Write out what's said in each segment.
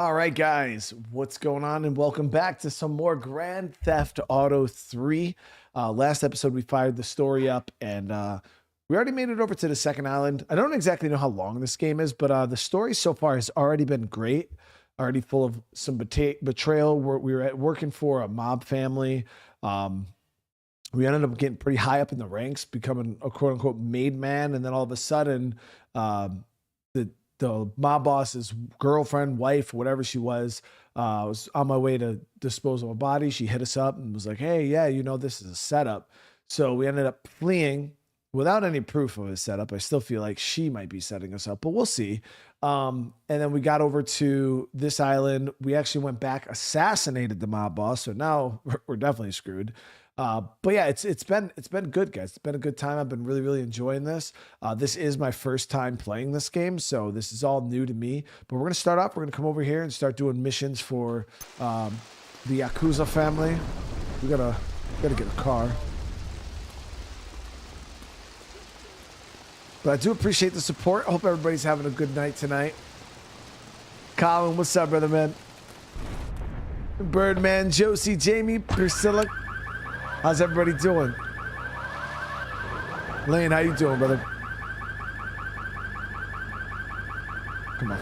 All right, guys, what's going on? And welcome back to some more Grand Theft Auto 3. Last episode, we fired the story up and we already made it over to the second island. I don't exactly know how long this game is, but the story so far has already been great, already full of some betrayal. We were working for a mob family. We ended up getting pretty high up in the ranks, becoming a quote unquote made man. And then all of a sudden, the mob boss's girlfriend, wife, whatever she was on my way to dispose of a body. She hit us up and was like, hey, yeah, you know, this is a setup. So we ended up fleeing without any proof of a setup. I still feel like she might be setting us up, but we'll see. And then we got over to this island. We actually went back, assassinated the mob boss. So now we're definitely screwed. But yeah, it's been good, guys. It's been a good time. I've been really enjoying this. This is my first time playing this game, so this is all new to me. But we're gonna start off. We're gonna come over here and start doing missions for the Yakuza family. We gotta get a car. But I do appreciate the support. I hope everybody's having a good night tonight. Colin, what's up, brother man? Birdman, Josie, Jamie, Priscilla. How's everybody doing? Lane, how you doing, brother? Come on.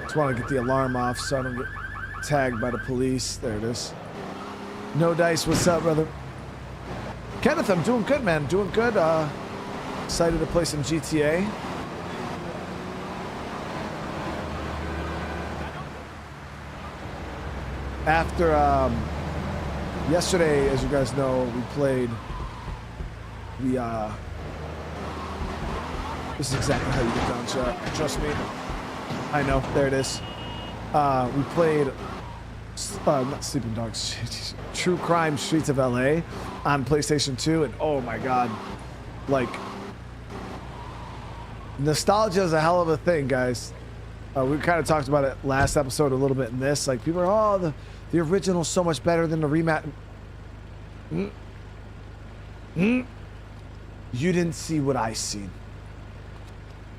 Just want to get the alarm off so I don't get tagged by the police. There it is. No Dice, what's up, brother? Kenneth, I'm doing good, man. Doing good. Excited to play some GTA. After, yesterday, as you guys know, we played the, this is exactly how you get down, chat. Trust me. I know, there it is. We played, not Sleeping Dogs, True Crime Streets of LA on PlayStation 2, and oh my god, like, nostalgia is a hell of a thing, guys. We kind of talked about it last episode a little bit in this, like, people are, oh, the original's so much better than the rematch. You didn't see what I seen.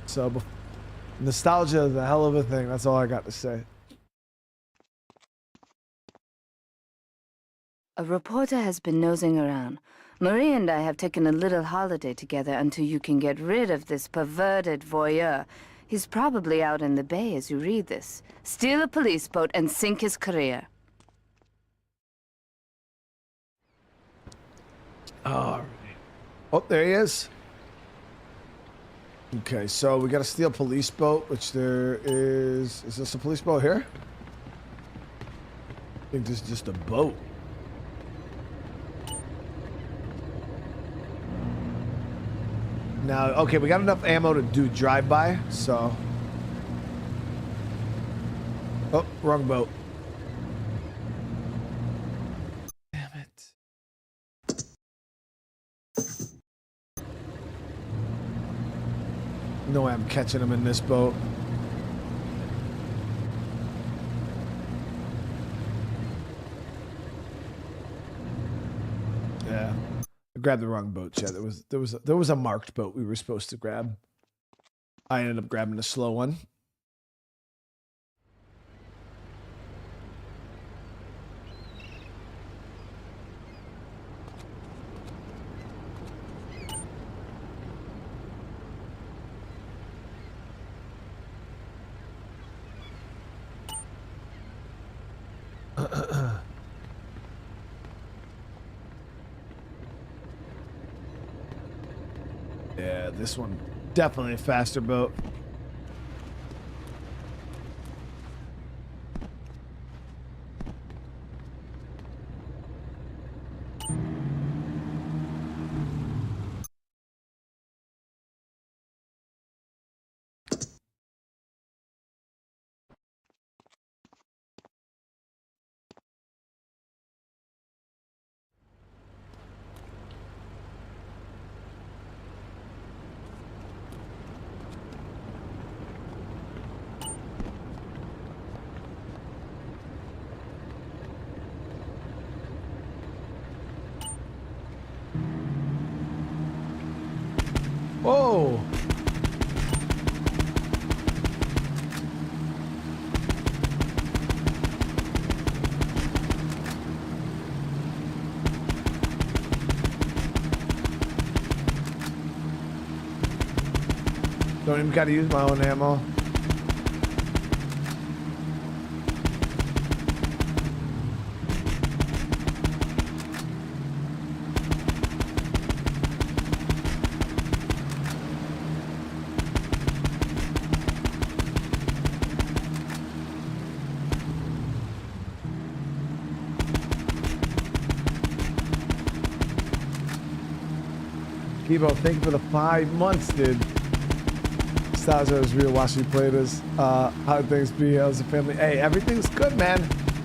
So nostalgia is a hell of a thing. That's all I got to say. A reporter has been nosing around. Marie and I have taken a little holiday together until you can get rid of this perverted voyeur. He's probably out in the bay as you read this. Steal a police boat and sink his career. All right. Oh, there he is. Okay, so we got to steal a police boat, which there is... Is this a police boat here? I think this is just a boat. Now, okay, we got enough ammo to do drive-by, so... Oh, wrong boat. Damn it. No way I'm catching him in this boat. Yeah. I grabbed the wrong boat, Chad. There was a marked boat we were supposed to grab. I ended up grabbing a slow one. Yeah, this one definitely a faster boat. Don't even gotta use my own ammo. Kibo, thank you for the 5 months, dude. Styles, I was real watching you play this. How things be? How's the family? Hey, everything's good, man.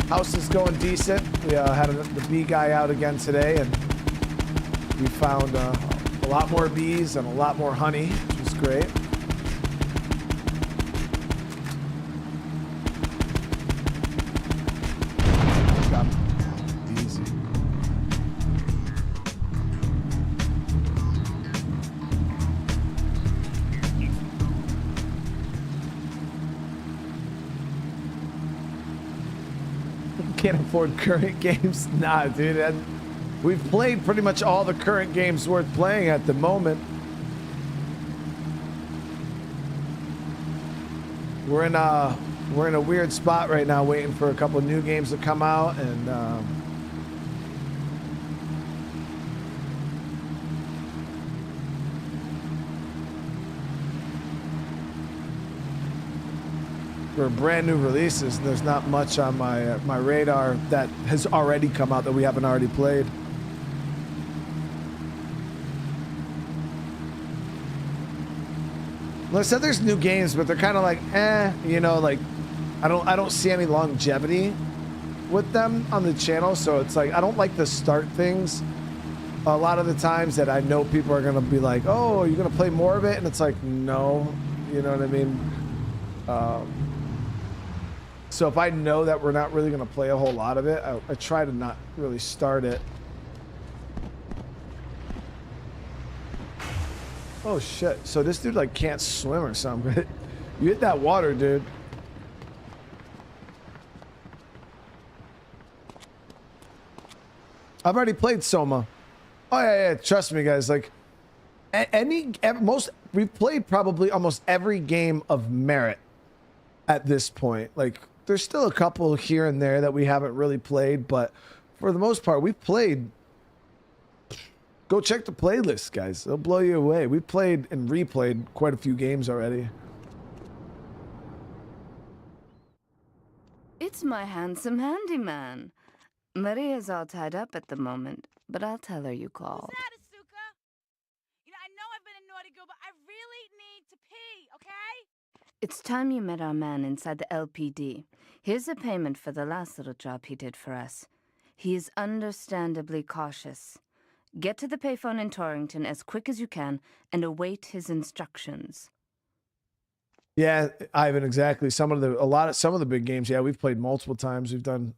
House is going decent. We had the bee guy out again today, and we found a lot more bees and a lot more honey, which was great. Easy. Can't afford current games. Nah, dude. And we've played pretty much all the current games worth playing at the moment. We're in a weird spot right now, waiting for a couple of new games to come out, and for brand new releases, there's not much on my radar that has already come out that we haven't already played. Like I said, there's new games, but they're kind of like, you know, like I don't see any longevity with them on the channel, so it's like I don't like to start things a lot of the times that I know people are gonna be like, oh, are you gonna play more of it? And it's like, no, you know what I mean? So if I know that we're not really going to play a whole lot of it, I try to not really start it. Oh shit. So this dude like can't swim or something. You hit that water, dude. I've already played Soma. Oh yeah, trust me guys, like we've played probably almost every game of merit at this point. Like there's still a couple here and there that we haven't really played, but for the most part, we've played. Go check the playlist, guys. It'll blow you away. We played and replayed quite a few games already. It's my handsome handyman. Maria's all tied up at the moment, but I'll tell her you called. Who's that, Asuka? You know, I know I've been a naughty girl, but I really need to pee, okay? It's time you met our man inside the LPD. Here's a payment for the last little job he did for us. He is understandably cautious. Get to the payphone in Torrington as quick as you can and await his instructions. Yeah, Ivan, exactly. Some of the big games, yeah, we've played multiple times. We've done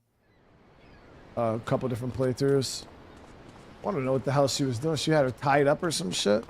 a couple different playthroughs. I want to know what the hell she was doing. She had her tied up or some shit.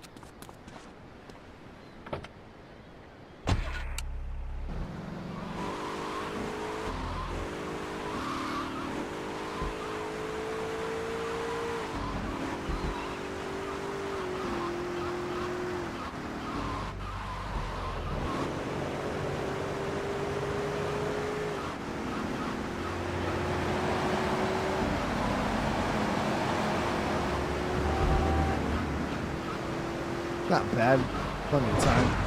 Not bad. Plenty of time.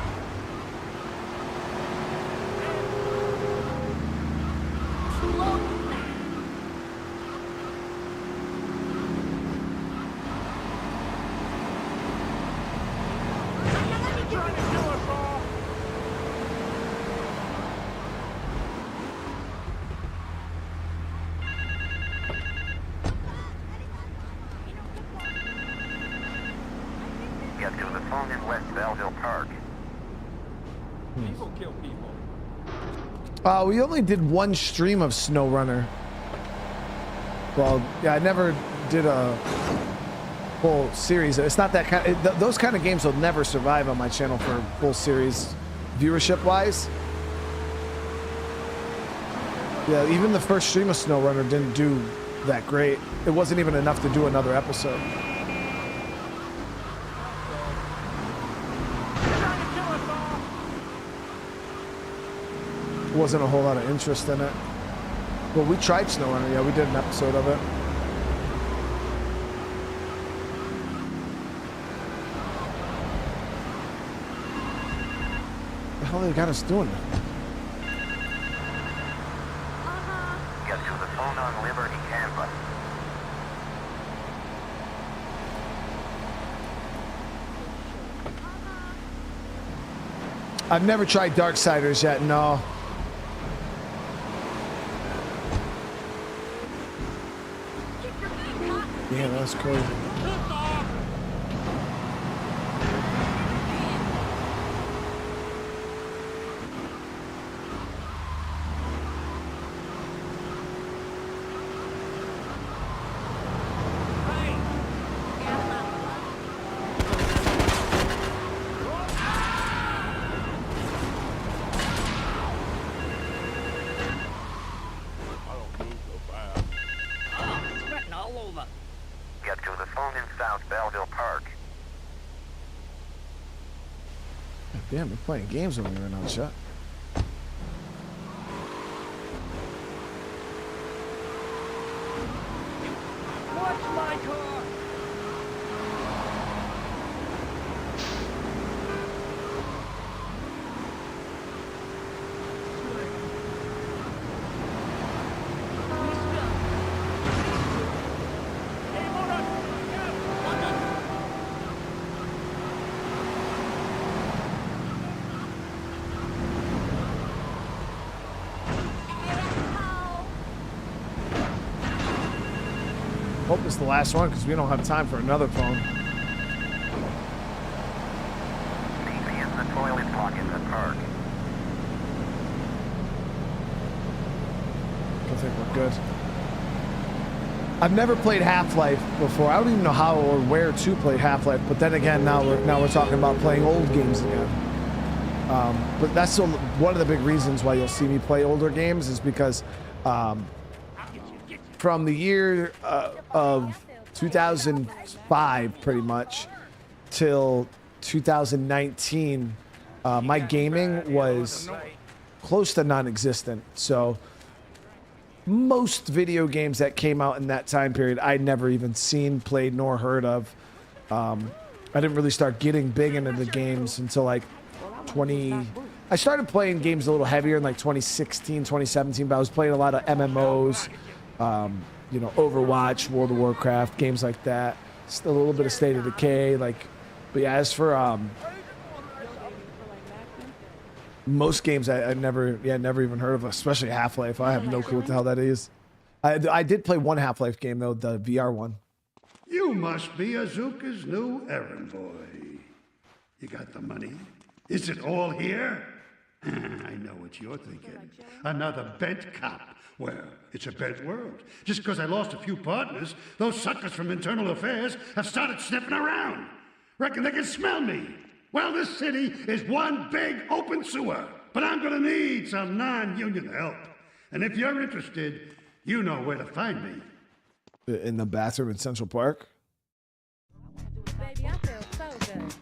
We only did one stream of SnowRunner. Well, yeah, I never did a full series. It's not that kind. Those kind of games will never survive on my channel for full series, viewership-wise. Yeah, even the first stream of SnowRunner didn't do that great. It wasn't even enough to do another episode. wasn't a whole lot of interest in it. Well, we tried SnowRunner. Yeah, we did an episode of it. What the hell are they got us doing? Get to the phone on Liberty campus. I've never tried Darksiders yet, no. Yeah, that's cool. Get to the phone in South Belleville Park. Damn, we're playing games over here right now, shut. Watch my car! Hope it's the last one because we don't have time for another phone. Meet me in the toilet block in the park. I think we're good. I've never played Half-Life before. I don't even know how or where to play Half-Life. But then again, now we're talking about playing old games again. But that's still one of the big reasons why you'll see me play older games is because from the year of 2005, pretty much, till 2019, my gaming was close to non-existent. So most video games that came out in that time period, I'd never even seen, played, nor heard of. I didn't really start getting big into the games until like I started playing games a little heavier in like 2016, 2017, but I was playing a lot of MMOs, you know, Overwatch, World of Warcraft, games like that. Still a little bit of State of Decay, like, but yeah, as for most games I never even heard of, especially Half-Life. I have no clue what the hell that is. I did play one Half-Life game though, the VR one. You must be Azuka's new errand boy. You got the money? Is it all here? I know what you're thinking. Another bent cop. Well, it's a bent world. Just because I lost a few partners, those suckers from Internal Affairs have started sniffing around. Reckon they can smell me. Well, this city is one big open sewer. But I'm gonna need some non-union help. And if you're interested, you know where to find me. In the bathroom in Central Park. Baby, I feel so good.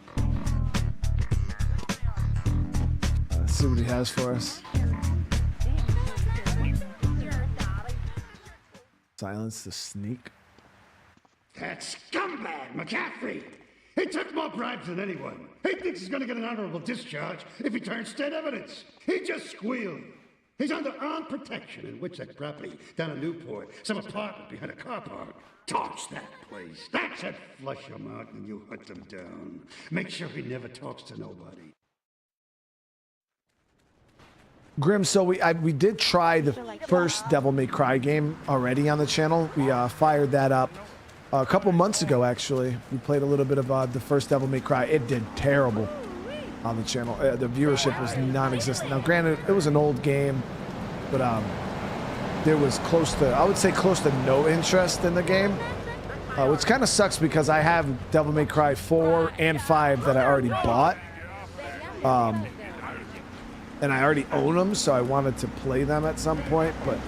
Let's see what he has for us. Silence the sneak. That scumbag, McCaffrey! He took more bribes than anyone. He thinks he's gonna get an honorable discharge if he turns state evidence. He just squealed. He's under armed protection in Witchett property down in Newport. Some apartment behind a car park. Torch that place. That should flush him out when you hunt him down. Make sure he never talks to nobody. Grim, so we did try the first Devil May Cry game already on the channel. We fired that up a couple months ago, actually. We played a little bit of the first Devil May Cry. It did terrible on the channel. The viewership was non-existent. Now, granted, it was an old game, but there was close to, I would say close to no interest in the game, which kind of sucks because I have Devil May Cry 4 and 5 that I already bought. And I already own them, so I wanted to play them at some point, but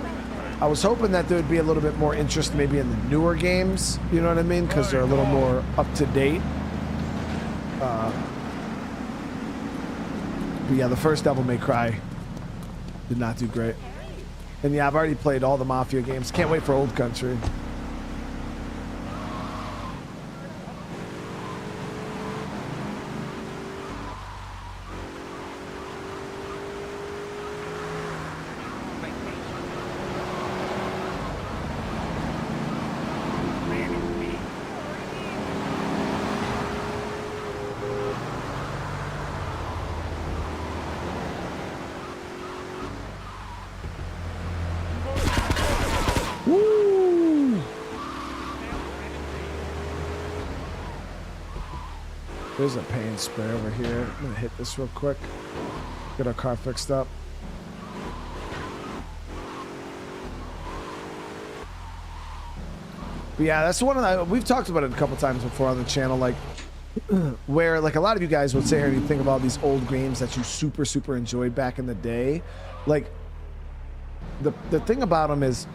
I was hoping that there would be a little bit more interest maybe in the newer games, you know what I mean? Because they're a little more up-to-date. But yeah, the first Devil May Cry Did not do great. And yeah, I've already played all the Mafia games. Can't wait for Old Country. Woo! There's a paint spray over here. I'm gonna hit this real quick. Get our car fixed up. But yeah, that's one of the, we've talked about it a couple times before on the channel, like where like a lot of you guys would say here and you think about these old games that you super enjoyed back in the day. Like the thing about them is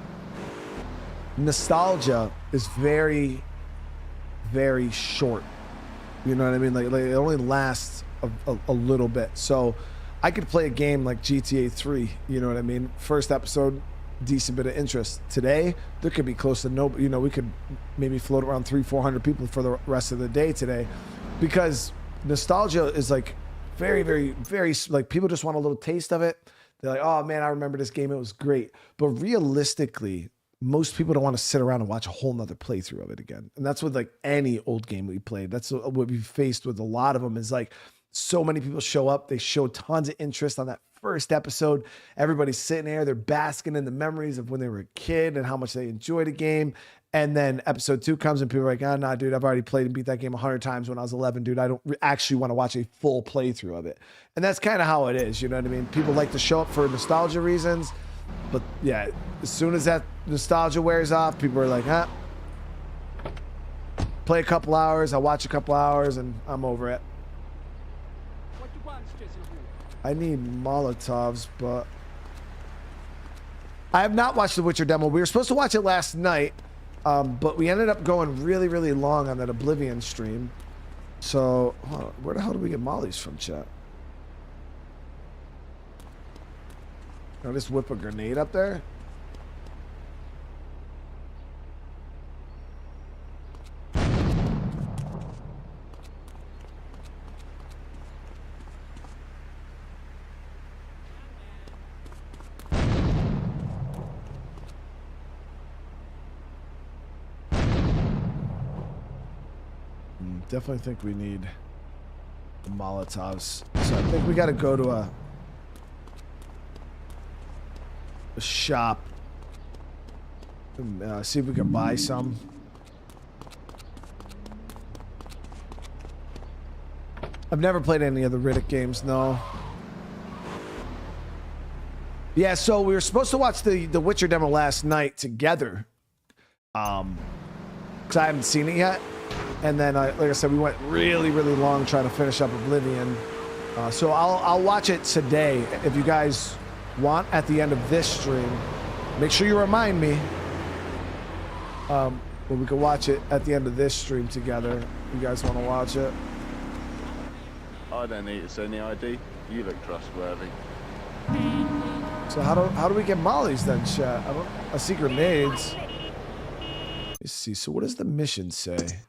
nostalgia is very short. You know what I mean? Like it only lasts a little bit. So I could play a game like GTA 3, you know what I mean? First episode, decent bit of interest. Today, there could be close to no, you know, we could maybe float around 300-400 people for the rest of the day today, because nostalgia is like very, like people just want a little taste of it. They're like, oh man, I remember this game, it was great. But realistically, most people don't want to sit around and watch a whole nother playthrough of it again. And that's with like any old game we played. That's what we've faced with a lot of them, is like so many people show up, they show tons of interest on that first episode. Everybody's sitting there, they're basking in the memories of when they were a kid and how much they enjoyed a game. And then episode 2 comes and people are like, oh, nah, dude, I've already played and beat that game 100 times when I was 11, dude. I don't actually want to watch a full playthrough of it. And that's kind of how it is, you know what I mean? People like to show up for nostalgia reasons. But yeah, as soon as that nostalgia wears off, people are like, huh? Play a couple hours, I watch a couple hours, and I'm over it. I need Molotovs, but I have not watched the Witcher demo. We were supposed to watch it last night, but we ended up going really long on that Oblivion stream. So, where the hell do we get mollies from, chat? Can I just whip a grenade up there? Definitely think we need the Molotovs. So I think we got to go to a shop and see if we can buy some. I've never played any of the Riddick games, no. Yeah, so we were supposed to watch the Witcher demo last night together, because I haven't seen it yet. And then, like I said, we went really long trying to finish up Oblivion. So I'll watch it today. If you guys want, at the end of this stream, make sure you remind me. But we can watch it at the end of this stream together. You guys want to watch it? I don't need to send any ID. You look trustworthy. So how do we get mollies then, chat? I see grenades. Let's see. So what does the mission say?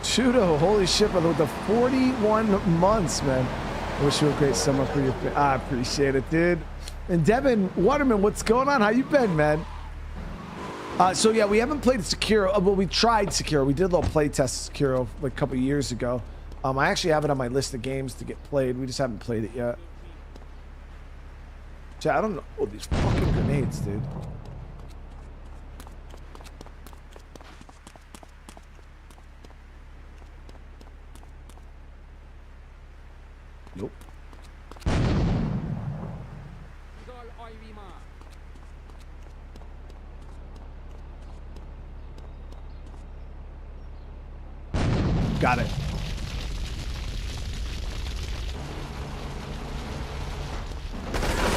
Shudo, holy shit, brother, with the 41 months, man. I wish you a great summer for your I appreciate it, dude. And Devin Waterman, what's going on? How you been, man? So yeah, we haven't played Sekiro. Well, we tried Sekiro. We did a little play test of Sekiro like a couple years ago. I actually have it on my list of games to get played. We just haven't played it yet. Chat, I don't know. Oh, these fucking grenades, dude. Nope. Got it.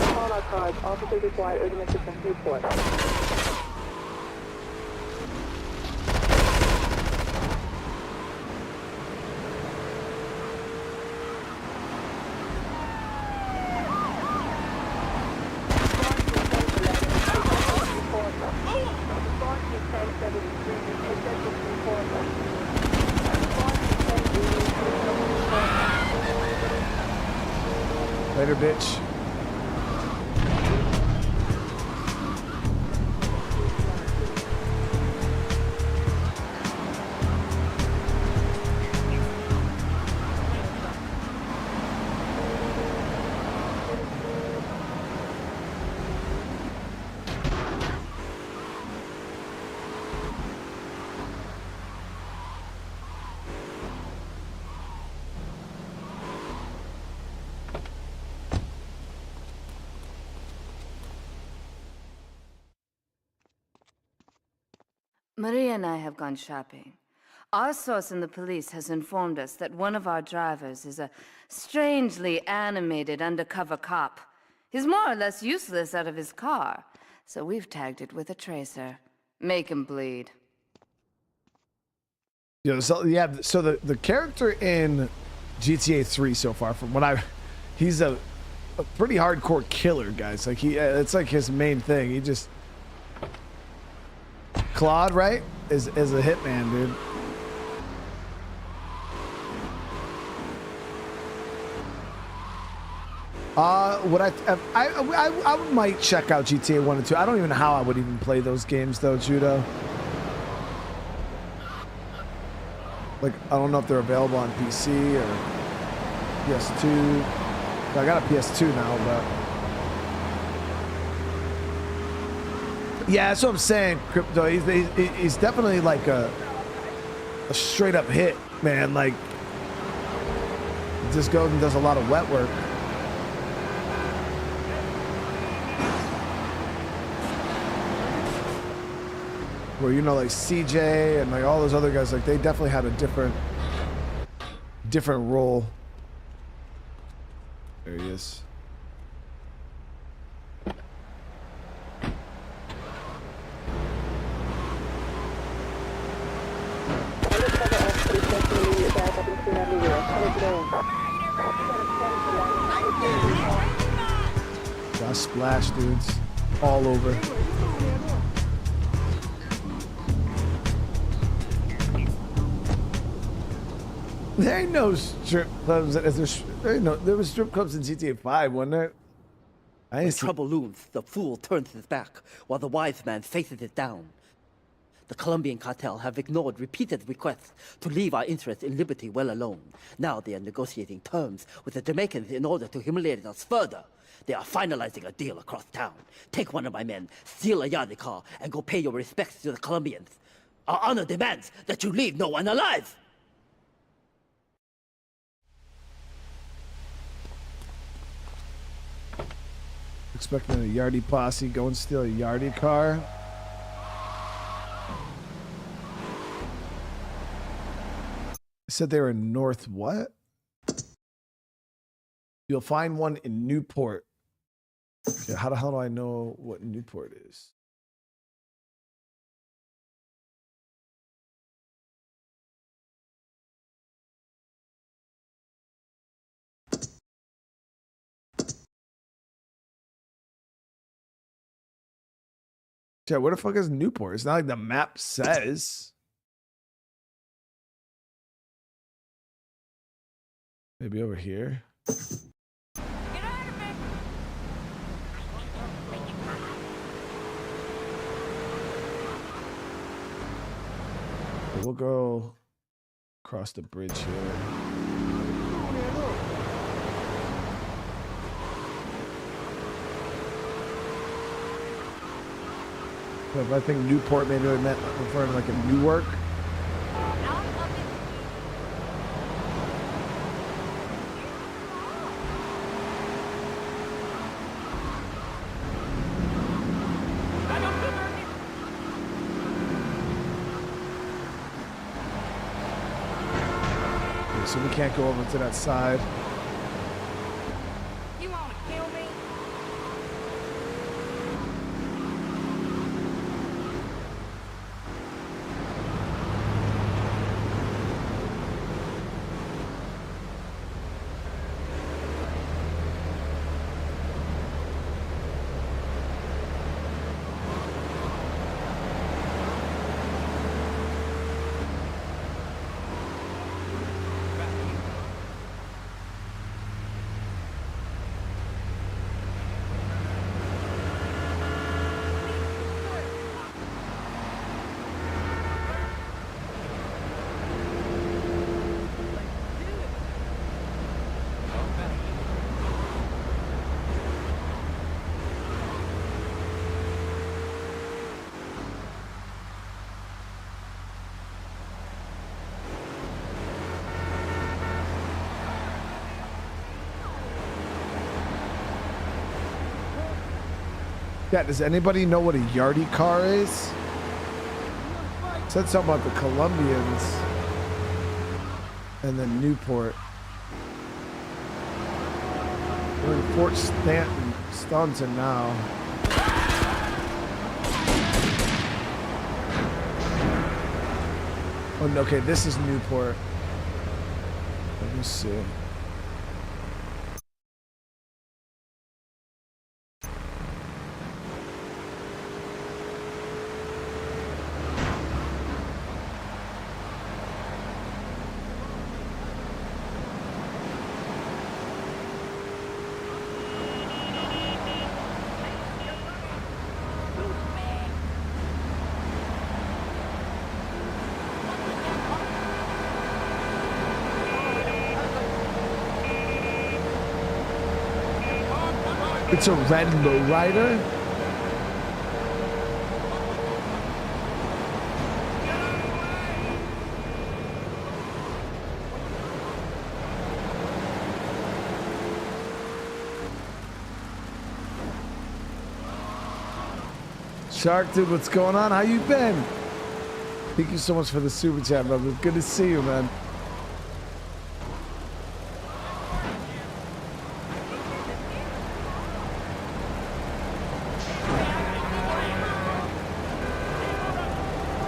All our cars, officers required urgent assistance, report. Later, bitch. Maria and I have gone shopping. Our source in the police has informed us that one of our drivers is a strangely animated undercover cop. He's more or less useless out of his car, so we've tagged it with a tracer. Make him bleed. Yeah, so the character in GTA 3 so far, from what he's a pretty hardcore killer, guys. Like it's like his main thing. He just Claude, right, is a hitman, dude. What I might check out GTA 1 and 2. I don't even know how I would even play those games though, Judo. Like, I don't know if they're available on PC or PS2. I got a PS2 now, but yeah, that's what I'm saying, Crypto. He's definitely like a straight up hit, man. Like, just goes and does a lot of wet work. Where, you know, like CJ and like all those other guys, like they definitely had a different role. There he is. Got splash dudes all over. There ain't no strip clubs. There was strip clubs in GTA 5, wasn't there? When trouble looms, the fool turns his back, while the wise man faces it down. The Colombian cartel have ignored repeated requests to leave our interests in liberty well alone. Now they are negotiating terms with the Jamaicans in order to humiliate us further. They are finalizing a deal across town. Take one of my men, steal a Yardi car, and go pay your respects to the Colombians. Our honor demands that you leave no one alive! Expecting a Yardi posse, go and steal a Yardi car. I said they were in North what? You'll find one in Newport. Okay, how the hell do I know what Newport is? Yeah, where the fuck is Newport? It's not like the map says. Maybe over here. We'll go across the bridge here. But I think Newport maybe I meant referring to like a Newark. so we can't go over to that side. You wanna kill me? Yeah, does anybody know what a yardie car is? Said something about the Colombians and then Newport. We're in Fort Staunton now. Oh, no, okay, this is Newport. Let me see. It's a red lowrider. Shark dude, what's going on? How you been? Thank you so much for the super chat, brother. Good to see you, man.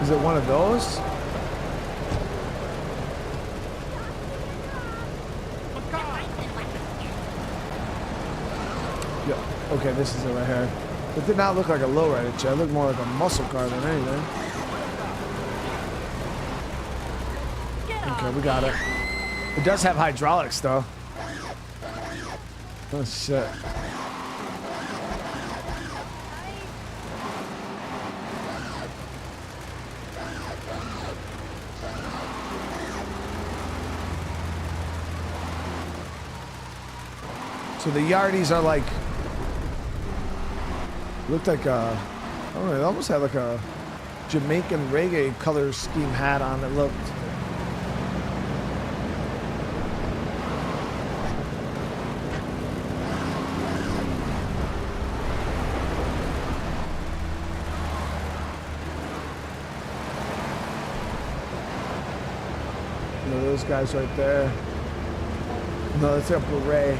Is it one of those? Yeah. Okay, this is it right here. It did not look like a lowrider, Chad. It looked more like a muscle car than anything. Okay, we got it. It does have hydraulics, though. Oh, shit. So the yardies are like, looked like a, I don't know, it almost had like a Jamaican reggae color scheme hat on it looked. You know, those guys right there. No, that's a beret.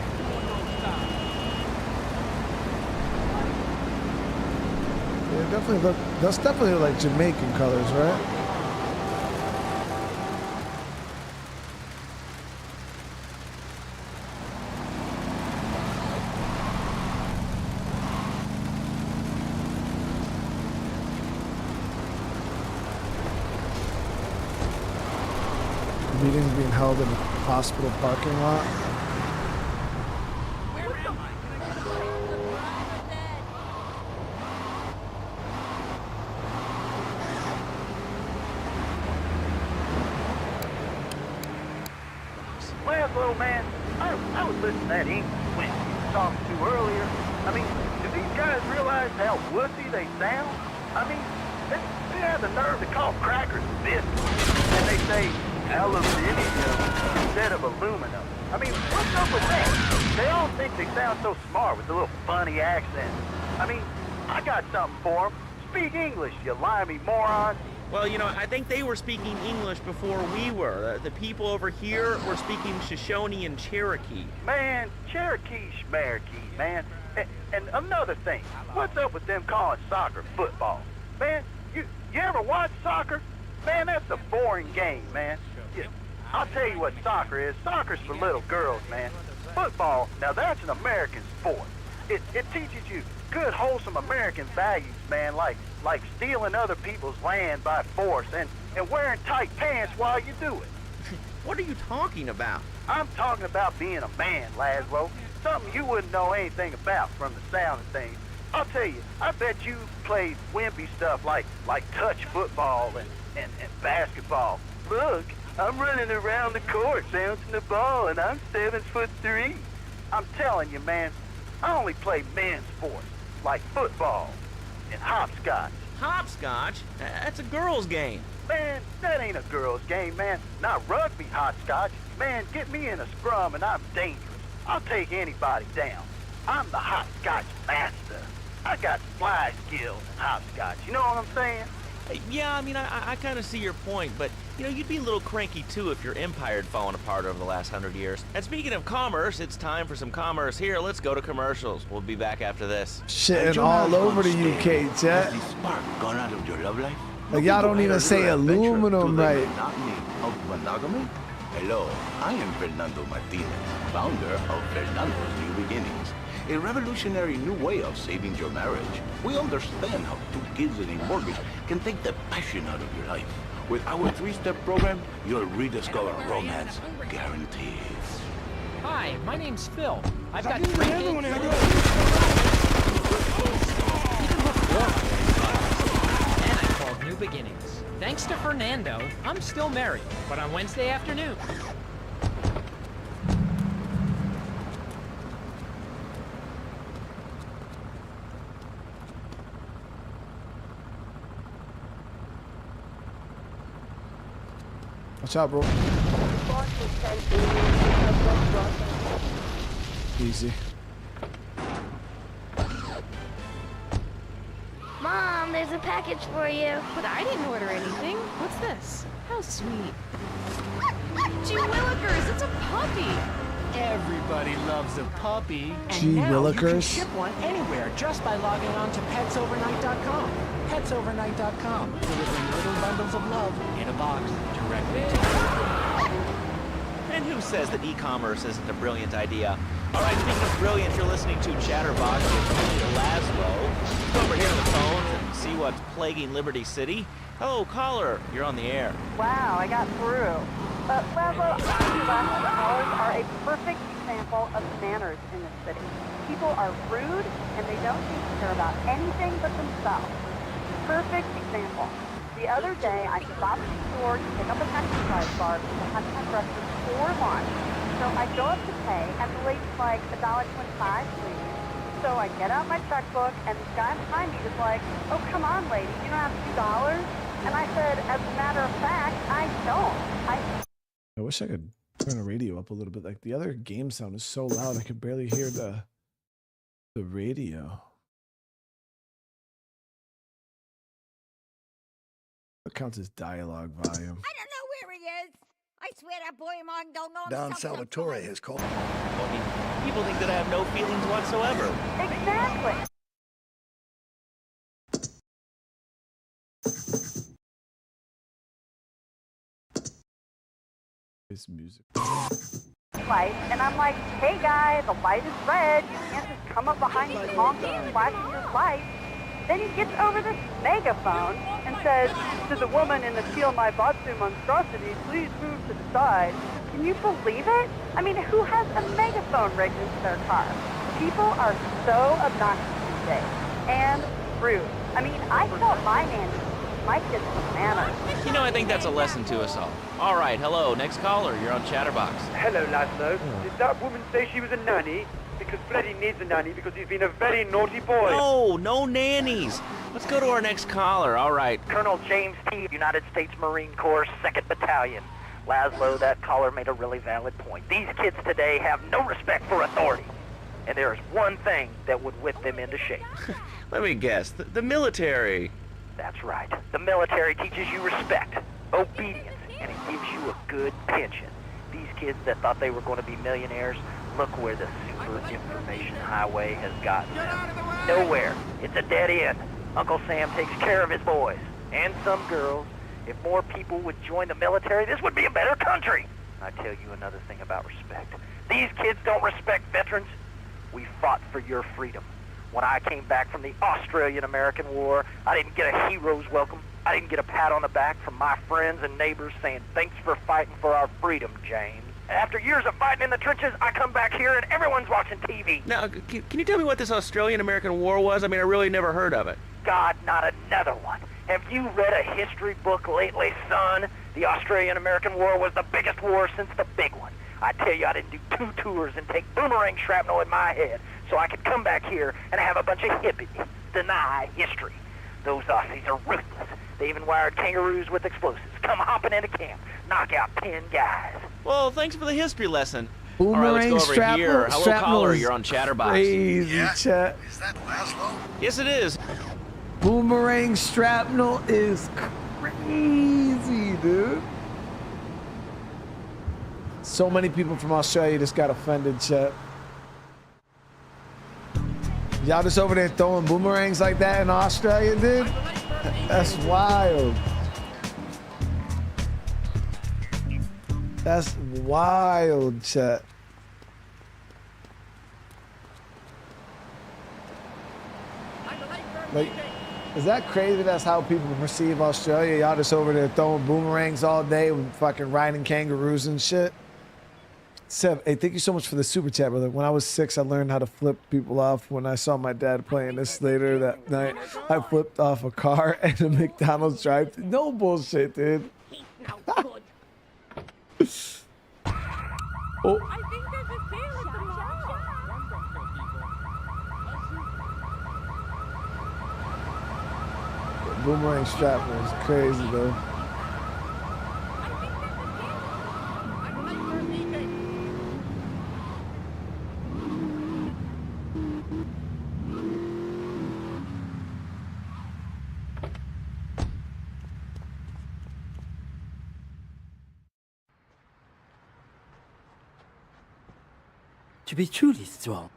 Definitely look, that's definitely like Jamaican colors, right? Meetings being held in a hospital parking lot. Little man, I was listening to that English when you were talking to earlier. I mean, do these guys realize how wussy they sound? I mean, they have the nerve to call crackers biscuits, and they say aluminium instead of aluminum. I mean, what's up with that? They all think they sound so smart with a little funny accent. I mean, I got something for them. Speak English, you limey morons. Well, you know, I think they were speaking English before we were. The people over here were speaking Shoshone and Cherokee. Man, Cherokee schmarokee, man. And another thing, what's up with them calling soccer football? Man, you ever watch soccer? Man, that's a boring game, man. I'll tell you what soccer is. Soccer's for little girls, man. Football, now that's an American sport. It teaches you good, wholesome American values, man, like stealing other people's land by force and wearing tight pants while you do it. What are you talking about? I'm talking about being a man, Laszlo. Something you wouldn't know anything about from the sound of things. I'll tell you, I bet you played wimpy stuff like touch football and basketball. Look, I'm running around the court bouncing the ball, and I'm 7'3". I'm telling you, man, I only play men's sports, like football and hopscotch. Hopscotch? That's a girl's game. Man, that ain't a girl's game, man. Not rugby hopscotch. Man, get me in a scrum and I'm dangerous. I'll take anybody down. I'm the hopscotch master. I got fly skills in hopscotch. You know what I'm saying? Yeah, I mean, I kind of see your point, but, you know, you'd be a little cranky, too, if your empire had fallen apart over the last 100 years. And speaking of commerce, it's time for some commerce here. Let's go to commercials. We'll be back after this. Shitting all over the UK, Chet. Spark gone out of your love life? Like, y'all don't even say aluminum right. Of monogamy? Hello, I am Fernando Martinez, founder of Fernando's New Beginnings, a revolutionary new way of saving your marriage. We understand how 2 kids and a mortgage can take the passion out of your life. With our 3-step program, you'll rediscover romance guaranteed. Hi, my name's Phil. I've got drinking. And I called New Beginnings. Thanks to Fernando, I'm still married, but on Wednesday afternoon. Watch out, bro. Easy. Mom, there's a package for you. But I didn't order anything. What's this? How sweet. Gee Willikers, it's a puppy. Everybody loves a puppy. Gee And now you can Willikers. ship one anywhere just by logging on to petsovernight.com. Petsovernight.com, delivering little bundles of love in a box directly to you. And who says that e-commerce isn't a brilliant idea? All right, speaking of brilliant, you're listening to Chatterbox with Laszlo. Go over here on the phones and see what's plaguing Liberty City. Hello, caller. You're on the air. Wow, I got through. Laszlo, callers are a perfect example of manners in this city. People are rude, and they don't seem to care about anything but themselves. Perfect example. The other day, I stopped at the store to pick up an exercise bar because I hadn't had breakfast or lunch. So I go up to pay, and the lady's like, $1.25, please. So I get out my checkbook, and this guy behind me is like, oh, come on, lady, you don't have $2? And I said, as a matter of fact, I don't. I wish I could turn the radio up a little bit. Like, the other game sound is so loud, I could barely hear the radio. What counts as dialogue volume? I don't know where he is. I swear that boy of mine don't know Don himself. Salvatore has called. I mean, people think that I have no feelings whatsoever. Exactly. This music. Light, and I'm like, hey guy, the light is red. You can't just come up behind me honking and flashing your light. Then he gets over this megaphone and says to the woman in the Steal My Batsu monstrosity, please move to the side. Can you believe it? I mean, who has a megaphone rigged into their car? People are so obnoxious these days and rude. I mean, I taught my nanny my kids some manners. You know, I think that's a lesson to us all. All right, hello, next caller. You're on Chatterbox. Hello, Laszlo. Did that woman say she was a nanny? Because Freddy needs a nanny because he's been a very naughty boy. No, no nannies. Let's go to our next caller. All right. Colonel James T., United States Marine Corps, 2nd Battalion. Laszlo, that caller made a really valid point. These kids today have no respect for authority. And there is one thing that would whip them into shape. Let me guess. The military. That's right. The military teaches you respect, obedience, and it gives you a good pension. These kids that thought they were going to be millionaires, look where the super information highway has gotten them. Nowhere. It's a dead end. Uncle Sam takes care of his boys. And some girls. If more people would join the military, this would be a better country. I tell you another thing about respect. These kids don't respect veterans. We fought for your freedom. When I came back from the Australian-American War, I didn't get a hero's welcome. I didn't get a pat on the back from my friends and neighbors saying, thanks for fighting for our freedom, James. After years of fighting in the trenches, I come back here and everyone's watching TV. Now, can you tell me what this Australian-American War was? I mean, I really never heard of it. God, not another one. Have you read a history book lately, son? The Australian-American War was the biggest war since the big one. I tell you, I didn't do 2 tours and take boomerang shrapnel in my head so I could come back here and have a bunch of hippies deny history. Those Aussies are ruthless. They even wired kangaroos with explosives. Come hopping into camp, knock out 10 guys. Well, thanks for the history lesson. Boomerang All right, let's go over here. Hello, caller. is You're on Chatterbox. Crazy, chat. Is that Laszlo? Yes, it is. Boomerang shrapnel is crazy, dude. So many people from Australia just got offended, chat. Y'all just over there throwing boomerangs like that in Australia, dude? That's wild. That's wild, chat. Like, is that crazy? That's how people perceive Australia. Y'all just over there throwing boomerangs all day and fucking riding kangaroos and shit. Seb, hey, thank you so much for the super chat, brother. When I was 6, I learned how to flip people off. When I saw my dad playing this later that night, I flipped off a car at a McDonald's drive. No bullshit, dude. Oh. Boomerang strapper is crazy, though. To be truly strong,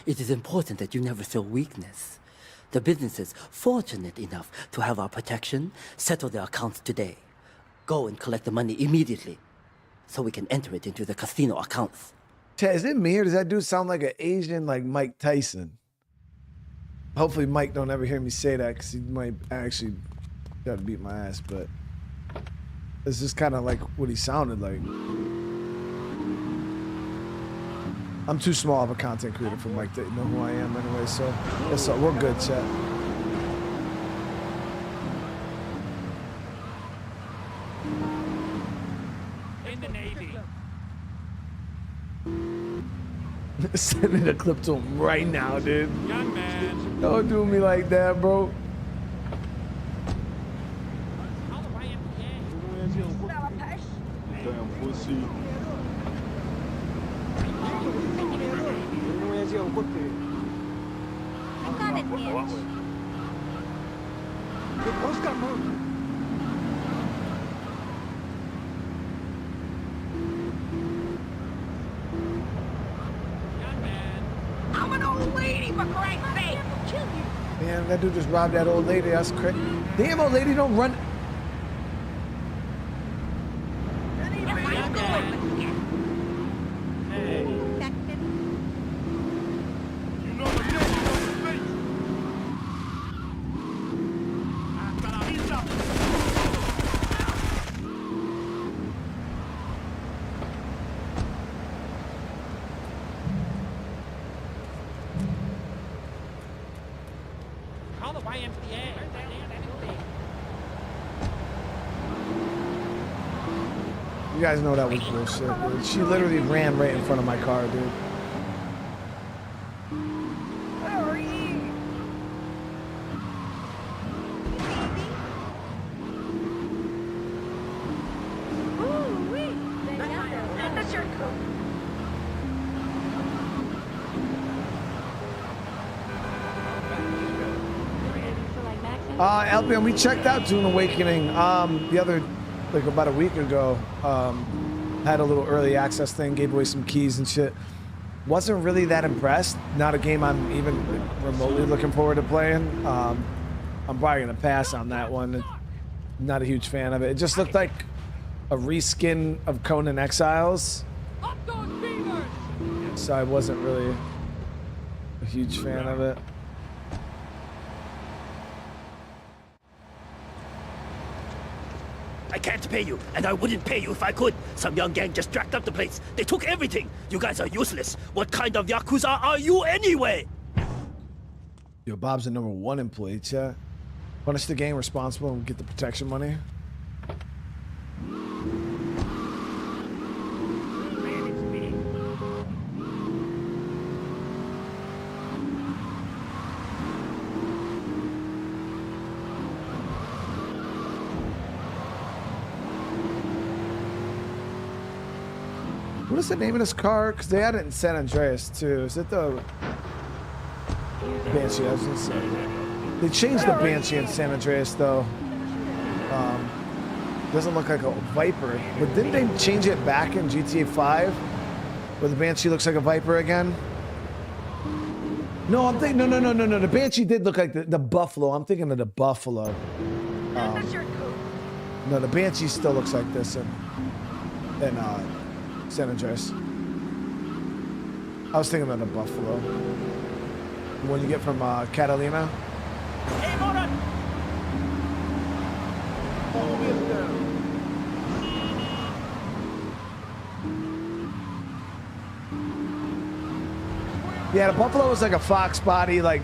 it is important that you never show weakness. The business is fortunate enough to have our protection. Settle their accounts today. Go and collect the money immediately, so we can enter it into the casino accounts. Chad, is it me or does that dude sound like an Asian, like Mike Tyson? Hopefully Mike don't ever hear me say that because he might actually try to beat my ass, but it's just kind of like what he sounded like. I'm too small of a content creator for Mike to know who I am anyway, so that's all. We're good, chat. In the Navy. Sending a clip to him right now, dude. Young man. Don't do me like that, bro. Damn pussy. I got it, bitch. I'm an old lady, for Christ's sake. Man, that dude just robbed that old lady. That's crazy. Damn, old lady, don't run. Call the YMCA. You guys know that was bullshit, dude. She literally ran right in front of my car, dude. Where are you? Ooh, wee. That's your coat. For like Maxim? Albion, we checked out Dune Awakening the other, like about a week ago. Had a little early access thing, gave away some keys and shit. Wasn't really that impressed. Not a game I'm even remotely looking forward to playing. I'm probably gonna pass on that one. Not a huge fan of it. It just looked like a reskin of Conan Exiles. So I wasn't really a huge fan of it. I can't pay you, and I wouldn't pay you if I could. Some young gang just jacked up the place. They took everything. You guys are useless. What kind of Yakuza are you anyway? Yo, Bob's the #1 employee, chat. Punish the gang responsible and get the protection money. What is the name of this car? Because they had it in San Andreas too. Is it the Banshee? I was gonna say. They changed the Banshee in San Andreas though. Doesn't look like a Viper, but didn't they change it back in GTA 5, where the Banshee looks like a Viper again? No, I'm thinking no. The Banshee did look like the Buffalo. I'm thinking of the Buffalo. No, the Banshee still looks like this in San Andreas. I was thinking of the Buffalo. The one you get from Catalina. Hey, Moran! Yeah, the Buffalo was like a Fox body, like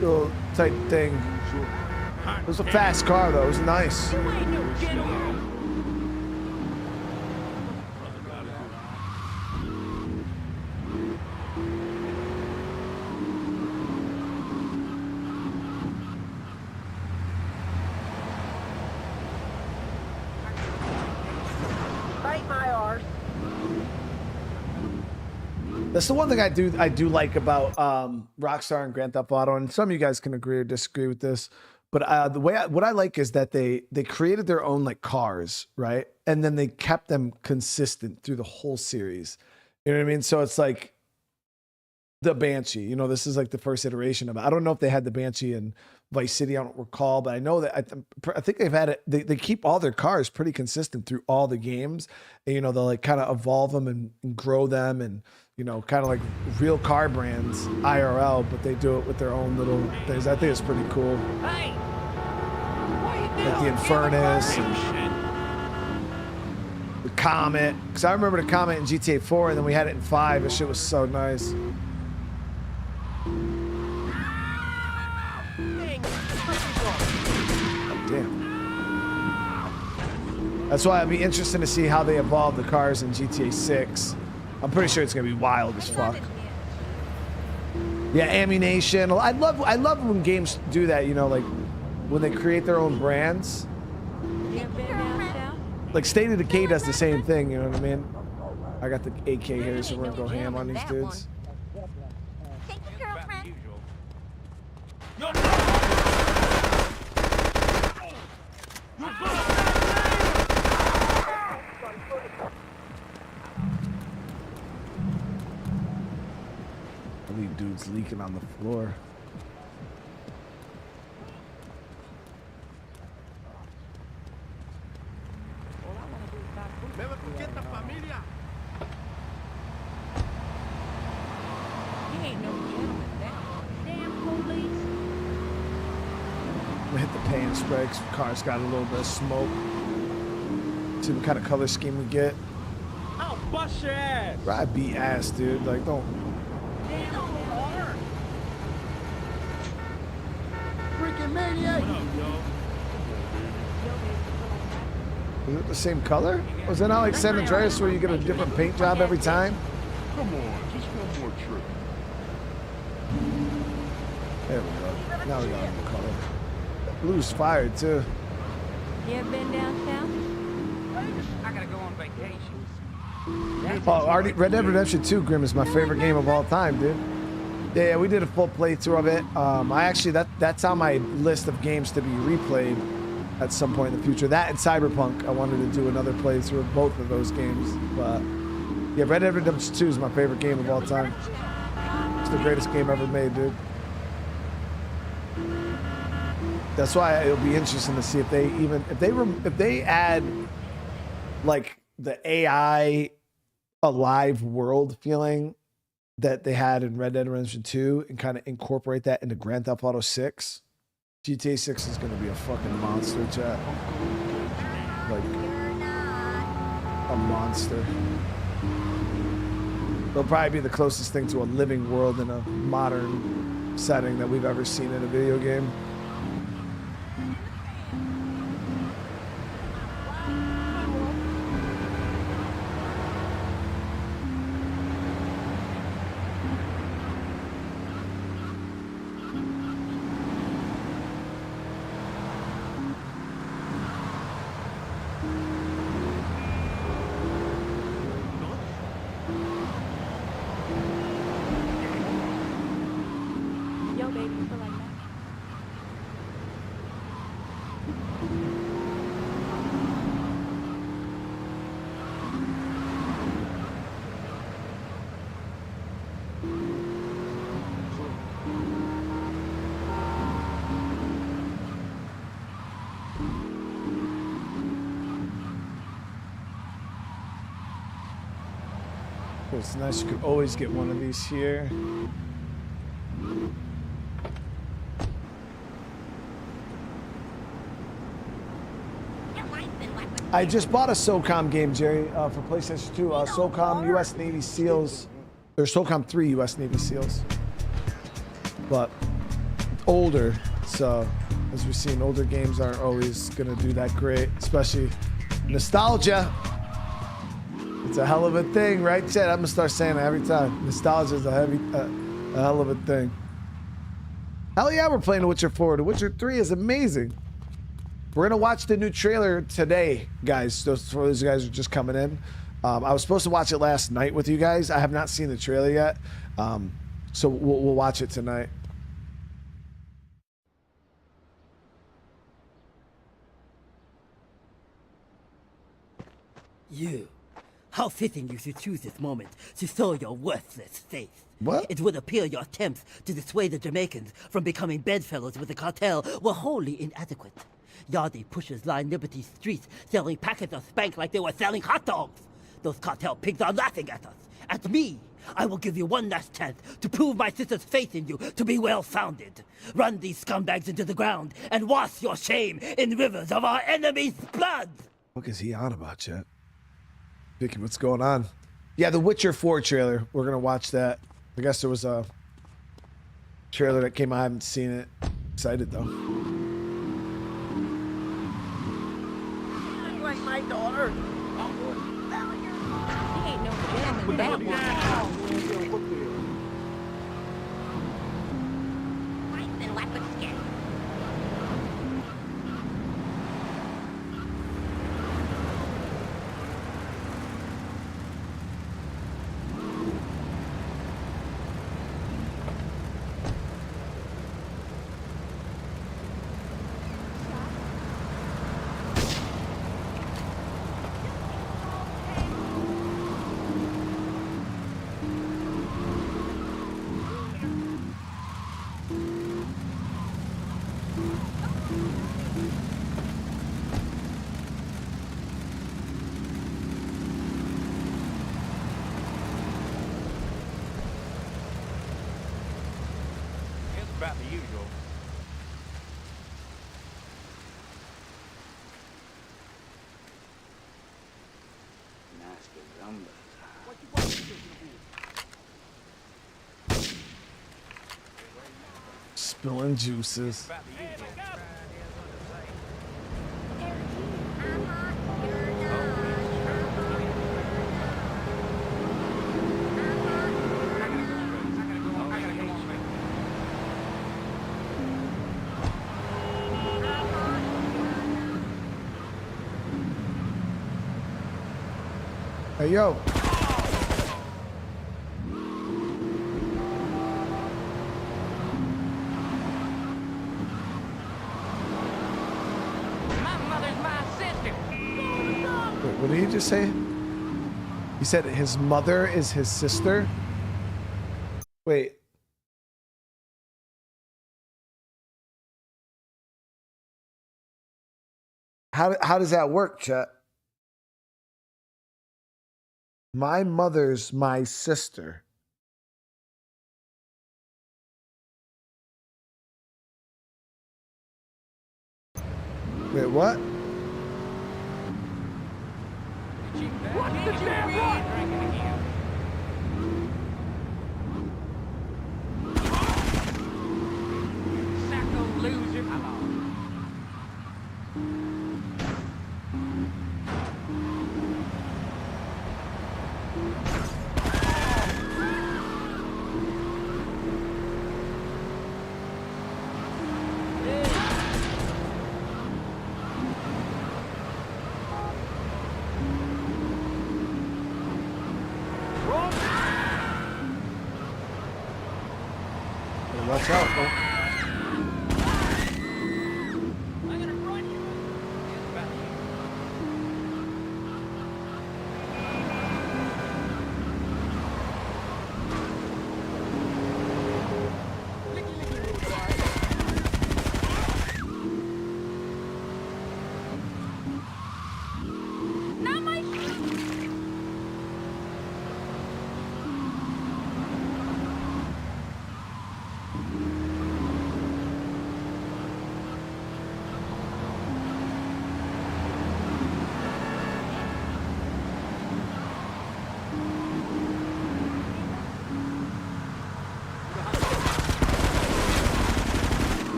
little type thing. It was a fast car though. It was nice. That's the one thing I do like about Rockstar and Grand Theft Auto, and some of you guys can agree or disagree with this, but what I like is that they created their own like cars, right? And then they kept them consistent through the whole series. You know what I mean? So it's like the Banshee. You know, this is like the first iteration of it. I don't know if they had the Banshee in Vice City. I don't recall, but I know that I think they've had it. They keep all their cars pretty consistent through all the games, and you know they'll like kind of evolve them and grow them, and you know kind of like real car brands IRL, but they do it with their own little things. I think it's pretty cool. Hey! Like the Infernus, and the Comet. Because I remember the Comet in GTA 4, and then we had it in 5. This shit was so nice. Damn. That's why I'd be interested to see how they evolve the cars in GTA 6. I'm pretty sure it's gonna be wild as fuck. Yeah, ammunition. I love when games do that. You know, like when they create their own brands. Like State of Decay does the same thing. You know what I mean? I got the AK here, so we're gonna go ham on these dudes. I leave dudes leaking on the floor. He ain't no gentleman now. Damn police. I'm gonna hit the paint spray because the car's got a little bit of smoke. See what kind of color scheme we get. I'll bust your ass! I beat ass, dude. Like, don't. Freaking maniac! Is it the same color? Was it not like San Andreas where you get a different paint job every time? Come on, just one more trip. There we go. Now we got a new color. That blue's fired too. You ever been downtown? I gotta go on vacation. Oh, Red Dead Redemption 2, Grim, is my favorite game of all time, dude. Yeah, we did a full playthrough of it. I actually that's on my list of games to be replayed at some point in the future. That and Cyberpunk. I wanted to do another playthrough of both of those games. But yeah, Red Dead Redemption 2 is my favorite game of all time. It's the greatest game ever made, dude. That's why it'll be interesting to see if they add like the AI alive world feeling that they had in Red Dead Redemption 2 and kind of incorporate that into Grand Theft Auto 6. GTA 6 is going to be a fucking monster, chat. Like a monster. It'll probably be the closest thing to a living world in a modern setting that we've ever seen in a video game. It's nice, you could always get one of these here. I just bought a SOCOM game, Jerry, for PlayStation 2. SOCOM US Navy SEALs. There's SOCOM 3 US Navy SEALs. But older, so as we've seen, older games aren't always gonna do that great, especially nostalgia. It's a hell of a thing, right, Chad? I'm gonna start saying it every time. Nostalgia is a hell of a thing. Hell yeah, we're playing The Witcher 4. The Witcher 3 is amazing. We're gonna watch the new trailer today, guys. For those guys who are just coming in. I was supposed to watch it last night with you guys. I have not seen the trailer yet, so we'll watch it tonight. You. How fitting you should choose this moment to sow your worthless faith. What? It would appear your attempts to dissuade the Jamaicans from becoming bedfellows with the cartel were wholly inadequate. Yardi pushers line Liberty streets selling packets of spank like they were selling hot dogs. Those cartel pigs are laughing at us. At me. I will give you one last chance to prove my sister's faith in you to be well-founded. Run these scumbags into the ground and wash your shame in rivers of our enemy's blood. What is he on about, Chet? Vicky, what's going on? Yeah, the Witcher 4 trailer. We're gonna watch that. I guess there was a trailer that came out. I haven't seen it. Excited though. Like my daughter. He ain't no gentleman that one. I've been like a skin. About the usual. Nasty numbers. Spilling juices. Hey, yo. my sister. Wait, what did he just say? He said his mother is his sister? Wait. How does that work, chat? My mother's my sister. Wait, what? What's the damn run? Sacco loser. Watch out, bro.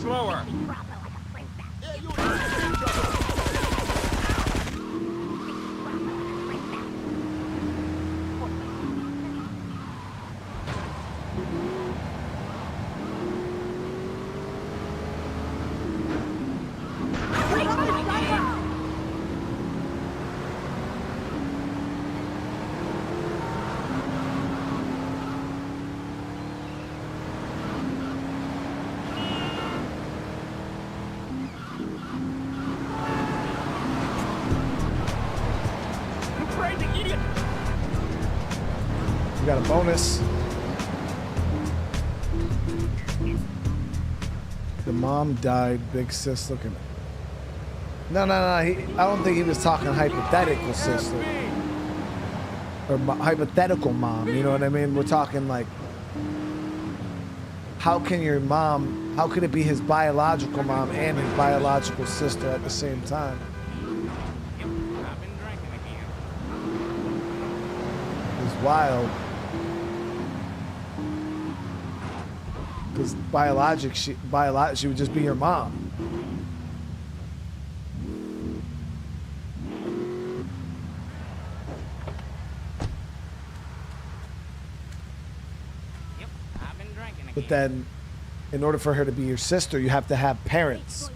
Slower. We got a bonus. The mom died. Big sis looking. No. I don't think he was talking hypothetical sister or hypothetical mom. You know what I mean? We're talking like, how can your mom? How could it be his biological mom and his biological sister at the same time? It's wild. Because she would just be your mom. But then, in order for her to be your sister, you have to have parents.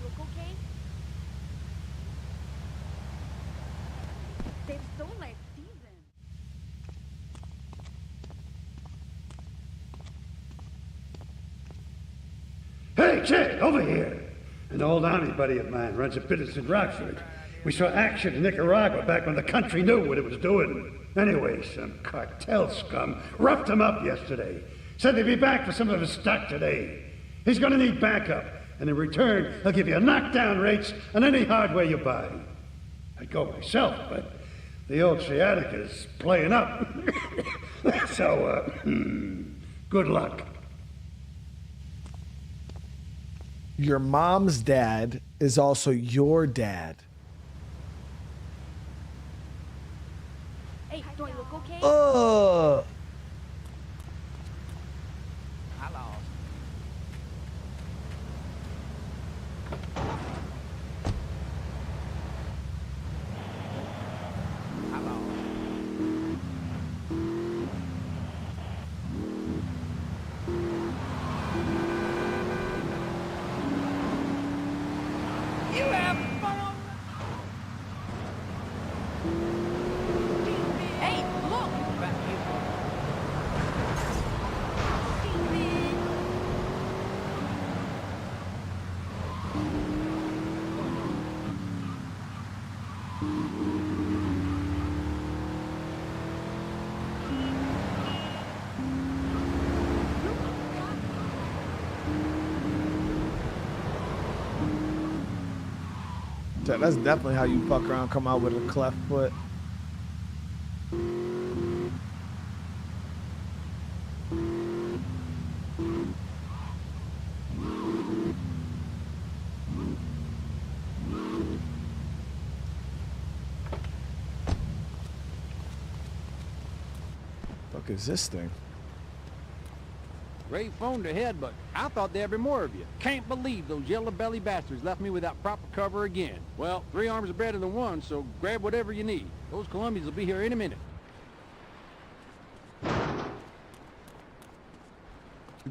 Hey, Jay, over here. An old army buddy of mine runs a business in Rockford. We saw action in Nicaragua back when the country knew what it was doing. Anyway, some cartel scum roughed him up yesterday. Said they'd be back for some of his stock today. He's gonna need backup, and in return, he'll give you knockdown rates on any hardware you buy. I'd go myself, but the old sciatica's playing up. So, good luck. Your mom's dad is also your dad. Hey, do I look okay? Ugh. That's definitely how you fuck around, come out with a cleft foot. Fuck is this thing? Ray phoned ahead, but I thought there'd be more of you. Can't believe those yellow belly bastards left me without proper cover again. Well, 3 arms are better than 1, so grab whatever you need. Those Colombians will be here any minute. You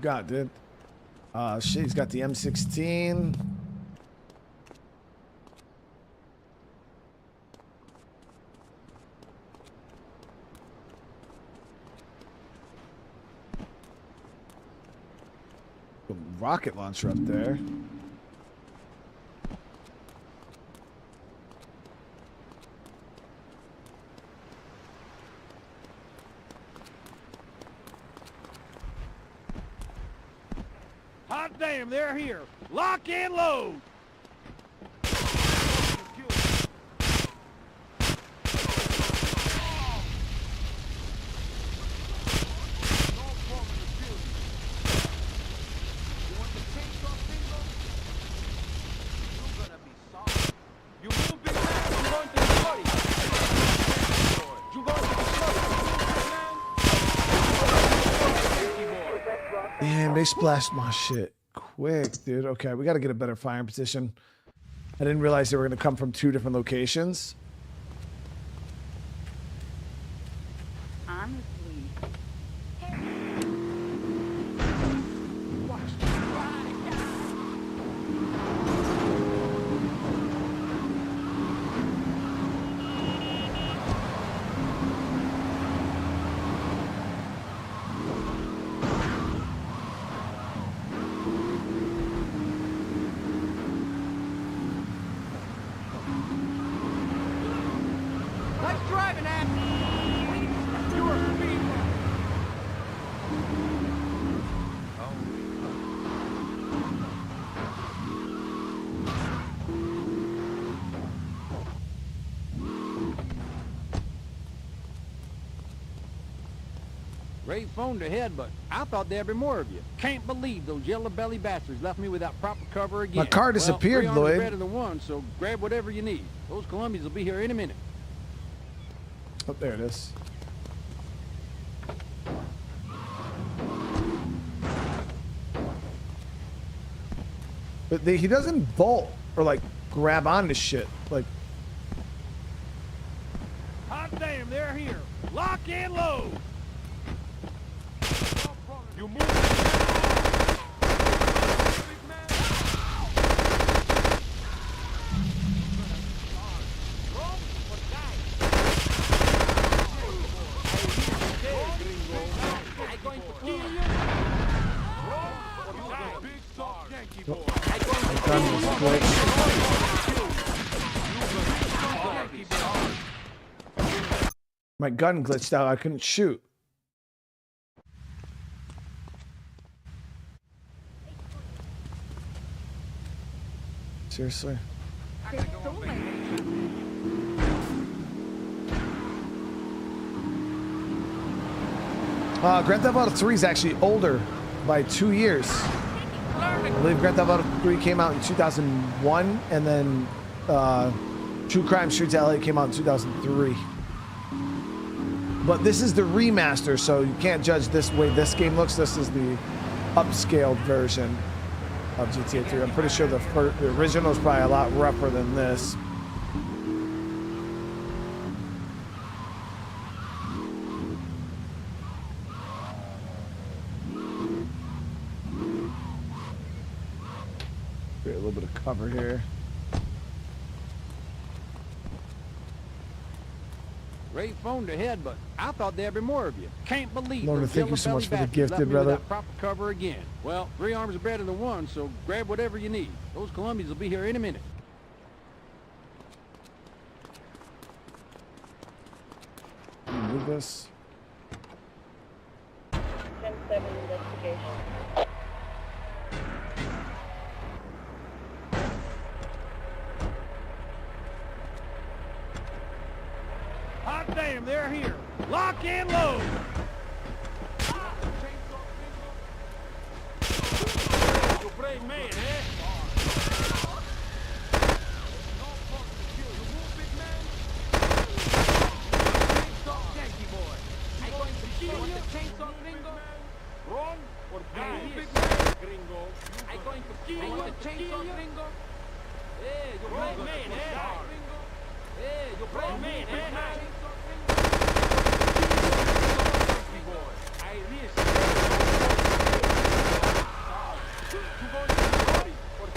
got, dude. Shit, he's got the M16. Rocket launcher up there. Hot damn, they're here. Lock and load. Damn, they splashed my shit quick, dude. Okay, we got to get a better firing position. I didn't realize they were going to come from 2 different locations. Honestly. Nice driving, Ann. You're a speed. Ray phoned ahead, but I thought there'd be more of you. Can't believe those yellow belly bastards left me without proper cover again. My car disappeared, well, 3 arms Lloyd. are better than 1, so grab whatever you need. Those Colombians will be here any minute. Oh, there it is. But he doesn't bolt or like grab onto shit. Like, Hot damn, they're here. Lock and load. You move. my gun glitched out. I couldn't shoot. Seriously? Grand Theft Auto 3 is actually older by 2 years. I believe Grand Theft Auto 3 came out in 2001, and then True Crime Streets LA came out in 2003. But this is the remaster, so you can't judge this way this game looks. This is the upscaled version of GTA 3. I'm pretty sure the original is probably a lot rougher than this. Create a little bit of cover here. Ray phoned ahead, but I thought there'd be more of you. Can't believe Lord, those thank you so yellow much for the belly gift, bastards left me brother. without proper cover again. Well, 3 arms are better than 1, so grab whatever you need. Those Colombians will be here any minute. Move this. 10-7 investigation. them, they're here. Lock and load. You brave man, eh? Run or die, gringo. I'm going to kill you, chainsaw gringo. Hey, you brave man, eh? Hey, you brave man, eh? I risk. You going to die or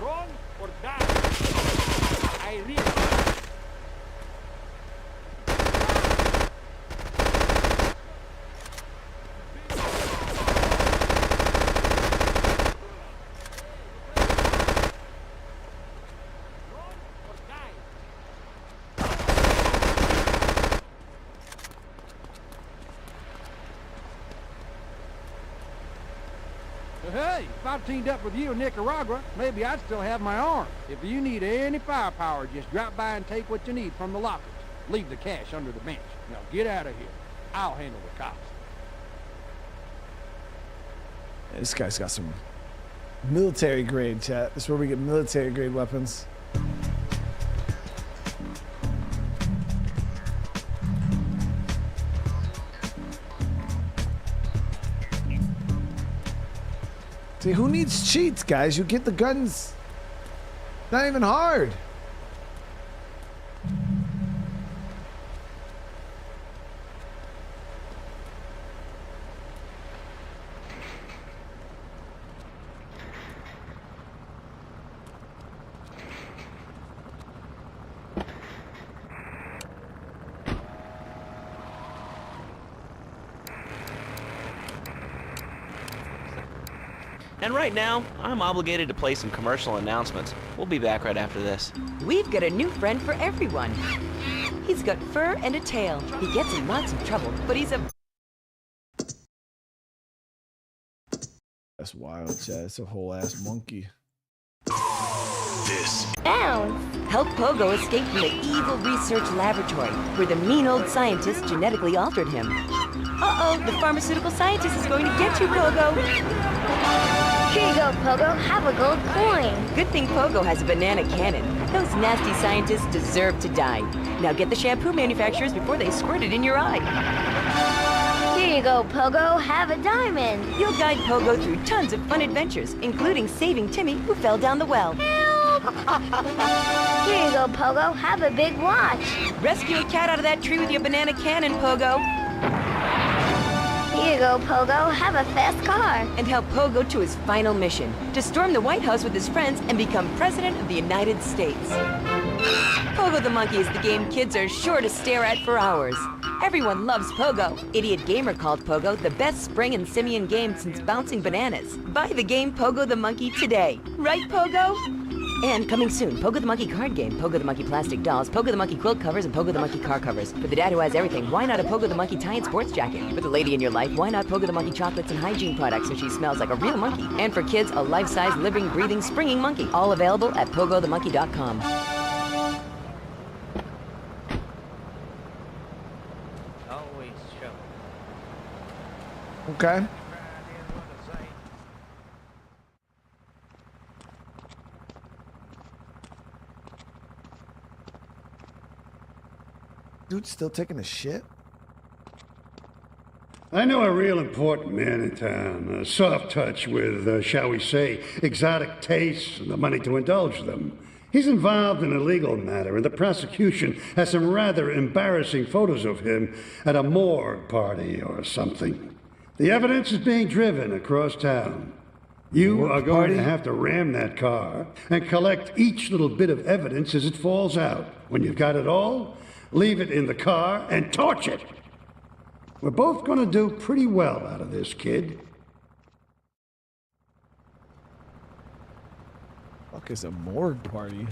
run or die. I risk. Hey, if I teamed up with you in Nicaragua, maybe I'd still have my arm. If you need any firepower, just drop by and take what you need from the lockers. Leave the cash under the bench. Now get out of here. I'll handle the cops. This guy's got some military grade, chat. This is where we get military grade weapons. See, who needs cheats, guys? You get the guns. Not even hard. And right now, I'm obligated to play some commercial announcements. We'll be back right after this. We've got a new friend for everyone. He's got fur and a tail. He gets in lots of trouble, but he's a... That's wild, chat. It's a whole ass monkey. This. Help Pogo escape from the evil research laboratory, where the mean old scientist genetically altered him. Uh-oh, the pharmaceutical scientist is going to get you, Pogo. Here you go, Pogo. Have a gold coin. Good thing Pogo has a banana cannon. Those nasty scientists deserve to die. Now get the shampoo manufacturers before they squirt it in your eye. Here you go, Pogo. Have a diamond. You'll guide Pogo through tons of fun adventures, including saving Timmy, who fell down the well. Help! Here you go, Pogo. Have a big watch. Rescue a cat out of that tree with your banana cannon, Pogo. Here you go, Pogo. Have a fast car. And help Pogo to his final mission, to storm the White House with his friends and become President of the United States. Pogo the Monkey is the game kids are sure to stare at for hours. Everyone loves Pogo. Idiot Gamer called Pogo the best spring and simian game since bouncing bananas. Buy the game Pogo the Monkey today. Right, Pogo? And coming soon, Pogo the Monkey card game, Pogo the Monkey plastic dolls, Pogo the Monkey quilt covers, and Pogo the Monkey car covers. For the dad who has everything, why not a Pogo the Monkey tie-in sports jacket? For the lady in your life, why not Pogo the Monkey chocolates and hygiene products so she smells like a real monkey? And for kids, a life-size, living, breathing, springing monkey. All available at pogothemonkey.com. Always show. Okay. Dude, still taking a shit? I know a real important man in town, a soft touch with, shall we say, exotic tastes and the money to indulge them. He's involved in a legal matter, and the prosecution has some rather embarrassing photos of him at a morgue party or something. The evidence is being driven across town. You are going to have to ram that car and collect each little bit of evidence as it falls out. When you've got it all, leave it in the car and torch it. We're both going to do pretty well out of this, kid. Fuck is a morgue party?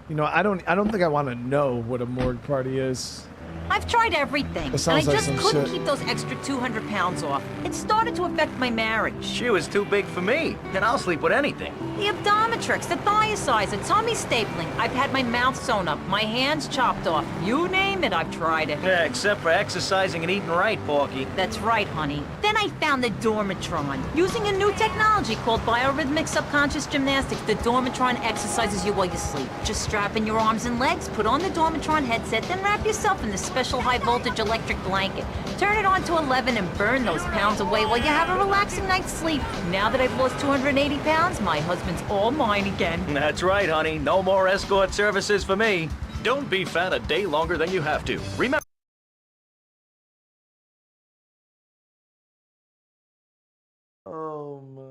You know, I don't think I want to know what a morgue party is. I've tried everything, and I just couldn't keep those extra 200 pounds off. It started to affect my marriage. She was too big for me, and I'll sleep with anything. The Abdomitrix, the thiasizer, tummy stapling. I've had my mouth sewn up, my hands chopped off. You name it, I've tried it. Yeah, except for exercising and eating right, Porky. That's right, honey. Then I found the Dormatron. Using a new technology called biorhythmic subconscious gymnastics, the Dormatron exercises you while you sleep. Just strap in your arms and legs, put on the Dormatron headset, then wrap yourself in the special high-voltage electric blanket. Turn it on to 11 and burn those pounds away while you have a relaxing night's sleep. Now that I've lost 280 pounds, my husband's all mine again. That's right, honey. No more escort services for me. Don't be fat a day longer than you have to. Remember... Oh my.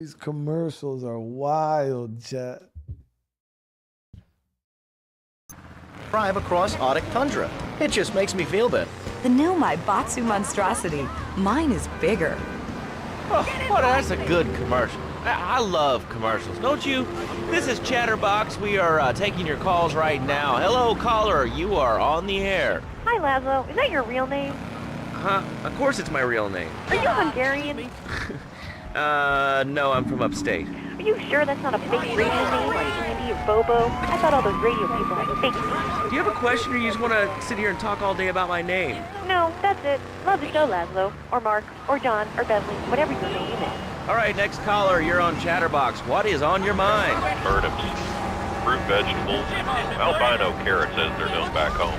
These commercials are wild, chat. Drive across Arctic tundra. It just makes me feel better. The new Maibatsu monstrosity. Mine is bigger. Oh, that's a good commercial. I love commercials, don't you? This is Chatterbox. We are taking your calls right now. Hello, caller. You are on the air. Hi, Laszlo. Is that your real name? Huh? Of course it's my real name. Are you Hungarian? No, I'm from upstate. Are you sure that's not a fake radio name like Andy or Bobo? I thought all those radio people had fake names. Do you have a question or you just want to sit here and talk all day about my name? No, that's it. Love the show, Laszlo. Or Mark. Or John. Or Bentley. Whatever your name is. All right, next caller, you're on Chatterbox. What is on your mind? Turnips, fruit vegetables, albino carrots as they're known back home.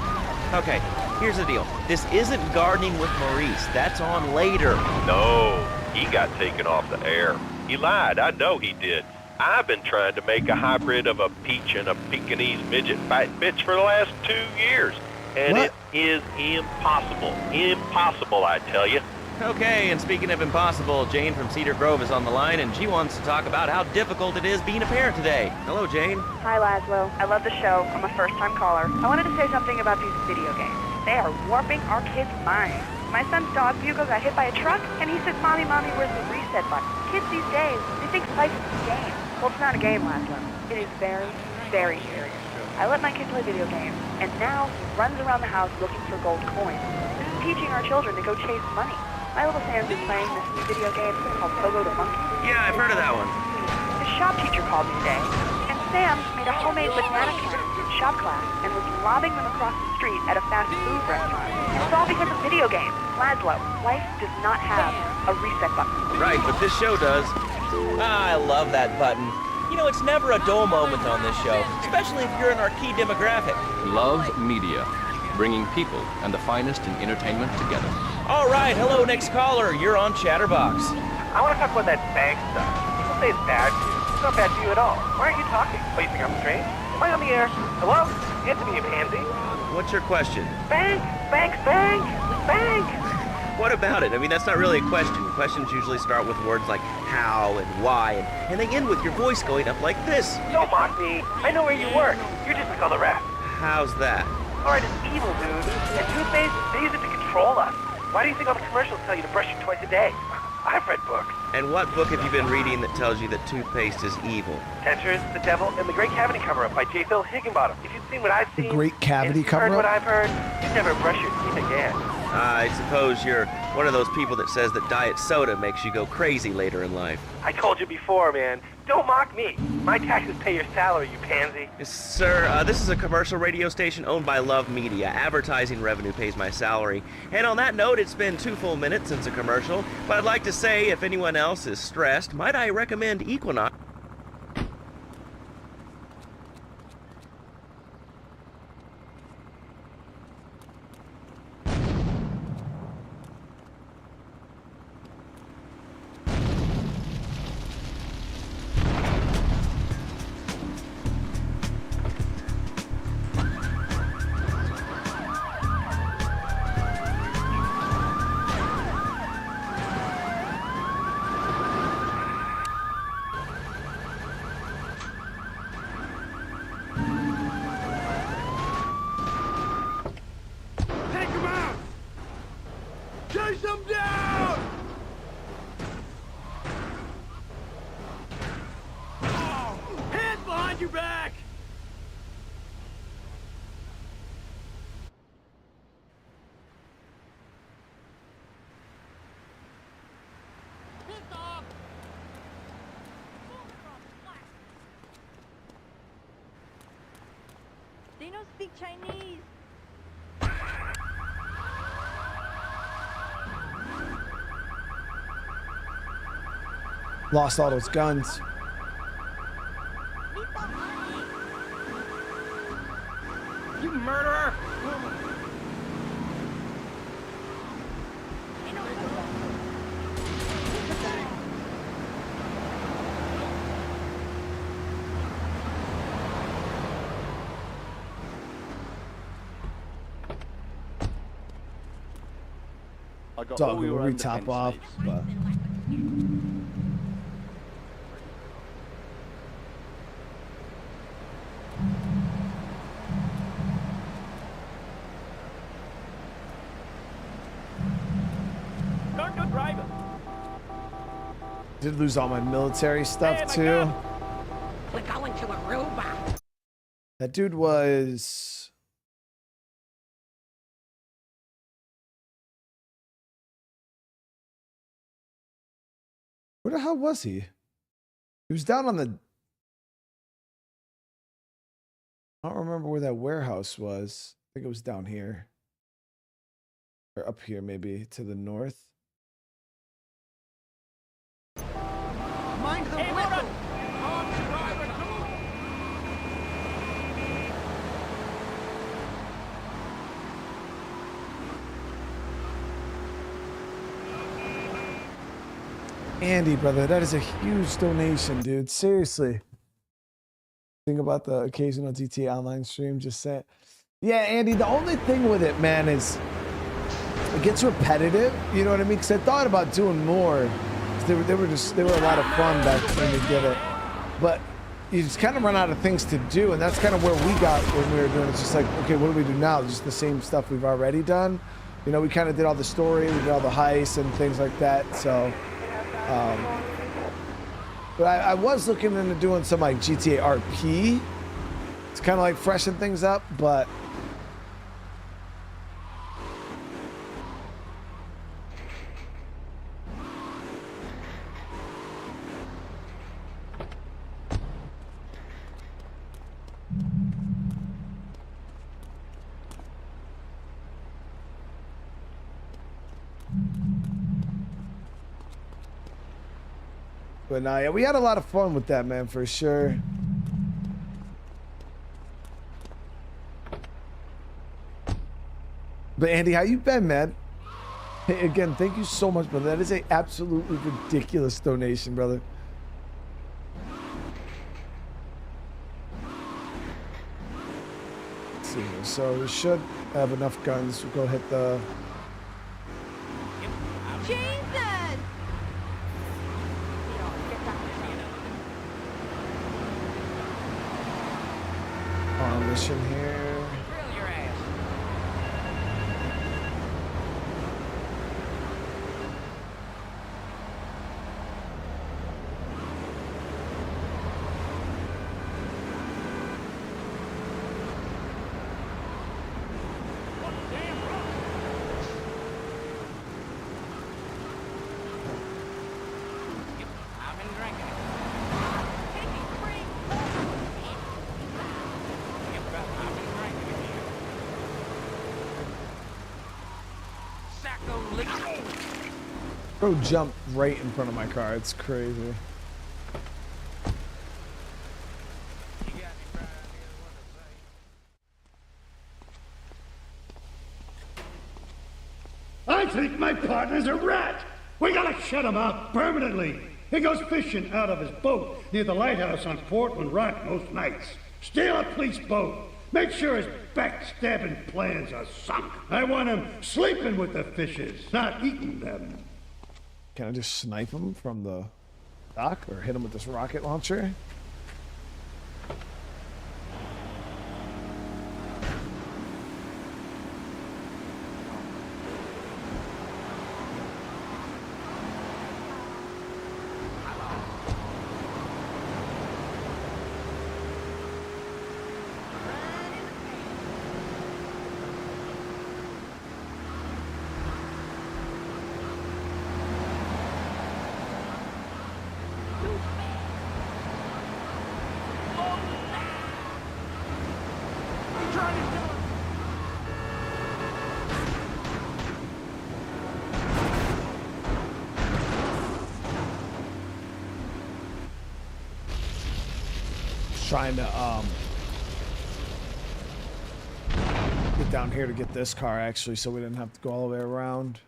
Okay, here's the deal. This isn't Gardening with Maurice. That's on later. No, he got taken off the air. He lied. I know he did. I've been trying to make a hybrid of a peach and a Pekingese midget fighting bitch for the last 2 years. And What? it is impossible. Impossible, I tell you. Okay, and speaking of impossible, Jane from Cedar Grove is on the line, and she wants to talk about how difficult it is being a parent today. Hello, Jane. Hi, Laszlo. I love the show. I'm a first-time caller. I wanted to say something about these video games. They are warping our kids' minds. My son's dog, Bugle, got hit by a truck, and he said, Mommy, Mommy, where's the reset button? Kids these days, they think life is a game. Well, it's not a game, Laszlo. It is very, very serious. I let my kid play video games, and now he runs around the house looking for gold coins. This is teaching our children to go chase money. My little Sam's been playing this new video game called Pogo the Monkey. Yeah, I've heard of that one. The shop teacher called me today, and Sam made a homemade banana can in shop class and was lobbing them across the street at a fast food restaurant. It's all because of video games. Laszlo, life does not have a reset button. Right, but this show does. I love that button. You know, it's never a dull moment on this show, especially if you're in our key demographic. Love Media, bringing people and the finest in entertainment together. All right, hello, next caller. You're on Chatterbox. I want to talk about that bank stuff. People say it's bad for you. It's not bad for you at all. Why aren't you talking? Oh, you think I'm strange? Am I on the air? Hello? Answer me, you pansy. What's your question? Bank! Bank! Bank! Bank! What about it? I mean, that's not really a question. Questions usually start with words like how and why, and they end with your voice going up like this. Don't mock me. I know where you work. You're just like all the rest. How's that? All right, it's evil, dude. And toothpaste, they use it to control us. Why do you think all the commercials tell you to brush it twice a day? I've read books. And what book have you been reading that tells you that toothpaste is evil? Dentures, The Devil, and The Great Cavity Cover-Up by J. Phil Higginbottom. If you've seen what I've seen, Great Cavity and heard Cover-Up? what I've heard, you'd never brush your teeth again. I suppose you're one of those people that says that diet soda makes you go crazy later in life. I told you before, man. Don't mock me. My taxes pay your salary, you pansy. Sir, this is a commercial radio station owned by Love Media. Advertising revenue pays my salary. And on that note, it's been 2 full minutes since a commercial. But I'd like to say, if anyone else is stressed, might I recommend Equinox? Take him out! Chase him down! Hands behind your back! don't speak Chinese. Lost all those guns. You murderer! I got Dog all will your re-top off. But... Don't go driving. Did lose all my military stuff too. We're going to Aruba. That dude was. Where the hell was he? He was down on the. I don't remember where that warehouse was. I think it was down here. Or up here, maybe to the north. Mind the weapon! Andy, brother, that is a huge donation, dude. Seriously. Think about the occasional GTA Online stream. Just saying. Yeah, Andy, the only thing with it, man, is it gets repetitive. You know what I mean? Because I thought about doing more. They were a lot of fun back when we did it. But you just kind of run out of things to do. And that's kind of where we got when we were doing it. It's just like, okay, what do we do now? Just the same stuff we've already done. You know, we kind of did all the story. We did all the heists and things like that. So... but I was looking into doing some like GTA RP. It's kind of like freshen things up, but no, yeah, we had a lot of fun with that, man, for sure. But Andy, how you been, man? Hey, again, thank you so much, brother. That is a absolutely ridiculous donation, brother. Let's see here. So we should have enough guns. We'll go hit the... Jason! On mission here. Drill your ass. I've been drinking. Bro jumped right in front of my car. It's crazy. I think my partner's a rat. We gotta shut him out permanently. He goes fishing out of his boat near the lighthouse on Portland Rock most nights. Steal a police boat. Make sure his backstabbing plans are sunk. I want him sleeping with the fishes, not eating them. Can I just snipe him from the dock or hit him with this rocket launcher? was trying to get down here to get this car actually, so we didn't have to go all the way around.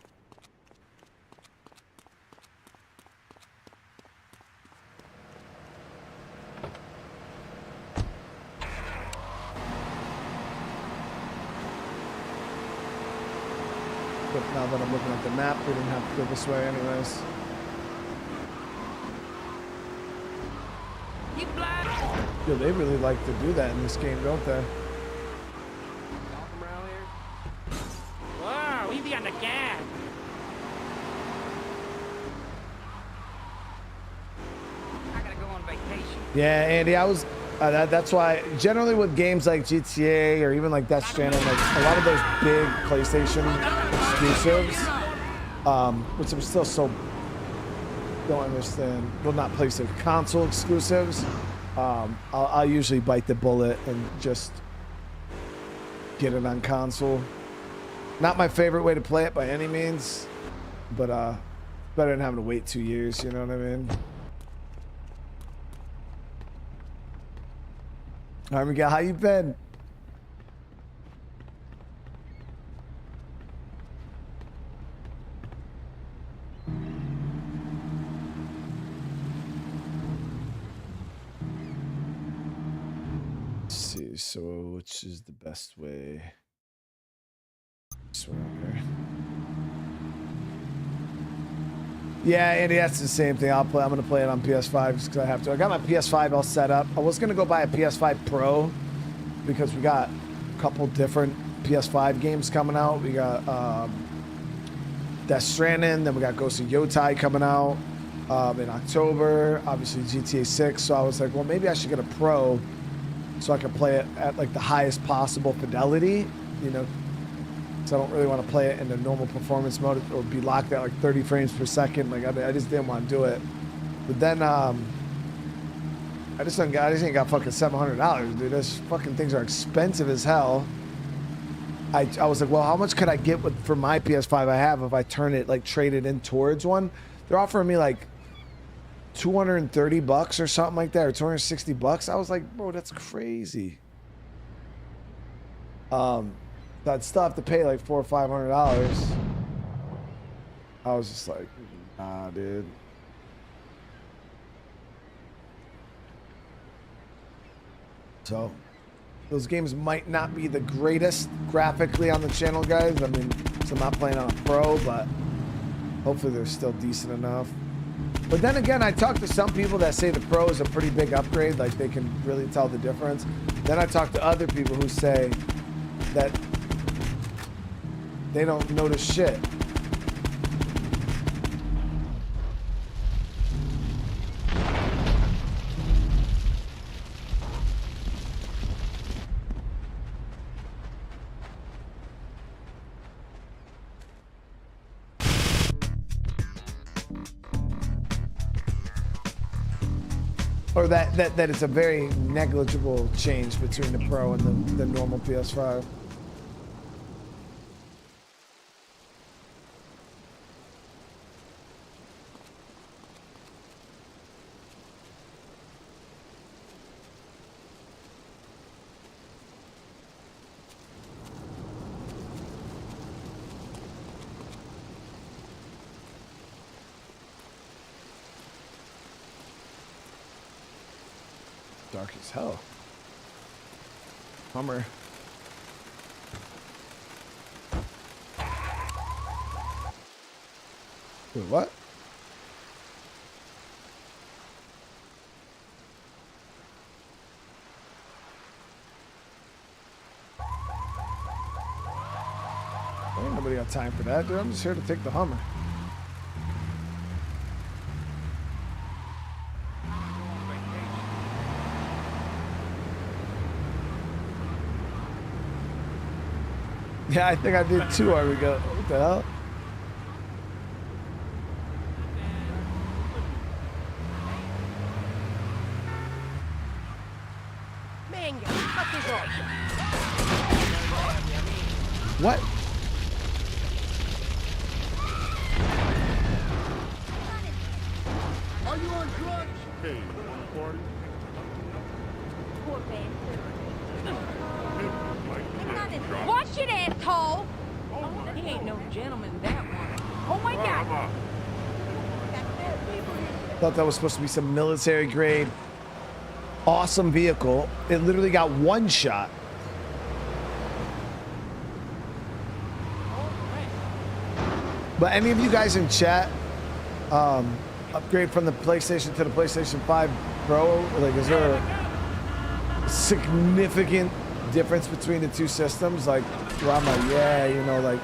But now that I'm looking at the map, we didn't have to go this way anyways. Yo, they really like to do that in this game, don't they? Whoa, easy on the gas. I gotta go on vacation. Yeah, Andy, I was. That's why generally with games like GTA or even like Death Stranding, like a lot of those big PlayStation exclusives, which I'm still so don't understand. Well, not PlayStation, console exclusives. I'll usually bite the bullet and just get it on console. Not my favorite way to play it by any means, but better than having to wait 2 years. You know what I mean? All right, Miguel, how you been? Let's see, so which is the best way? This one, okay. Yeah, Andy, that's the same thing. I'm gonna play it on PS5 just because I have to. I got my PS5 all set up. I was gonna go buy a PS5 Pro because we got a couple different PS5 games coming out. We got Death Stranding, then we got Ghost of Yotai coming out in October. Obviously GTA 6. So I was like, well, maybe I should get a Pro so I can play it at like the highest possible fidelity, you know. So I don't really want to play it in the normal performance mode or be locked at like 30 frames per second. Like I just didn't want to do it. But then I just ain't got fucking $700, dude. Those fucking things are expensive as hell. I was like, well, how much could I get for my PS5 I have if I turn it, like trade it in towards one? They're offering me like $230 or something like that, or $260. I was like, bro, that's crazy. I'd still have to pay like $400 or $500. I was just like, nah, dude. So, those games might not be the greatest graphically on the channel, guys. I mean, so I'm not playing on a Pro, but hopefully they're still decent enough. But then again, I talked to some people that say the Pro is a pretty big upgrade, like they can really tell the difference. Then I talked to other people who say that they don't notice shit. Or that it's a very negligible change between the Pro and the normal PS5. Dark as hell. Hummer. Wait, what? Ain't nobody got time for that, dude. I'm just here to take the Hummer. Yeah, I think I did too. There we go. What the hell? Mango, cut this off. What? Are you on drugs? Hey, you want a party? Poor bastard. Watch it, asshole! He ain't no gentleman, that one. Oh my god! Thought that was supposed to be some military grade, awesome vehicle. It literally got one shot. But any of you guys in chat, upgrade from the PlayStation to the PlayStation 5 Pro? Like, is there a significant difference between the two systems? Like, where I'm like, yeah, you know, like,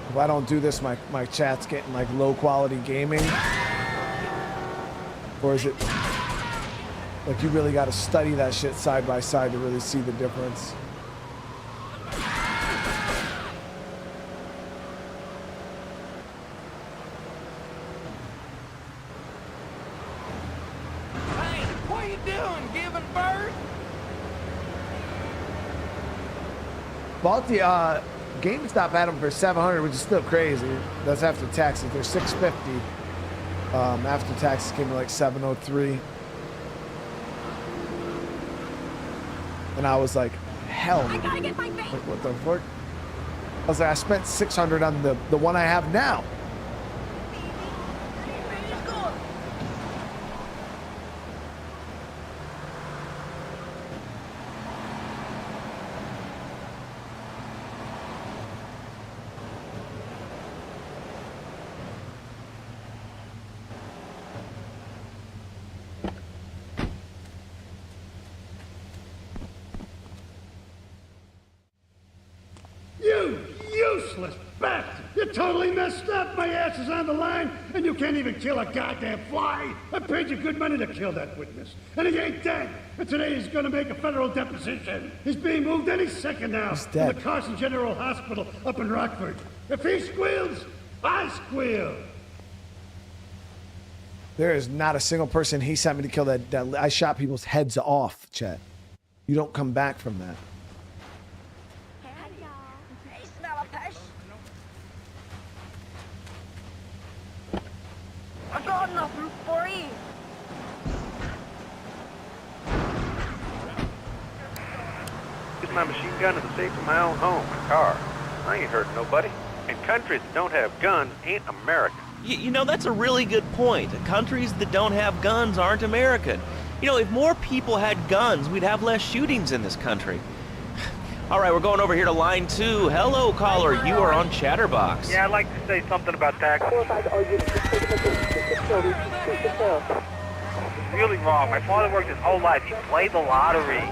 if I don't do this, my chat's getting like low quality gaming. Or is it like you really got to study that shit side by side to really see the difference? Hey, what are you doing? Giving birth? Bought the GameStop had them for $700, which is still crazy. That's after taxes. They're $650. After taxes came to like $703. And I was like, hell. I gotta get my bait. Like, what the fuck? I was like, I spent $600 on the one I have now. You useless bastard! You're totally messed up! My ass is on the line, and you can't even kill a goddamn fly! I paid you good money to kill that witness, and he ain't dead! And today he's gonna make a federal deposition! He's being moved any second now to the Carson General Hospital up in Rockford. If he squeals, I squeal! There is not a single person he sent me to kill that I shot people's heads off, chat. You don't come back from that. I got nothing for you. Use my machine gun in the safe of my own home, my car. I ain't hurting nobody. And countries that don't have guns ain't American. You know, that's a really good point. Countries that don't have guns aren't American. You know, if more people had guns, we'd have less shootings in this country. All right, we're going over here to line 2. Hello, caller. You are on Chatterbox. Yeah, I'd like to say something about taxes. It's really wrong. My father worked his whole life. He played the lottery.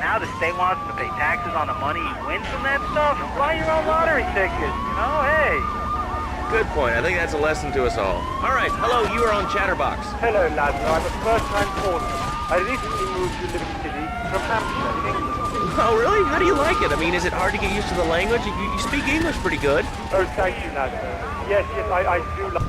Now the state wants him to pay taxes on the money he wins from that stuff. Buy your own lottery ticket, you know? Hey. Good point. I think that's a lesson to us all. All right, hello. You are on Chatterbox. Hello, lads. I'm a first-time caller. I recently moved to Liberty City from Hampshire in England. Oh, really? How do you like it? I mean, is it hard to get used to the language? You speak English pretty good. Oh, thank you, lads. Yes, I do like...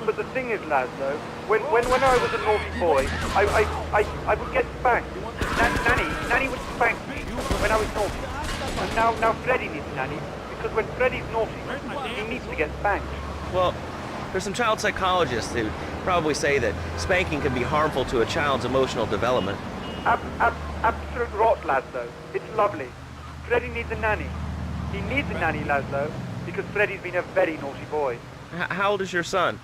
But the thing is, Laszlo, when I was a naughty boy, I would get spanked. Nanny would spank me when I was naughty. And now Freddy needs a nanny, because when Freddy's naughty, he needs to get spanked. Well, there's some child psychologists who probably say that spanking can be harmful to a child's emotional development. Absolute rot, Laszlo. It's lovely. Freddy needs a nanny. He needs a nanny, Laszlo, because Freddy's been a very naughty boy. How old is your son?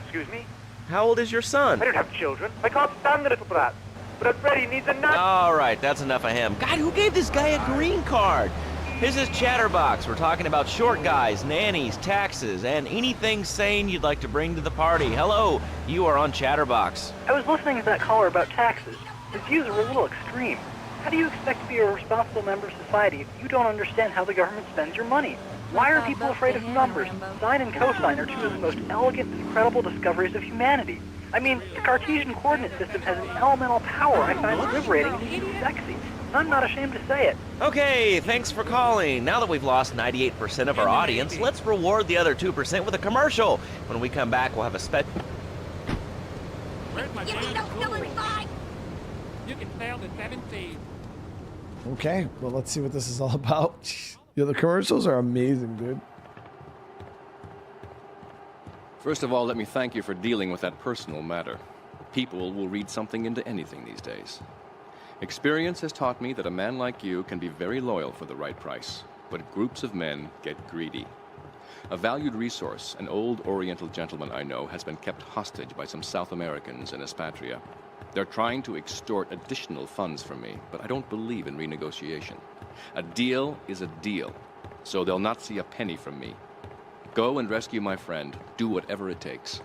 Excuse me? How old is your son? I don't have children. I can't stand the little brat. But Freddy needs a nanny. All right, that's enough of him. God, who gave this guy a green card? This is Chatterbox. We're talking about short guys, nannies, taxes, and anything sane you'd like to bring to the party. Hello, you are on Chatterbox. I was listening to that caller about taxes. His views are a little extreme. How do you expect to be a responsible member of society if you don't understand how the government spends your money? Why are people afraid of numbers? Sine and cosine are two of the most elegant and incredible discoveries of humanity. I mean, the Cartesian coordinate system has an elemental power I find liberating and even sexy. I'm not ashamed to say it. Okay, thanks for calling. Now that we've lost 98% of our audience, let's reward the other 2% with a commercial. When we come back, we'll have a You can sail the 7 seas. Okay, well, let's see what this is all about. Yeah, the commercials are amazing, dude. First of all, let me thank you for dealing with that personal matter. People will read something into anything these days. Experience has taught me that a man like you can be very loyal for the right price, but groups of men get greedy. A valued resource, an old oriental gentleman I know, has been kept hostage by some South Americans in Espatria. They're trying to extort additional funds from me, but I don't believe in renegotiation. A deal is a deal, so they'll not see a penny from me. Go and rescue my friend. Do whatever it takes.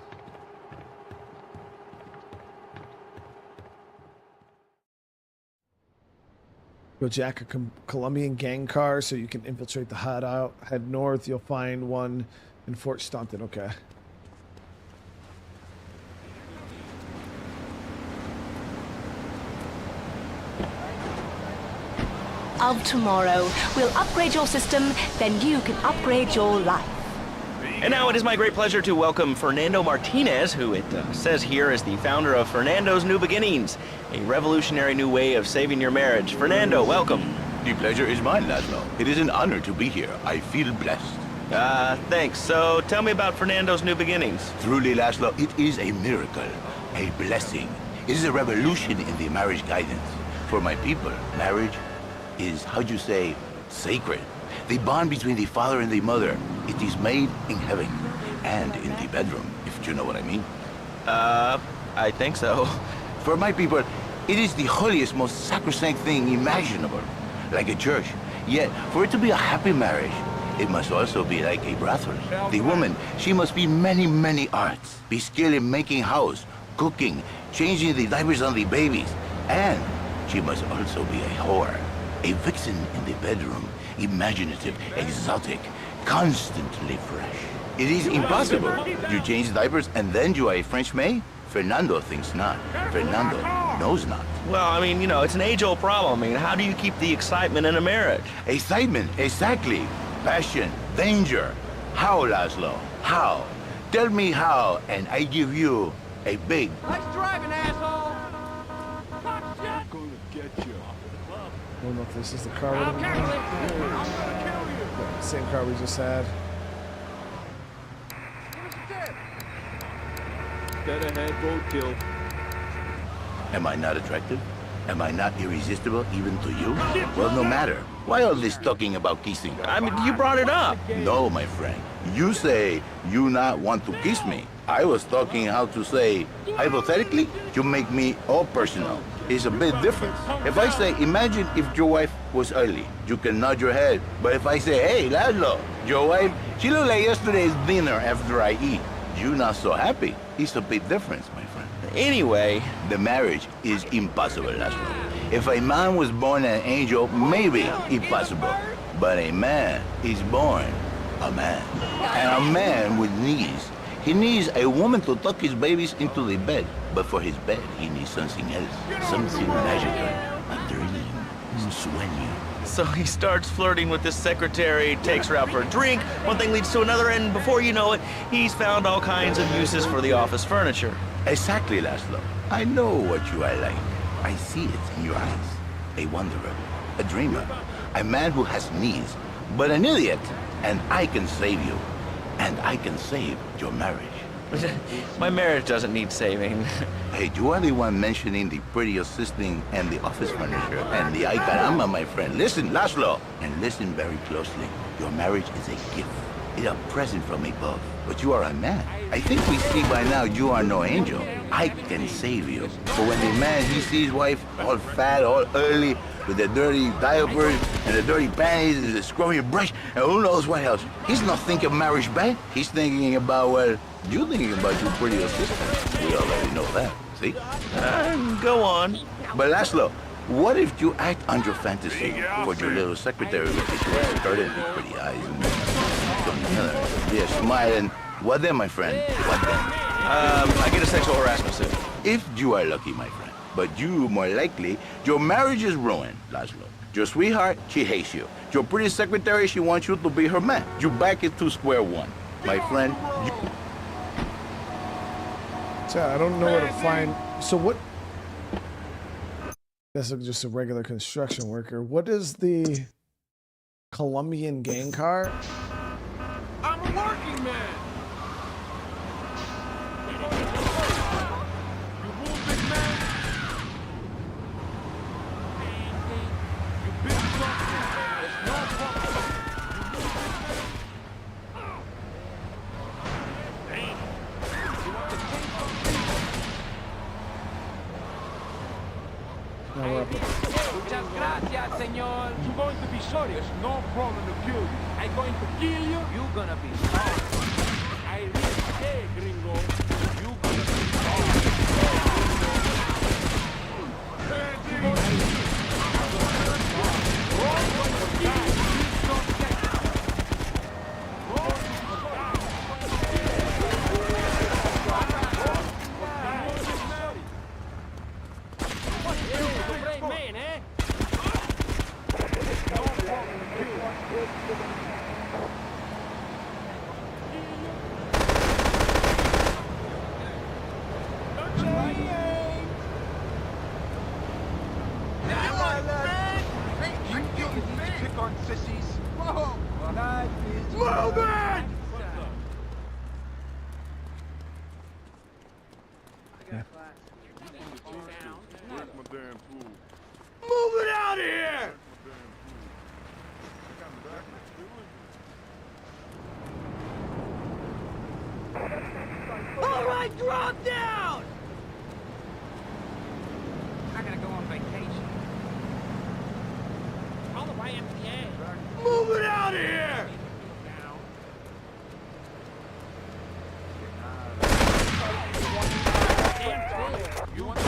Go jack a Colombian gang car so you can infiltrate the hideout. Head north, you'll find one in Fort Staunton. Okay. Of tomorrow. We'll upgrade your system, then you can upgrade your life. And now it is my great pleasure to welcome Fernando Martinez, who it says here is the founder of Fernando's New Beginnings, a revolutionary new way of saving your marriage. Fernando, welcome. The pleasure is mine, Laszlo. It is an honor to be here. I feel blessed. Thanks. So tell me about Fernando's New Beginnings. Truly, Laszlo, it is a miracle, a blessing. It is a revolution in the marriage guidance. For my people, marriage is, how'd you say, sacred. The bond between the father and the mother, it is made in heaven and in the bedroom, if you know what I mean. I think so. For my people, it is the holiest, most sacrosanct thing imaginable, like a church. Yet, for it to be a happy marriage, it must also be like a brothel. The woman, she must be many, many arts, be skilled in making house, cooking, changing the diapers on the babies, and she must also be a whore. A vixen in the bedroom, imaginative, exotic, constantly fresh. It is impossible. You change diapers and then you are a French maid? Fernando thinks not. Fernando knows not. Well, I mean, you know, it's an age-old problem. I mean, how do you keep the excitement in a marriage? Excitement, exactly. Passion, danger. How, Laszlo? How? Tell me how, and I give you a big... Nice driving, asshole! I'm gonna get you. I don't know if this is the car. Same car we just had. Dead ahead, roadkill. Am I not attractive? Am I not irresistible even to you? Well, no matter. Why all this talking about kissing? I mean, you brought it up. No, my friend. You say you not want to kiss me. I was talking how to say, hypothetically, you make me all personal. It's a bit different. If I say, imagine if your wife was early, you can nod your head. But if I say, hey, Laszlo, your wife, she looked like yesterday's dinner after I eat. You not so happy. It's a big difference, my friend. Anyway, the marriage is impossible, Laszlo. If a man was born an angel, maybe impossible. But a man is born a man. And a man with needs. He needs a woman to tuck his babies into the bed. But for his bed, he needs something else. Something magical. A dream. Sueño. So he starts flirting with this secretary, takes her out for a drink, one thing leads to another, and before you know it, he's found all kinds of uses for the office furniture. Exactly, Laszlo. I know what you are like. I see it in your eyes. A wanderer, a dreamer, a man who has needs, but an idiot. And I can save you. And I can save your marriage. My marriage doesn't need saving. Hey, you are the one mentioning the pretty assisting and the office furniture and the ay caramba, my friend. Listen, Laszlo, and listen very closely. Your marriage is a gift. It's a present from above. But you are a man. I think we see by now you are no angel. I can save you. But when the man, he sees his wife all fat, all early, with the dirty diapers and the dirty panties and the scrubby brush and who knows what else. He's not thinking marriage bad. He's thinking about, well, you're thinking about your pretty assistant. We already know that, see? Go on. But Laszlo, what if you act on your fantasy for your little secretary with the short skirt and the pretty eyes and from the other, they're smiling. What then, my friend? What then? I get a sexual harassment suit. If you are lucky, my friend. But you, more likely, your marriage is ruined, Laszlo. Your sweetheart, she hates you. Your pretty secretary, she wants you to be her man. You back it to square one. My friend, you... So I don't know where to find... So what... That's just a regular construction worker. What is the Colombian gang car? I'm a working man. You move, big man. You big fucker. There's no problem. Now we're up. Muchas gracias, señor. You're going to be sorry. There's no problem to kill you. I'm going to kill you. You're gonna be sorry. I really say, gringo. You're gonna be Move it out of here! All right, drop down! I gotta go on vacation. All the YMCA. Move it out of here! You want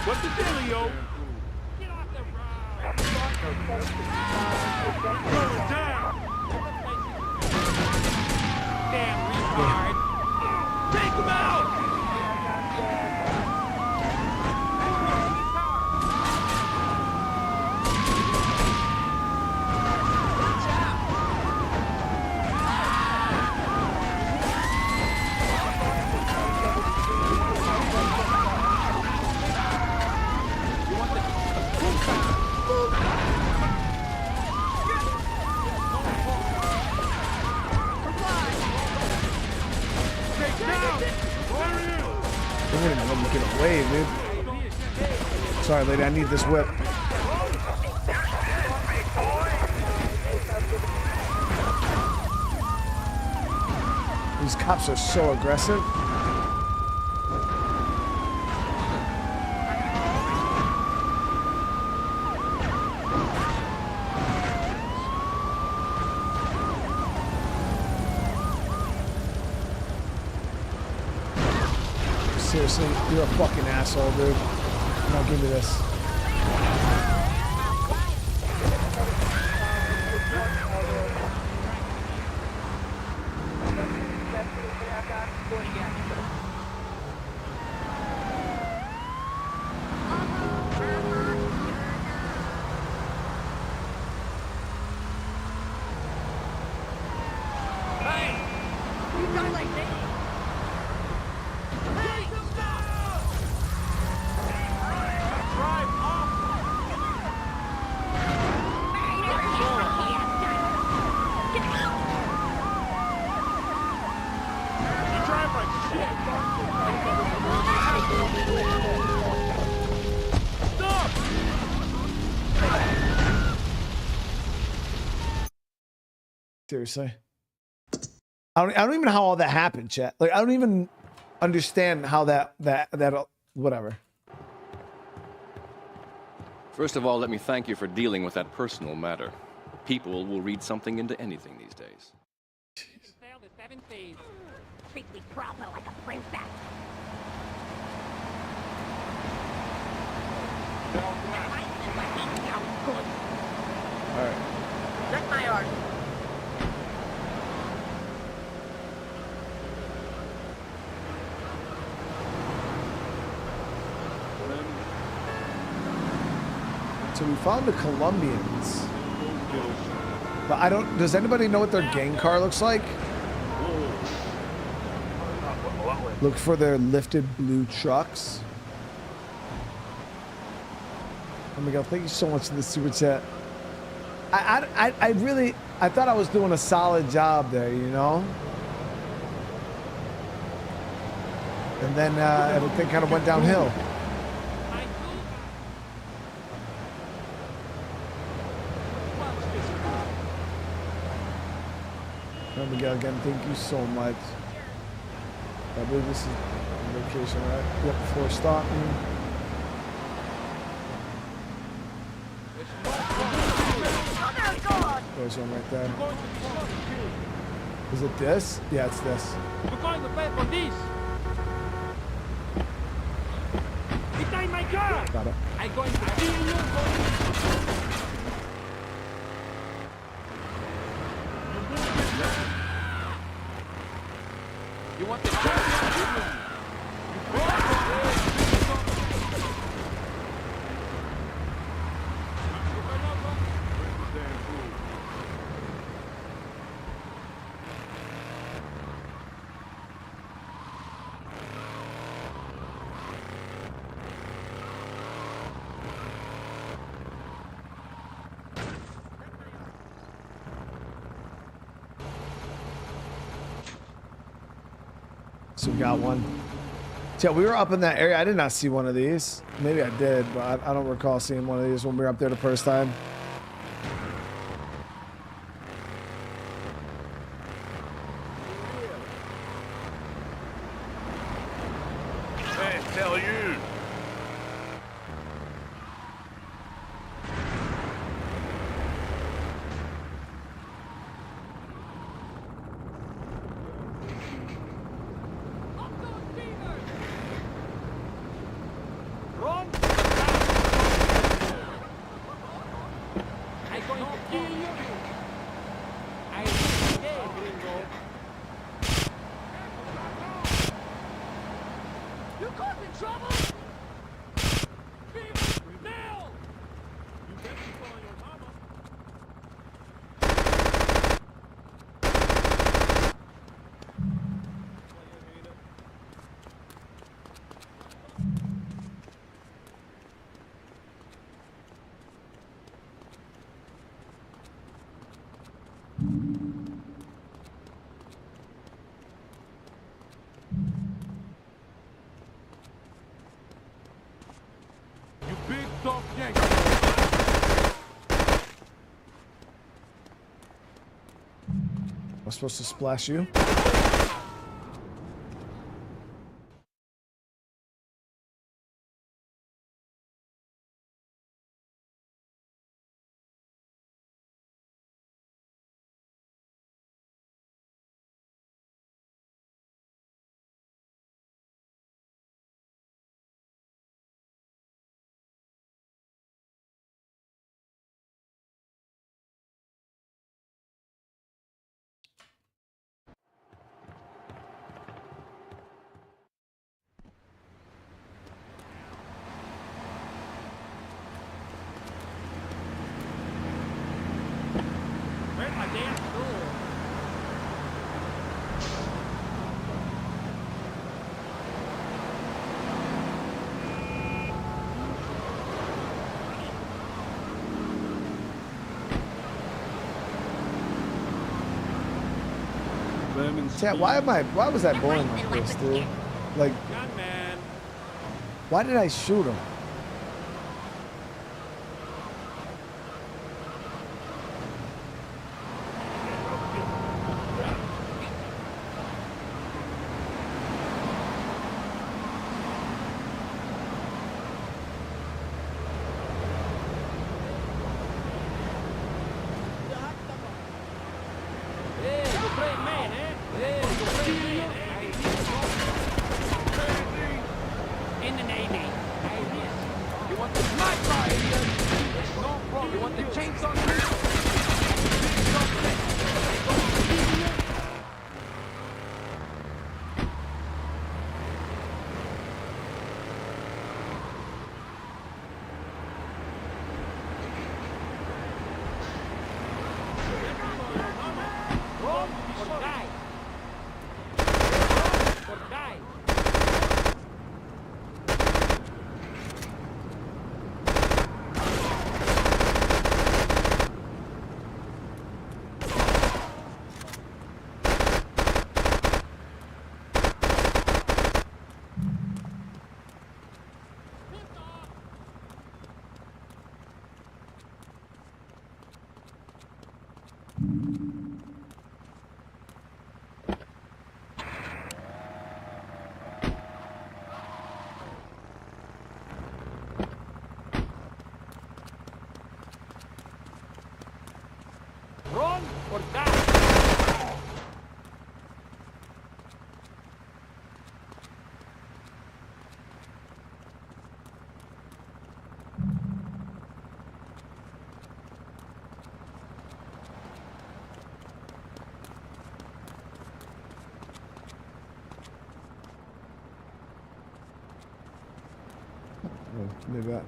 What's the dealio? Get off the road! Go down! Damn retard! Take him out! They wouldn't even let me get away, dude. Sorry, lady, I need this whip. These cops are so aggressive. Seriously, you're a fucking asshole, dude. Now give me this. Seriously. I don't even know how all that happened, chat. Like, I don't even understand how that whatever. First of all, let me thank you for dealing with that personal matter. People will read something into anything these days. Failed at 7 feet. Treat me proper like a princess. All right. That's my art. So we found the Colombians. But I don't, does anybody know what their gang car looks like? Look for their lifted blue trucks. Oh my God, thank you so much for the super chat. I really, I thought I was doing a solid job there, you know? And then everything kind of went downhill. There we go again, thank you so much. I believe this is the location, right? Yep, before stopping. There's one right there. Is it this? Yeah, it's this. You're going to pay for this. Behind my car. Got it. I'm going to kill you. You want the chance? So we got one. Yeah, we were up in that area. I did not see one of these. Maybe I did, but I don't recall seeing one of these when we were up there the first time. Hey, tell you. Run! I'm going to kill you. I hey, gringo. You caught in trouble? Now! You better be calling your mama. You big tough yank. Am I supposed to splash you? Where's my damn tool? Chat, why was that boring like this, dude? Like, Gunman. why did I shoot him? Hey, you great man, eh? Hey, you great man, eh? In the Navy. You want the sniper, idiot? No problem. You want the chainsaw? Run or die. Or die. maybe that.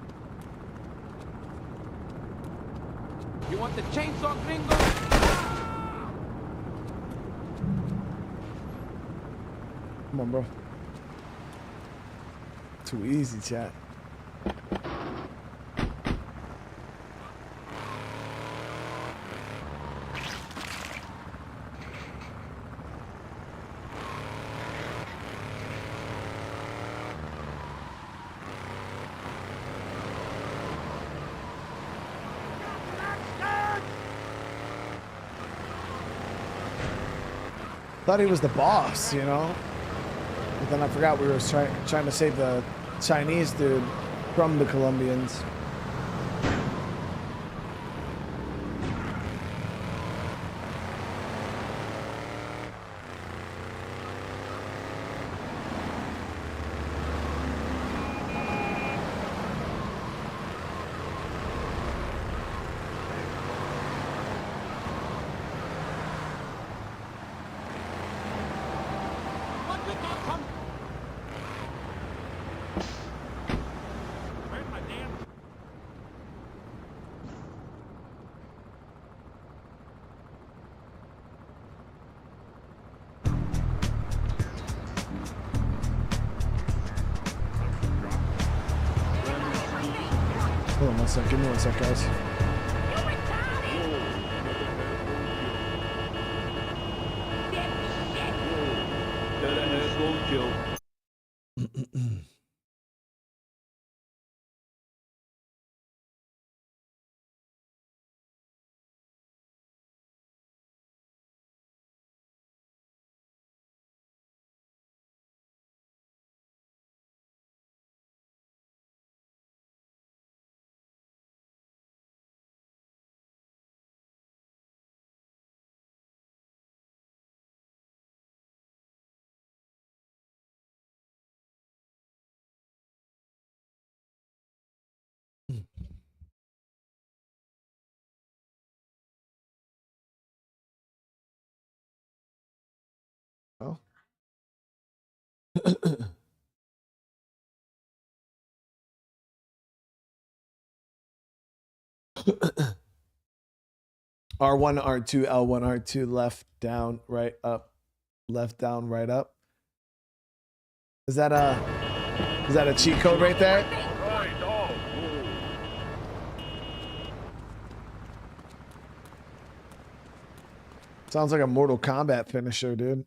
You want the chainsaw, gringo? Come on, bro. Too easy, chat. Thought he was the boss, you know? But then I forgot we were trying to save the Chinese dude from the Colombians. Hold on one sec. Give me 1 sec, guys. Oh. R1, R2, L1, R2, left, down, right, up, left, down, right, up. Is that a cheat code right there? Sounds like a Mortal Kombat finisher, dude.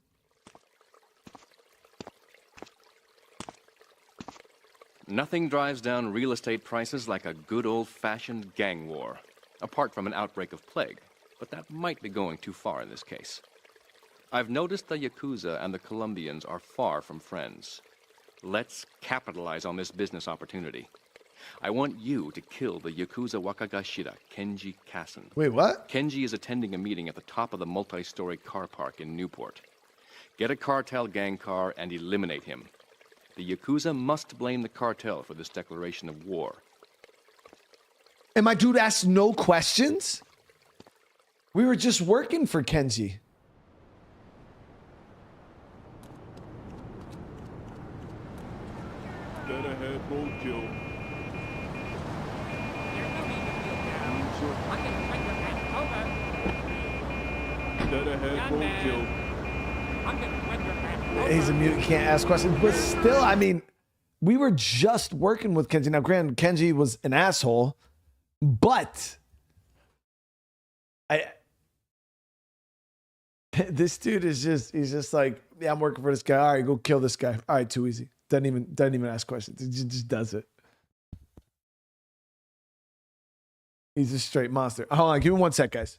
Nothing drives down real estate prices like a good old-fashioned gang war. Apart from an outbreak of plague, but that might be going too far in this case. I've noticed the Yakuza and the Colombians are far from friends. Let's capitalize on this business opportunity. I want you to kill the Yakuza Wakagashira, Kenji Kassen. Wait, what? Kenji is attending a meeting at the top of the multi-story car park in Newport. Get a cartel gang car and eliminate him. The Yakuza must blame the cartel for this declaration of war. And my dude asked no questions? We were just working for Kenji. Dead ahead, roll kill. Dead ahead, roll kill. He's a mute, can't ask questions. But still, I mean, we were just working with Kenji. Now, granted, Kenji was an asshole, but this dude is he's just like, yeah, I'm working for this guy. All right, go kill this guy. All right, too easy. Doesn't even ask questions. He just does it. He's a straight monster. Hold on, give me 1 sec, guys.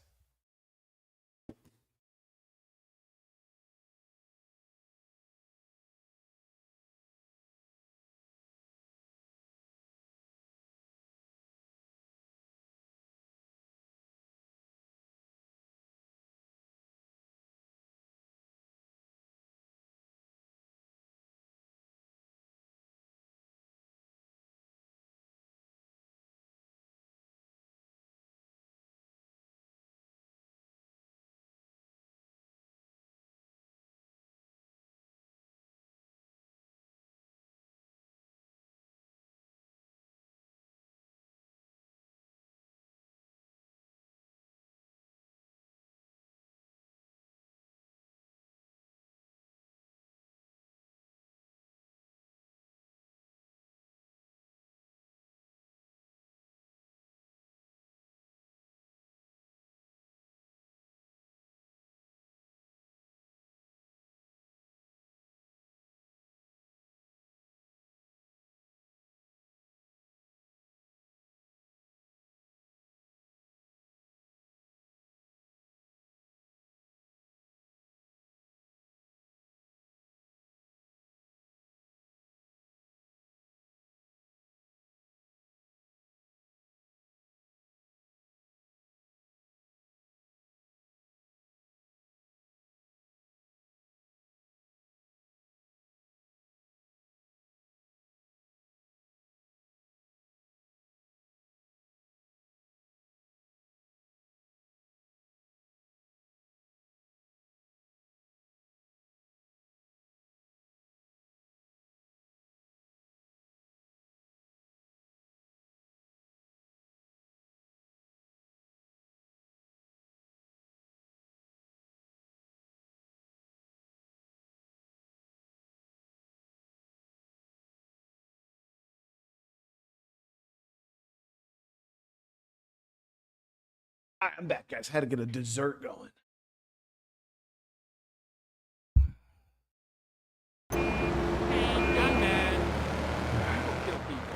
All right, I'm back, guys. Had to get a dessert going.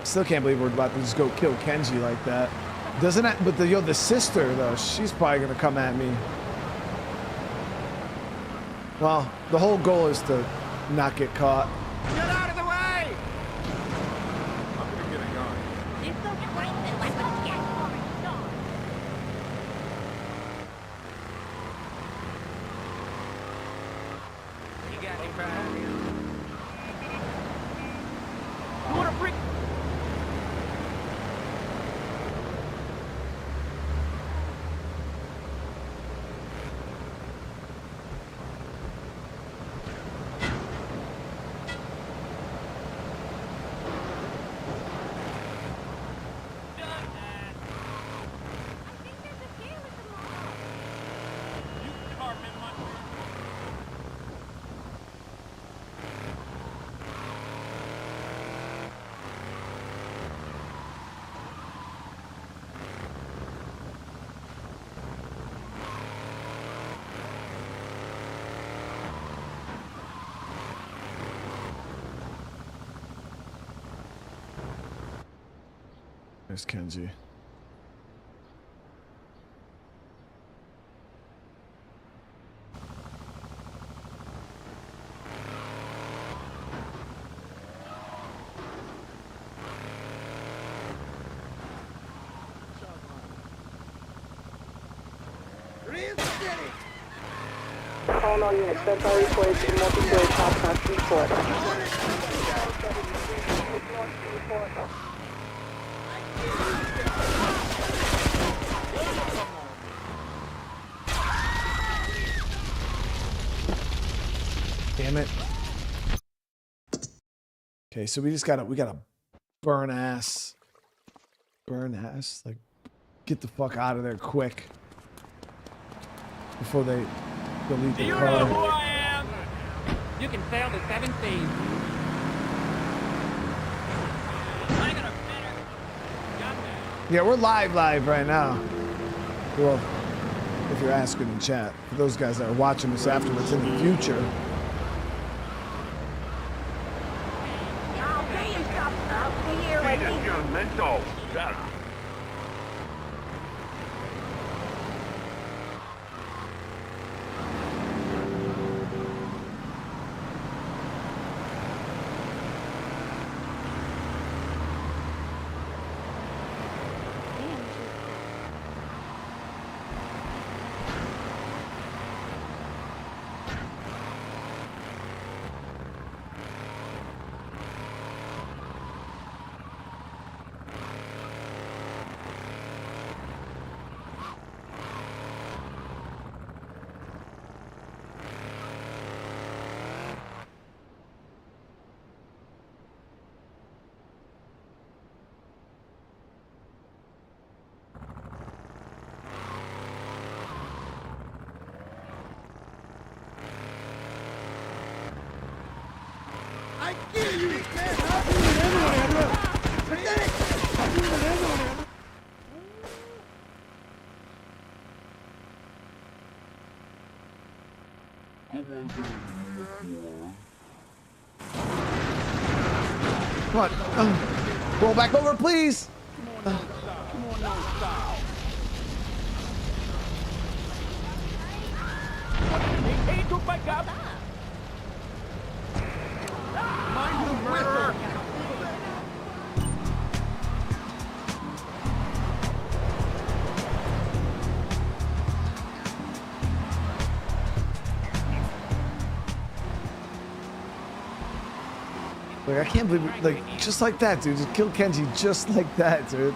Still can't believe we're about to just go kill Kenji like that. Doesn't that? But the sister though, she's probably gonna come at me. Well, the whole goal is to not get caught. Get out of the way! I'm gonna get a gun. It's so great that weapons get You got any crime? You wanna break? There's Kenji. Calling all units, Sentinel reported to multi-story top class report. Damn it. Okay, so we gotta burn ass, like get the fuck out of there quick before they delete the You car. know who I am! You can sail the 7 seas. Yeah, we're live right now. Well, if you're asking in chat, for those guys that are watching this afterwards in the future. Mental. Shut up. Come on, roll back over, please. Like, I can't believe, like, just like that, dude. Just kill Kenji just like that, dude.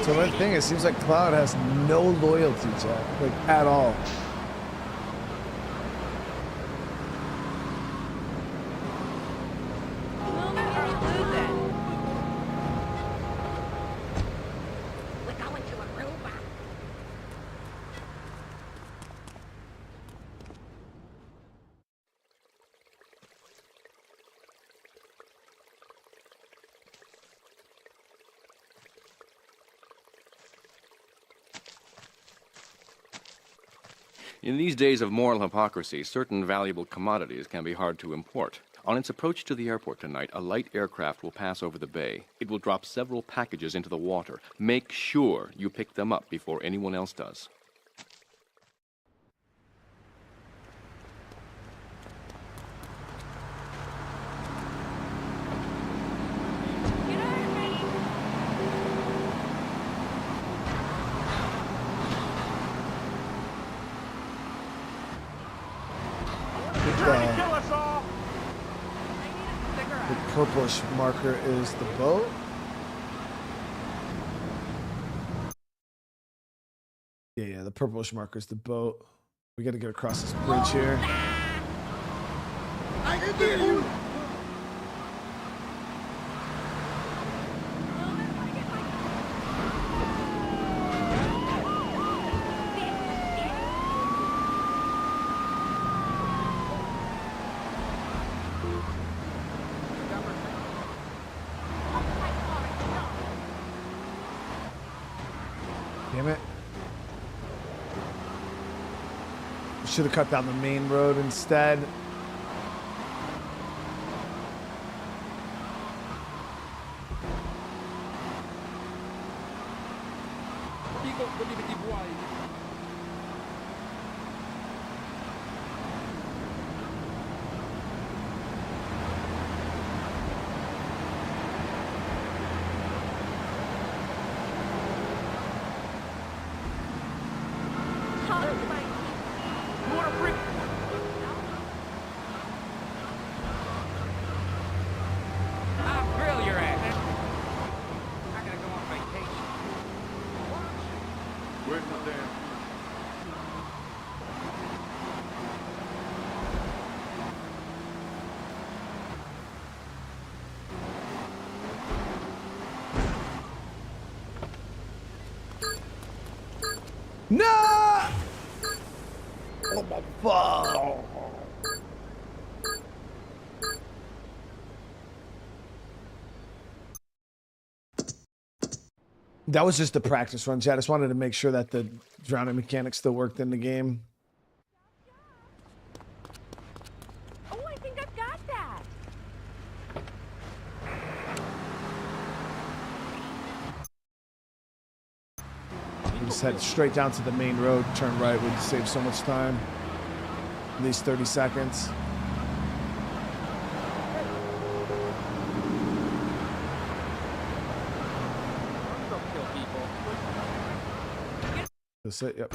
So the thing is, it seems like Cloud has no loyalty, Jack, like, at all. In these days of moral hypocrisy, certain valuable commodities can be hard to import. On its approach to the airport tonight, a light aircraft will pass over the bay. It will drop several packages into the water. Make sure you pick them up before anyone else does. The purplish marker is the boat. Yeah, the purplish marker is the boat. We got to get across this bridge here. I can hear you. Damn it. Should have cut down the main road instead. No! Oh my fuck! That was just a practice run, chat. I just wanted to make sure that the drowning mechanic still worked in the game. Oh, I think I've got that. We just head straight down to the main road, turn right, would save so much time. At least 30 seconds. That's it, yep.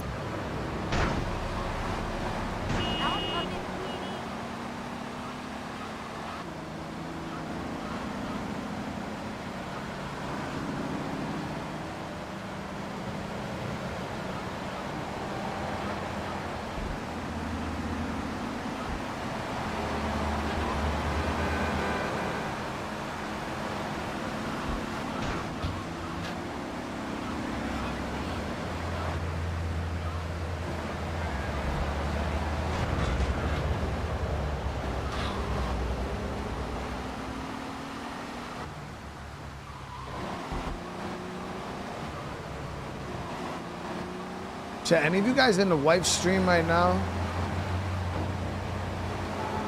Chat, any of you guys in the wife stream right now?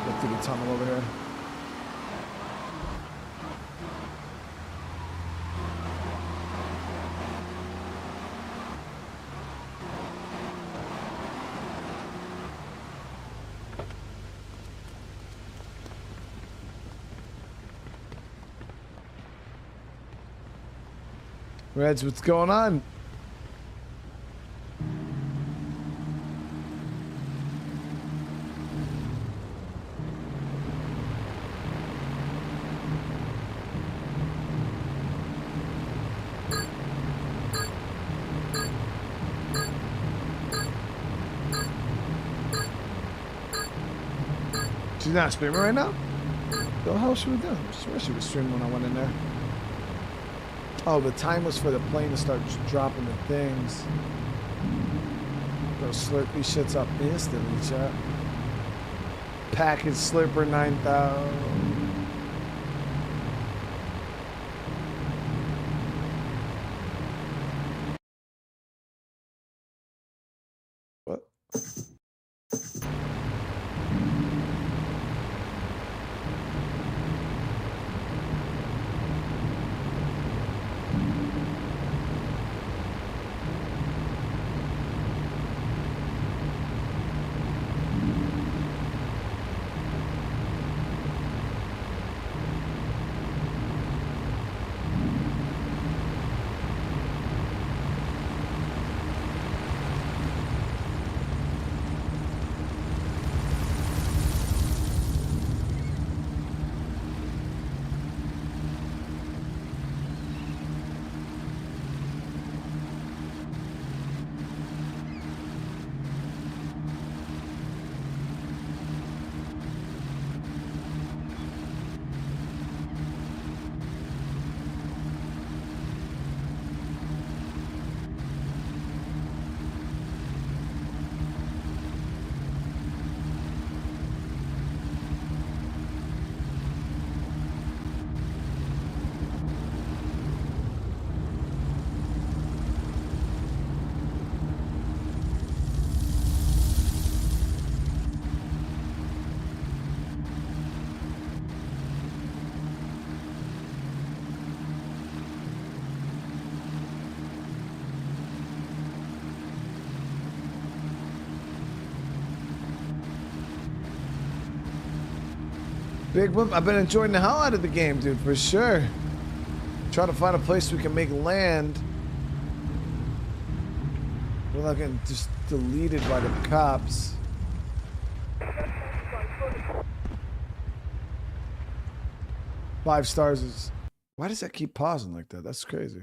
Look through the tunnel over here. Reds, what's going on? She's not streaming right now? What the hell should we do? I swear she was streaming when I went in there. Oh, the time was for the plane to start dropping the things. Go slurp these shits up instantly, chat. Package Slurper 9000. Big whoop. I've been enjoying the hell out of the game, dude, for sure. Try to find a place we can make land. We're not getting just deleted by the cops. 5 stars is... Why does that keep pausing like that? That's crazy.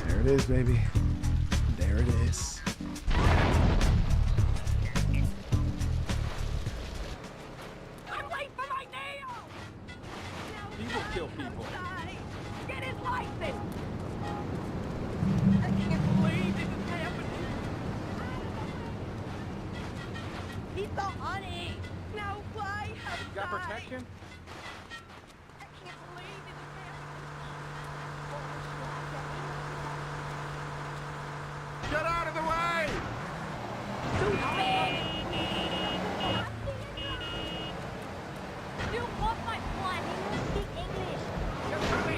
There it is, baby. There it is. I'm late for my nail! He will kill people. Get his license! I can't believe this is happening. He's so honey. No way. You got protection? I can't believe this is Get out of the way! You want my blood? You don't speak English. You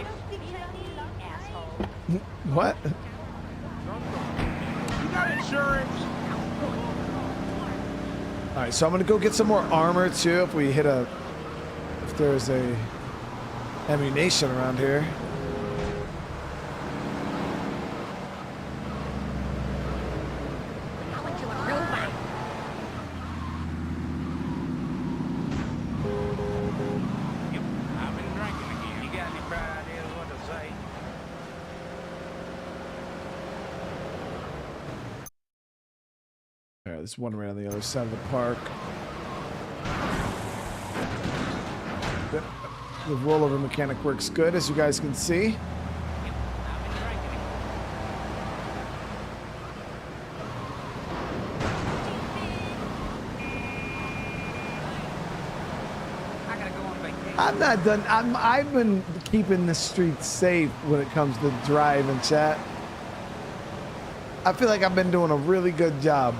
don't speak Chinese, asshole. What? You got insurance? All right, so I'm gonna go get some more armor too. If we hit a, if there's a ammunition around here. I want you a robot. I've been drinking again. You got any bright ideas what to say? All right, there's one around the other side of the park. The rollover mechanic works good, as you guys can see. I'm not done. I've been keeping the streets safe when it comes to driving, chat. I feel like I've been doing a really good job.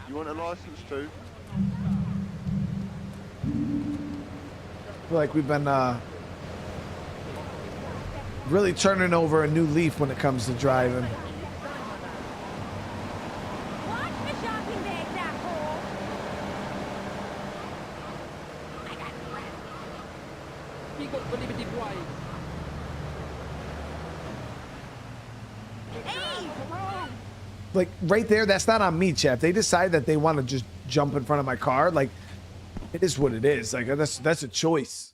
You want a license too? I feel like we've been really turning over a new leaf when it comes to driving. Watch the shopping bags, asshole. I got friends. People believe it boy. Hey, Like right there, that's not on me, chap. They decide that they want to just jump in front of my car. Like, it is what it is. Like that's a choice.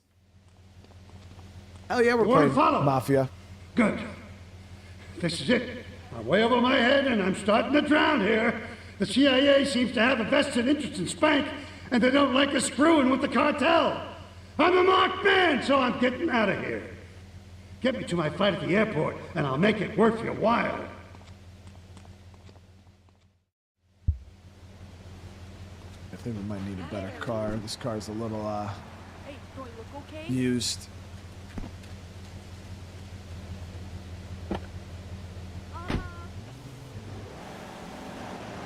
Hell yeah, we're playing Mafia. Good. This is it. I'm way over my head and I'm starting to drown here. The CIA seems to have a vested interest in Spank, and they don't like us screwing with the cartel. I'm a marked man, so I'm getting out of here. Get me to my flight at the airport, and I'll make it worth your while. I think we might need a better car. This car's a little hey, do I look okay? used.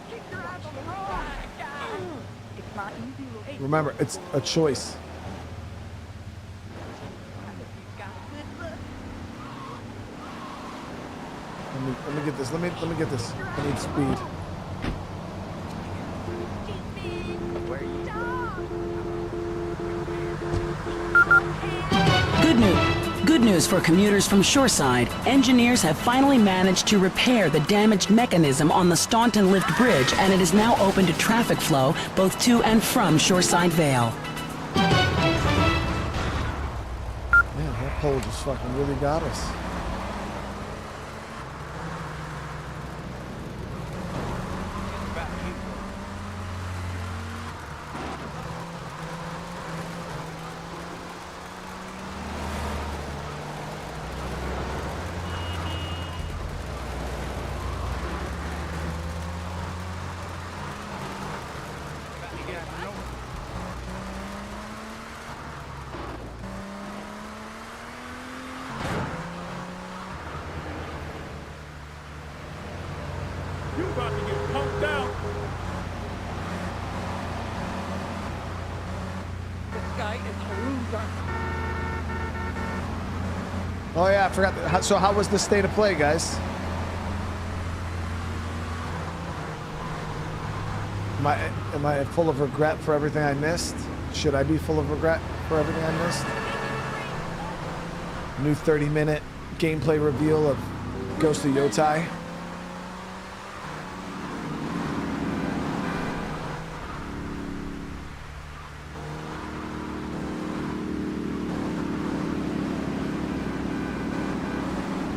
Kick your ass on the road. It's not easy. Hey, Remember, it's a choice. Let me get this. Let me get this. I need speed. Good news for commuters from Shoreside. Engineers have finally managed to repair the damaged mechanism on the Staunton Lift Bridge, and it is now open to traffic flow both to and from Shoreside Vale. Man, that pole just fucking really got us. You about to get punked out. This guy is Yakuza. Oh yeah, I forgot. So how was the state of play, guys? Am I full of regret for everything I missed? Should I be full of regret for everything I missed? New 30-minute gameplay reveal of Ghost of Yotai.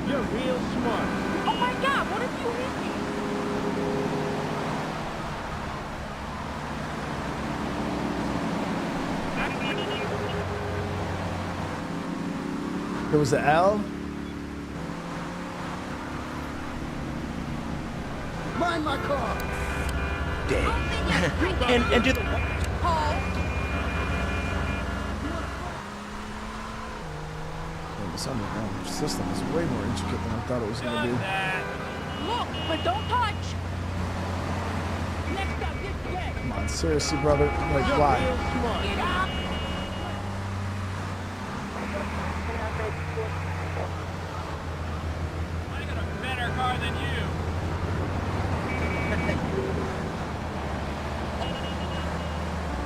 You're real smart. Oh my god, what if you hit me? There was an L. Mind my car. And do the... This underground system is way more intricate than I thought it was going to be. Look, but don't touch. Next up, this way. Come on, seriously, brother. Like, why? I got a better car than you.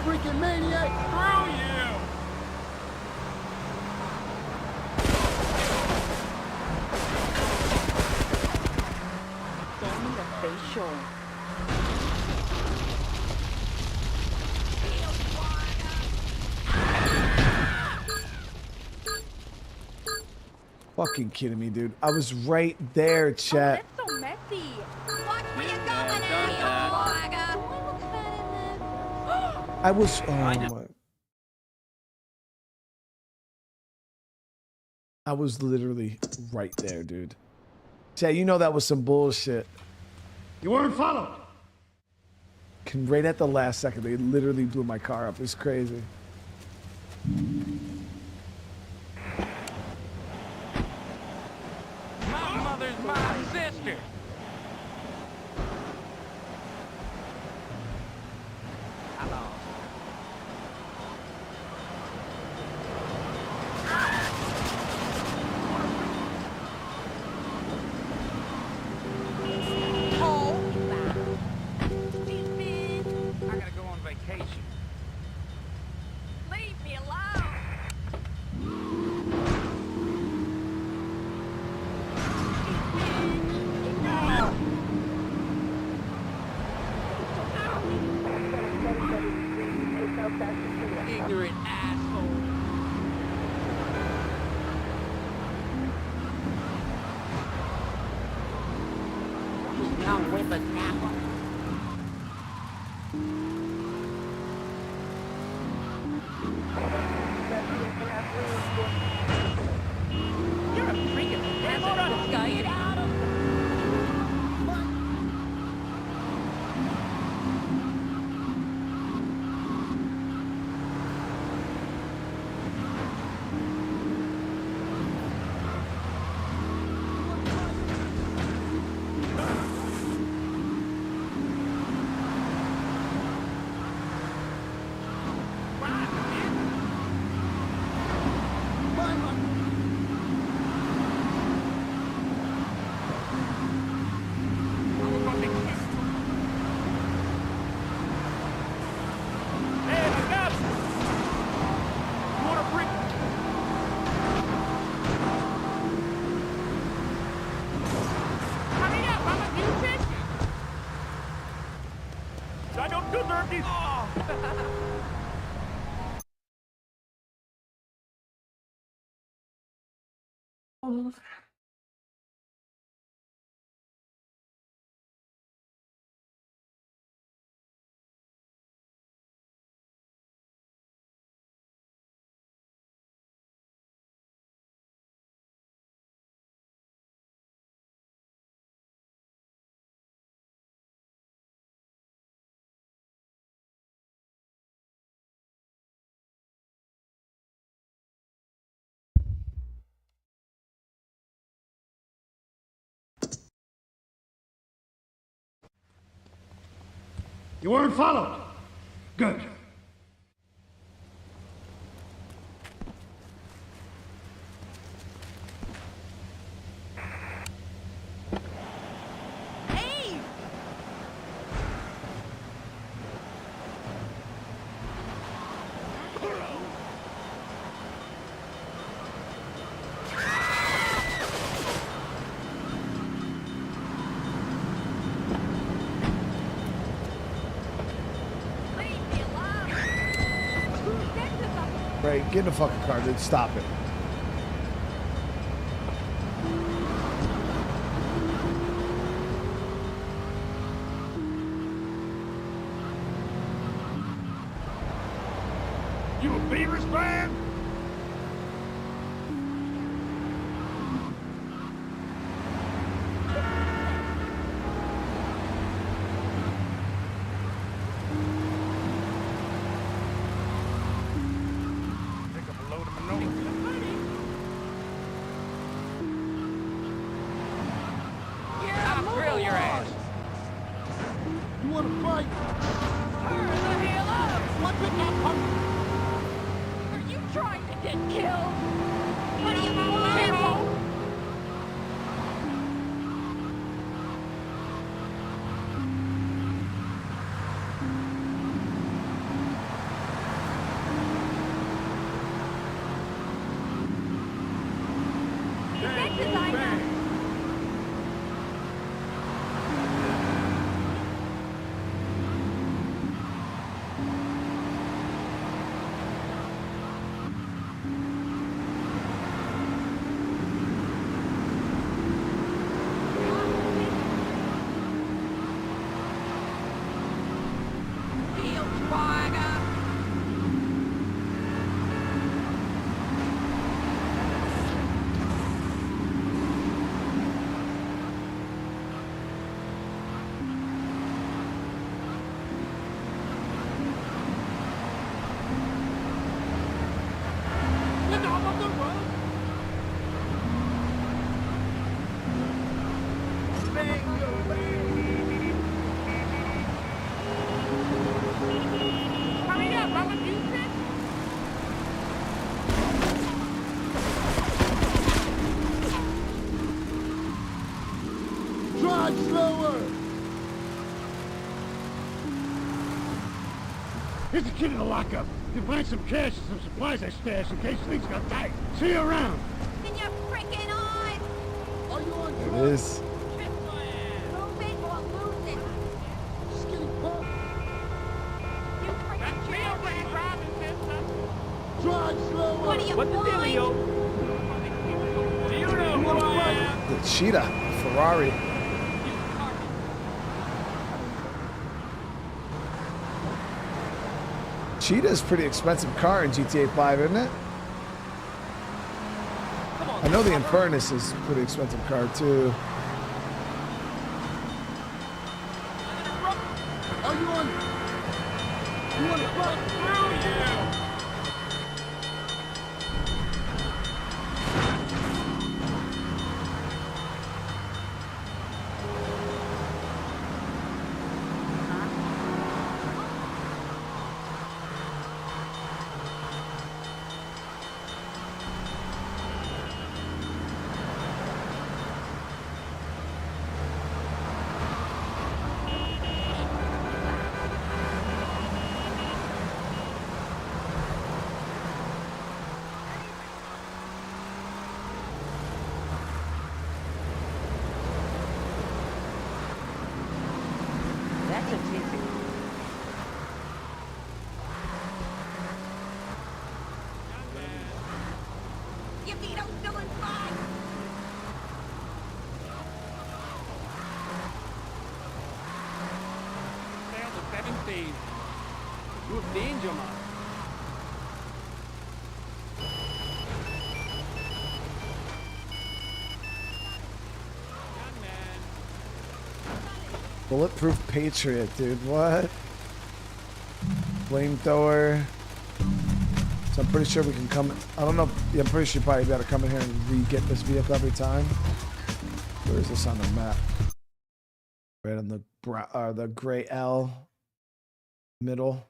Freaking maniac. Screw you. Facial. Fucking kidding me, dude. I was right there, chat. That's so messy. I was. Oh my. I was literally right there, dude. Chat, you know that was some bullshit. You weren't followed. Right at the last second, they literally blew my car up. It's crazy. My mother's my sister. I gotta go on vacation. Leave me alone. Ignorant asshole. Now with a napper. You're a freaking asshole. This guy is out of. dirty. You weren't followed. Good. Right, get in the fucking car, dude. Stop it. You a Beavers fan? Grill your ass. You want to fight? Hurry the hell up! What the hell? Are you trying to get killed? What are you people? Drive slower! Here's a kid in the lockup. You find some cash and some supplies I stashed in case things got tight. See you around. In your freaking eyes! Are you on There drugs? it is. Move it or lose it! Skinny punk? You freaking jailbreak driving, sister! Drive slower! What are you What the dealio? Do you know who I am? The Cheetah, Ferrari. Cheetah is a pretty expensive car in GTA 5, isn't it? I know the Infernus is a pretty expensive car too. Are you on? You want to fight? Screw you! crazy. You're a danger, man. Bulletproof Patriot, dude. What? Flamethrower. So I'm pretty sure we can come. I don't know. Yeah, I'm pretty sure you probably got to come in here and re-get this vehicle every time. Where is this on the map? Right on the gray L middle.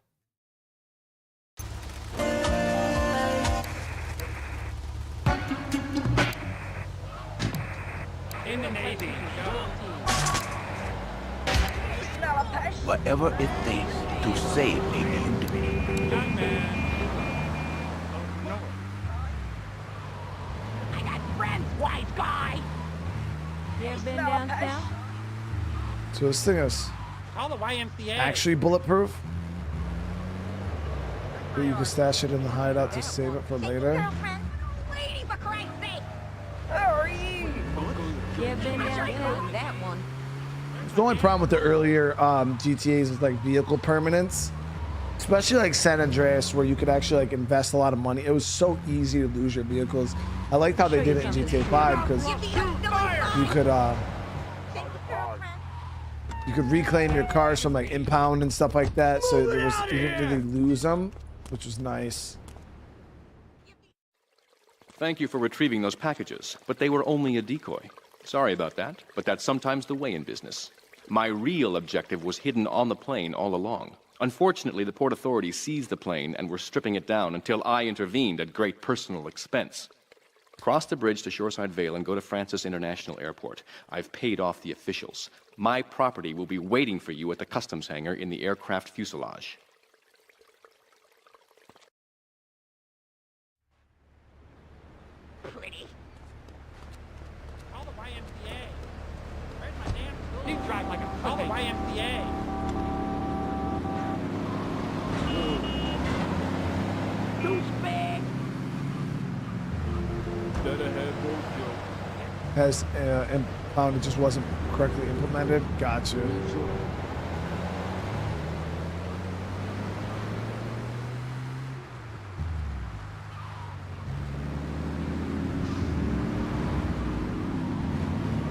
In the Navy. Whatever it takes to save a mutiny. Young man. I got friends, wise guy. You ever been down south? So this thing is Call the YMCA. actually bulletproof. But you can stash it in the hideout to save it for later. Lady, for Christ's sake. How are you? You ever been down south? That one. The only problem with the earlier GTAs is like vehicle permanence, especially like San Andreas, where you could actually like invest a lot of money. It was so easy to lose your vehicles. I liked how they did it in GTA 5 because you could reclaim your cars from like impound and stuff like that, so you didn't really lose them, which was nice. Thank you for retrieving those packages, but they were only a decoy. Sorry about that, but that's sometimes the way in business. My real objective was hidden on the plane all along. Unfortunately, the Port Authority seized the plane and were stripping it down until I intervened at great personal expense. Cross the bridge to Shoreside Vale and go to Francis International Airport. I've paid off the officials. My property will be waiting for you at the customs hangar in the aircraft fuselage. Pretty. Call the YMCA. Where's my damn... You drive like a... Call the YMCA. Douchebag. Has impound, it just wasn't correctly implemented. Gotcha.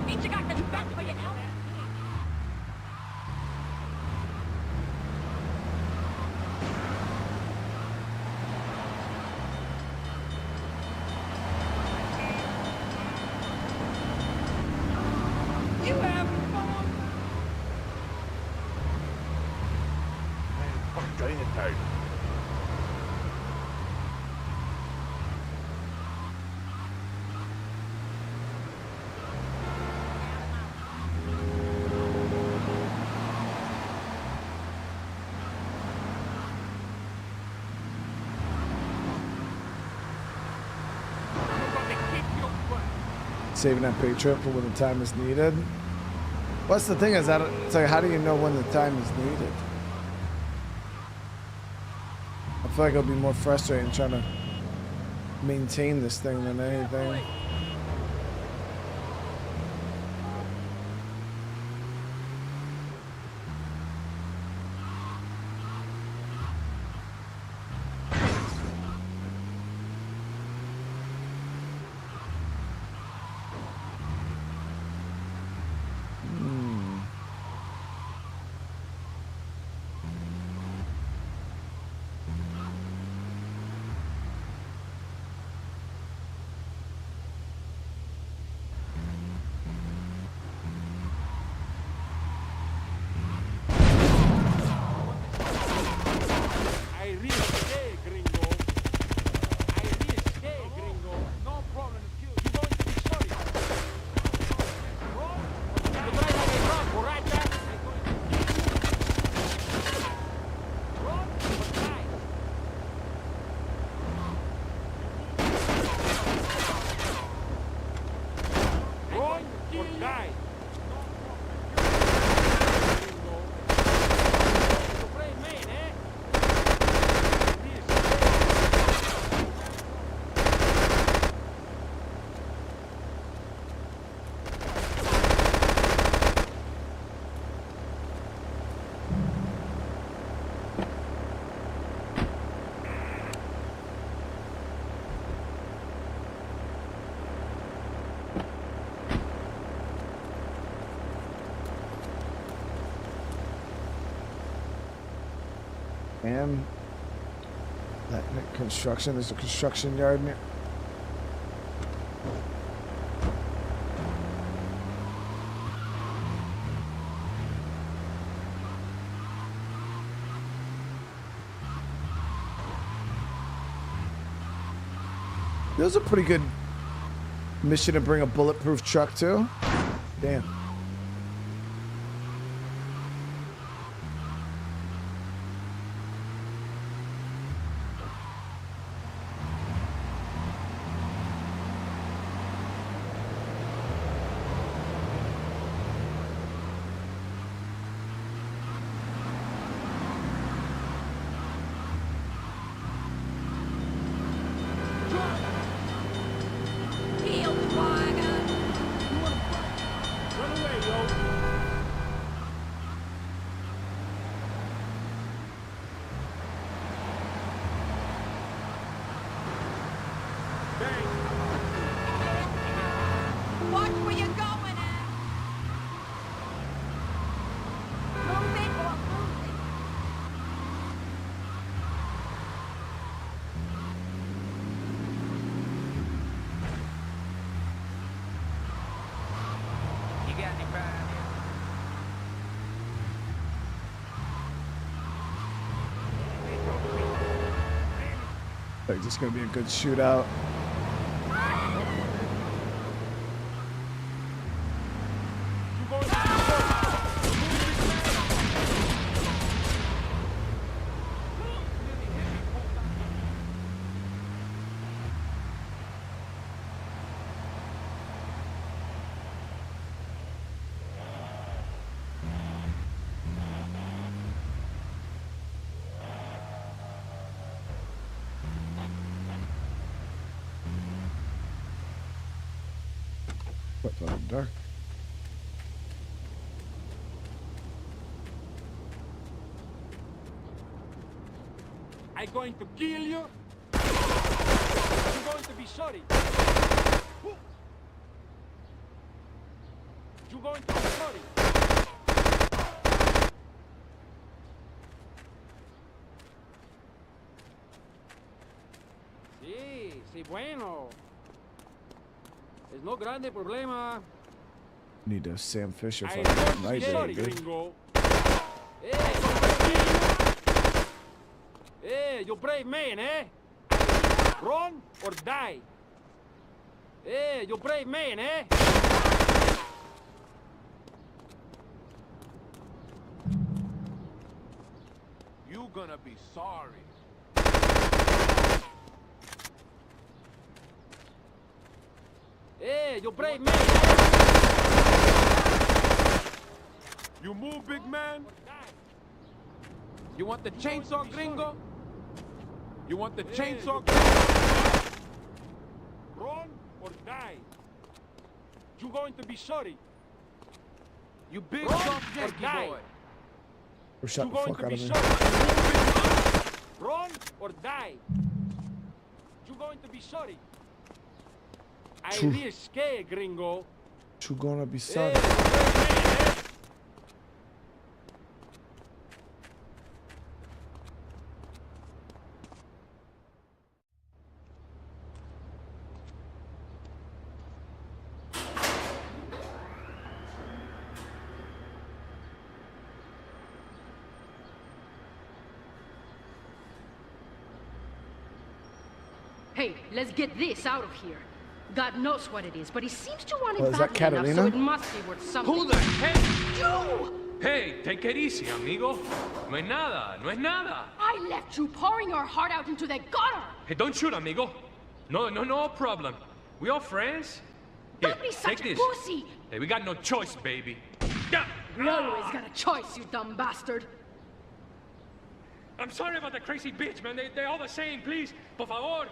Ain't you got the back for you now? You having fun? Saving that Patriot for when the time is needed. What's the thing is that it's like, how do you know when the time is needed? I feel like it'll be more frustrating trying to maintain this thing than anything. And that construction, there's a construction yard near. It was a pretty good mission to bring a bulletproof truck too. Damn. Watch where you're going at. Move it or lose it. You got any pride here? Like, this is gonna be a good shootout. What's on the dark? I'm going to kill you. You're going to be sorry. You're going to be sorry. Sí, sí, bueno. Es no grande problema. Need a Sam Fisher I fucking know right you're there, sorry, dude. gringo. Hey, you brave man, eh? Run or die. Hey, you brave man, eh? You're gonna be sorry. Hey, you brave man. You move, big man. You want the chainsaw, gringo? You want the chainsaw, gringo? Run or die. You're going to be sorry. You big Run soft or Yankee die. boy. Or shut You're the going fuck to out be of me. sorry. Run or die. You're going to be sorry. I True. risque, gringo. You gonna be sorry. Hey, let's get this out of here. God knows what it is, but he seems to want it Oh, is that badly enough, so Catalina? it must be worth something. Who the heck? You! Hey, take it easy, amigo. No es nada, no es nada. I left you pouring your heart out into the gutter! Hey, don't shoot, amigo. No problem. We all friends. Here, Don't be such take a this. pussy! Hey, we got no choice, baby. Yeah. We always got a choice, you dumb bastard. I'm sorry about the crazy bitch, man. They're all the same. Please, por favor.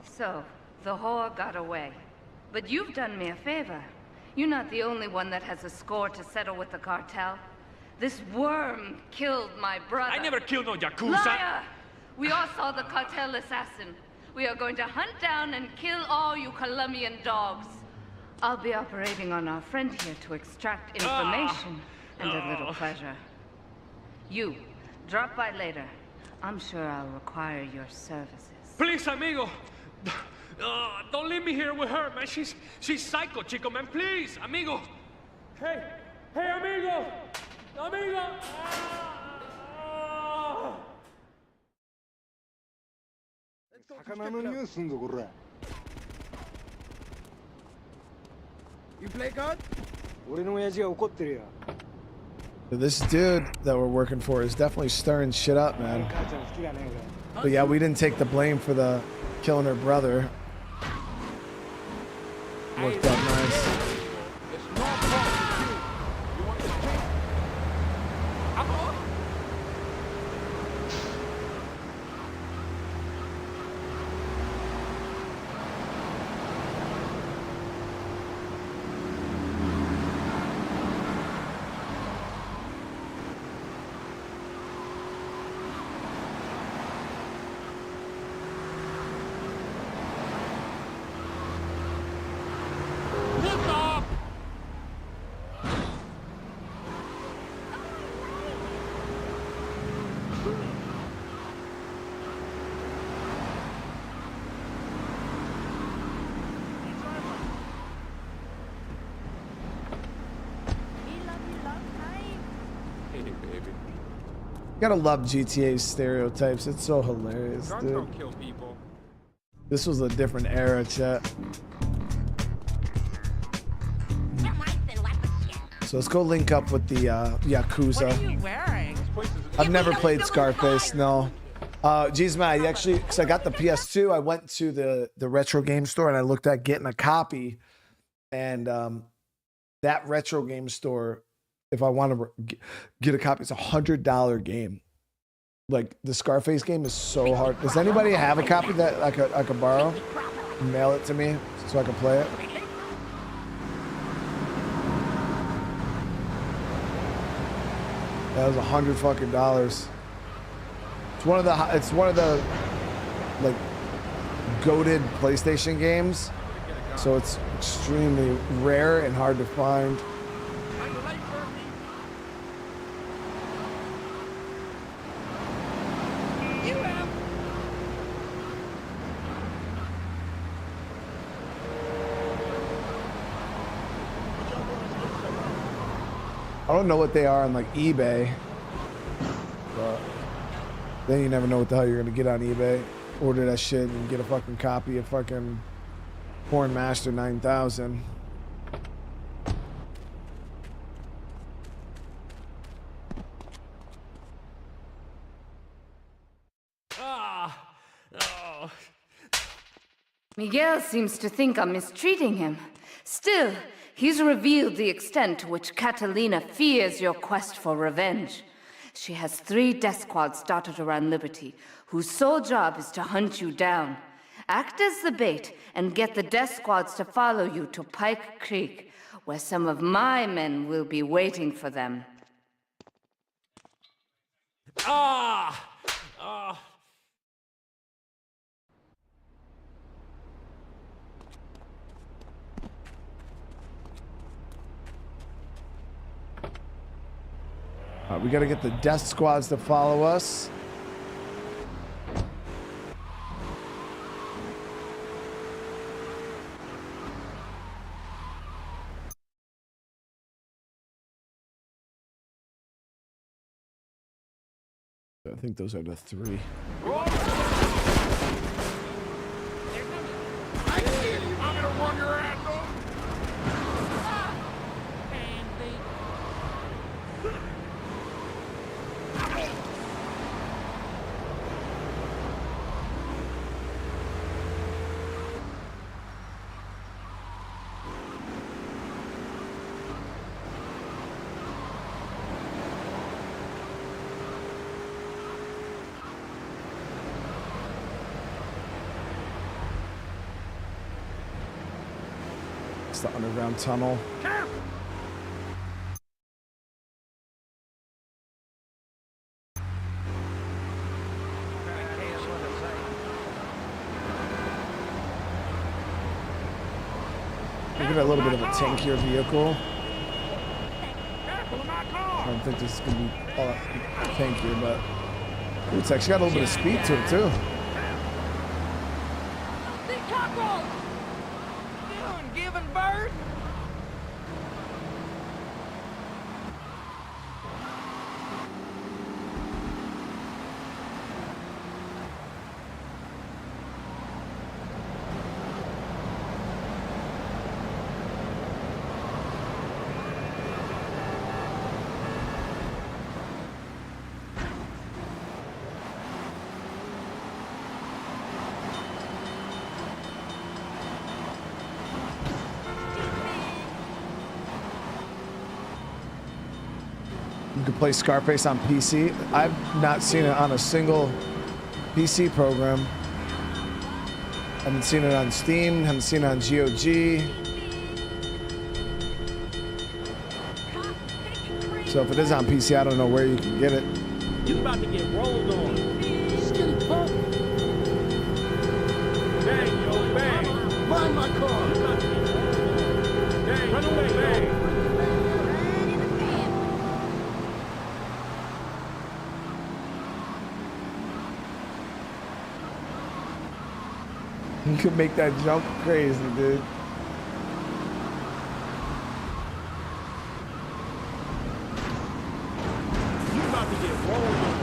So, the whore got away. But you've done me a favor. You're not the only one that has a score to settle with the cartel. This worm killed my brother. I never killed no Yakuza. Liar! We all saw the cartel assassin. We are going to hunt down and kill all you Colombian dogs. I'll be operating on our friend here to extract information and a little pleasure. You, Drop by later. I'm sure I'll require your services. Please, amigo. Don't leave me here with her, man. She's psycho, chico, man. Please, amigo. Hey, amigo. Amigo. You play God? This dude that we're working for is definitely stirring shit up, man. But yeah, we didn't take the blame for the killing her brother. Worked out nice. Gotta love GTA's stereotypes. It's so hilarious, Guns dude. don't kill people. This was a different era, chat. So let's go link up with the Yakuza. What are you wearing? I've never played Scarface, no. Geez, man, actually, because I got the PS2, I went to the retro game store and I looked at getting a copy. And that retro game store, if I want to get a copy, it's $100 game. Like, the Scarface game is so hard. Does anybody have a copy that I could borrow? Mail it to me so I can play it. That was $100 fucking. It's one of the like goated PlayStation games, so it's extremely rare and hard to find. I don't know what they are on like eBay, but then you never know what the hell you're gonna get on eBay. Order that shit and get a fucking copy of fucking Porn Master 9000. Miguel seems to think I'm mistreating him. Still, he's revealed the extent to which Catalina fears your quest for revenge. She has 3 death squads dotted around Liberty, whose sole job is to hunt you down. Act as the bait and get the death squads to follow you to Pike Creek, where some of my men will be waiting for them. We gotta get the death squads to follow us. I think those are the 3. I'm gonna run your ass over. It's the underground tunnel. Look at a little bit of a tankier vehicle. I don't think this is gonna be all that tankier, but It's actually got a little bit of speed to it too. The cockroach! Doing giving birth? You can play Scarface on PC. I've not seen it on a single PC program. Haven't seen it on Steam. Haven't seen it on GOG. So if it is on PC, I don't know where you can get it. You about to get rolled on. Skinny punk. Bang, yo, bang. Mind my car. Bang, run away, bang. You could make that jump crazy, dude. You about to get rolled on.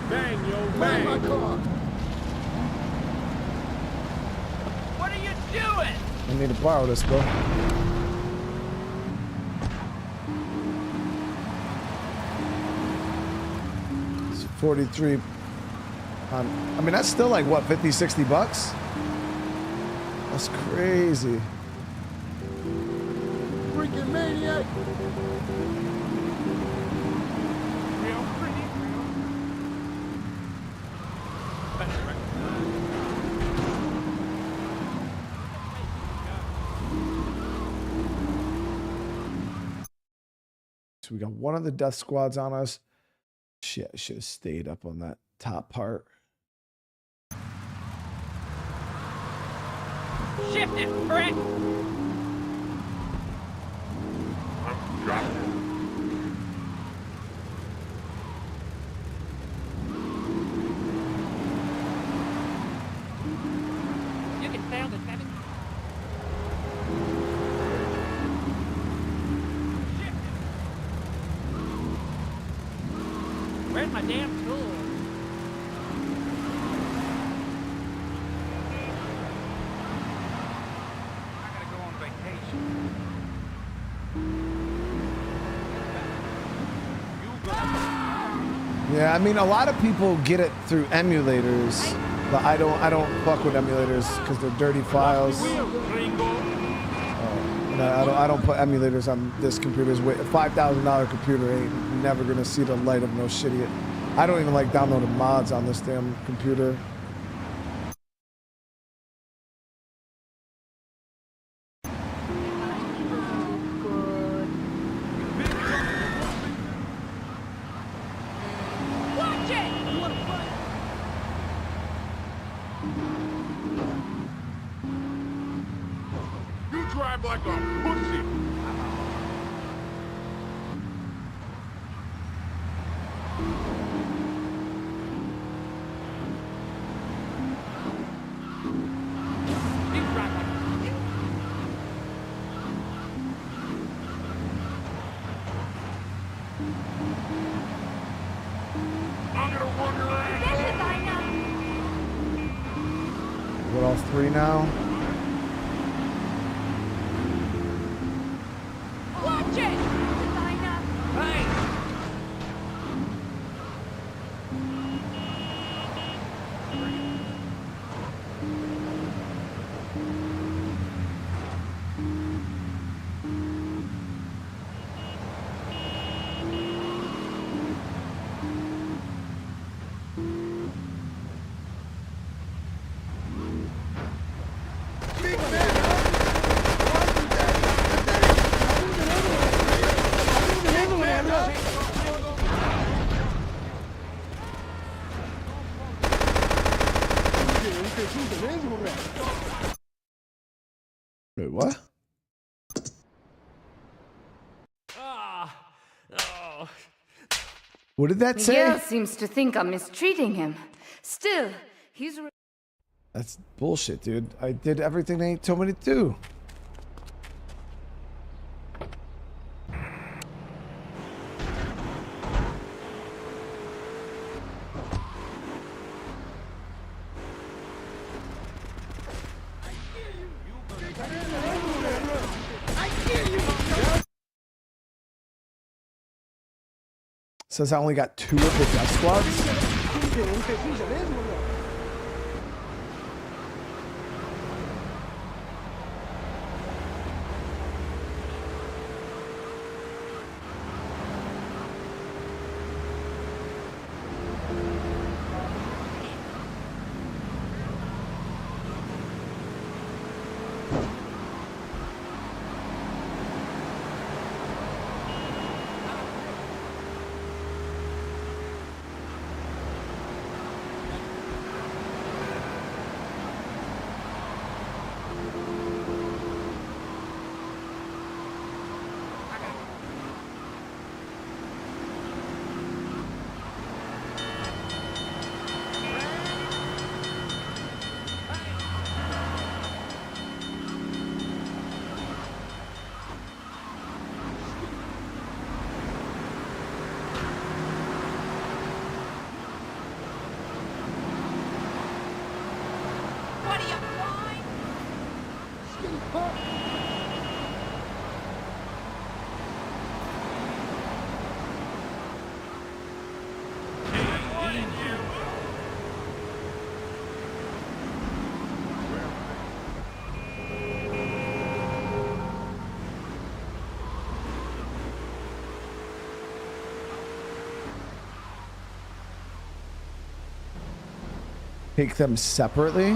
Bang, yo, bang. Mind my car. What are you doing? I need to borrow this, bro. It's 43. I mean, that's still like, what, 50, 60 bucks? That's crazy. Freaking maniac. So we got one of the death squads on us. Shit, I should have stayed up on that top part. Shift it, Brett! You can fail the seven. Where's my damn tool? I gotta go on vacation. Yeah, I mean, a lot of people get it through emulators, but I don't fuck with emulators because they're dirty files. And I don't put emulators on this computer. A $5,000 computer ain't never gonna see the light of no shitty. I don't even like downloading mods on this damn computer. Watch it! You drive like a pussy. What, all three now? Watch it! Designer! Hey! Wait, what? Ah, oh, What did that say? Miguel seems to think I'm mistreating him. Still, he's... That's bullshit, dude. I did everything they told me to do. Says I only got 2 of the death squads. Take them separately.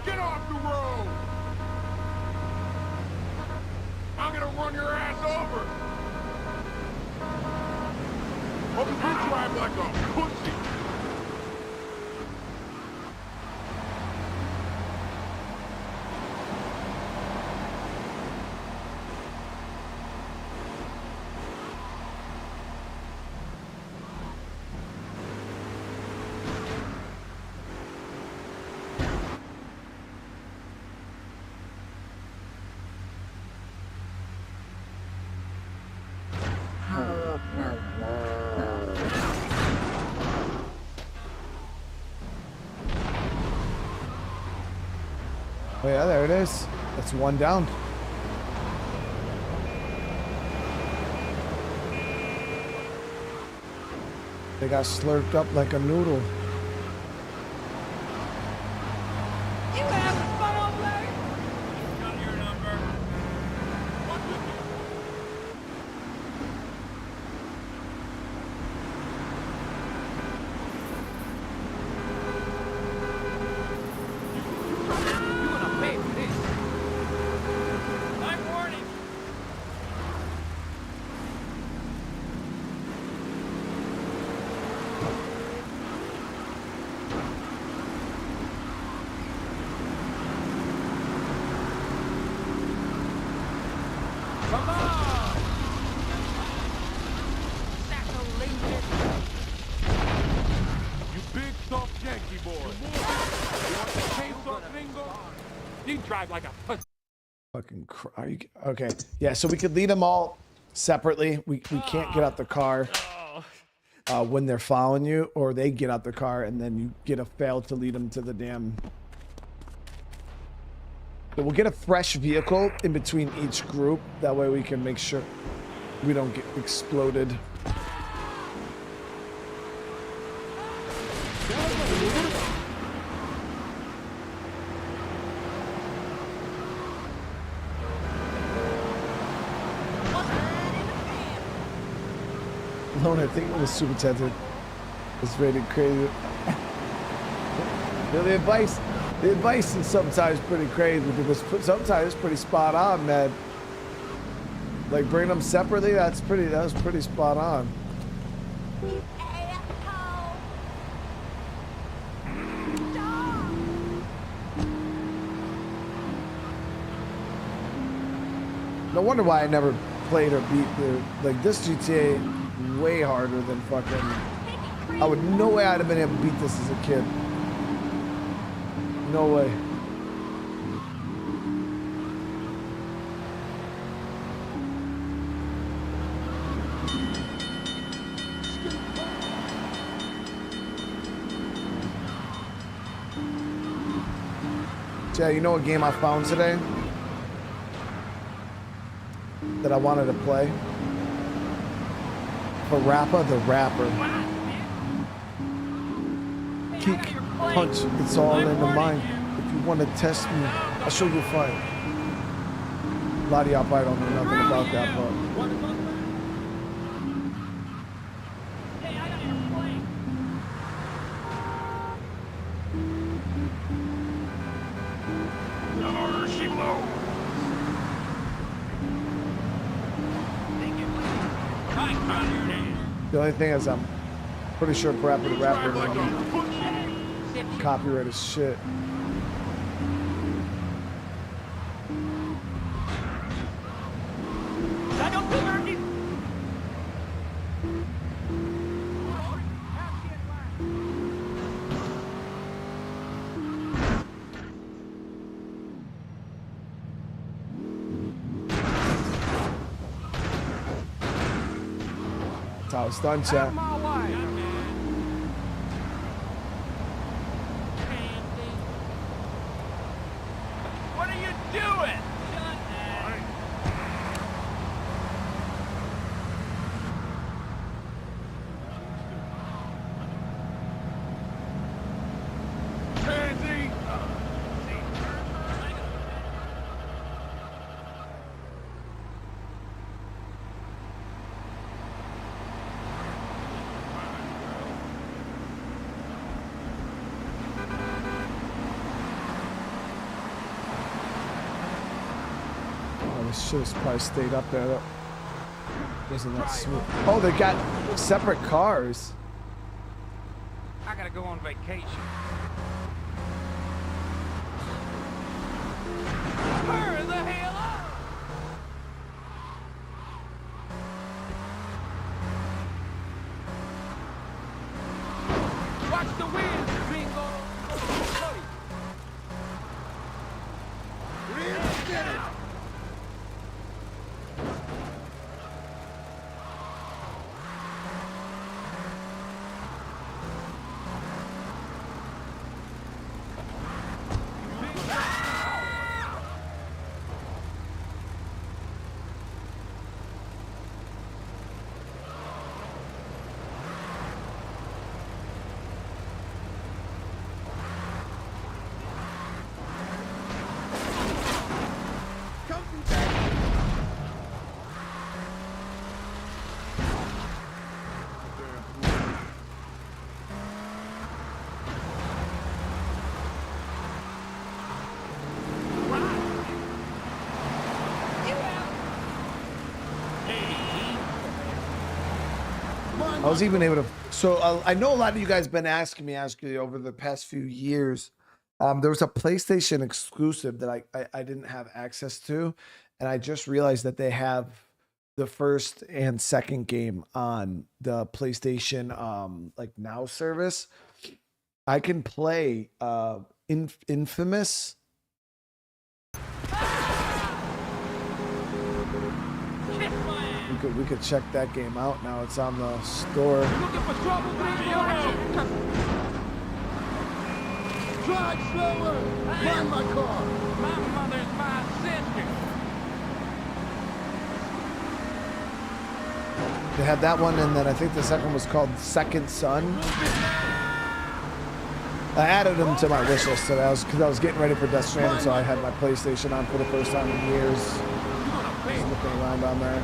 Get off the road! I'm gonna run your ass over! Or you drive like a pussy! Oh yeah, there it is. That's one down. They got slurped up like a noodle. You having fun over there? Got your number. Drive like a pussy. Fucking are you okay? Yeah, so we could lead them all separately. We can't get out the car when they're following you, or they get out the car and then you get a fail to lead them to the damn. But we'll get a fresh vehicle in between each group. That way we can make sure we don't get exploded. I think it was superintendent. It's really crazy. The advice is sometimes pretty crazy, because sometimes it's pretty spot on, man. Like bring them separately. That was pretty spot on. No wonder why I never played or beat like this GTA way harder than fucking. No way I'd have been able to beat this as a kid. No way. Yeah, you know what game I found today that I wanted to play? Parappa the Rapper. Kick, punch, it's all in the mind. If you want to test me, I'll show you a fight. A lot of y'all probably don't know nothing about that, but. The only thing is, I'm pretty sure Parappa the Rapper is copyright as shit. That's how it's done, chat. What are you doing? Should have probably stayed up there. That wasn't that smooth. Oh, they got separate cars. I gotta go on vacation. Hurry the hell up! Watch the wind, Bingo! Get it! I was even able to. So I know a lot of you guys been asking me over the past few years. There was a PlayStation exclusive that I didn't have access to, and I just realized that they have the first and second game on the PlayStation like Now service. I can play Infamous. We could check that game out now. It's on the store. Drive slower! Find my car! My mother's my sister! They had that one, and then I think the second was called Second Son. I added them to my wish list today because I was getting ready for Death Stranding, so I had my PlayStation on for the first time in years. Just looking around on there.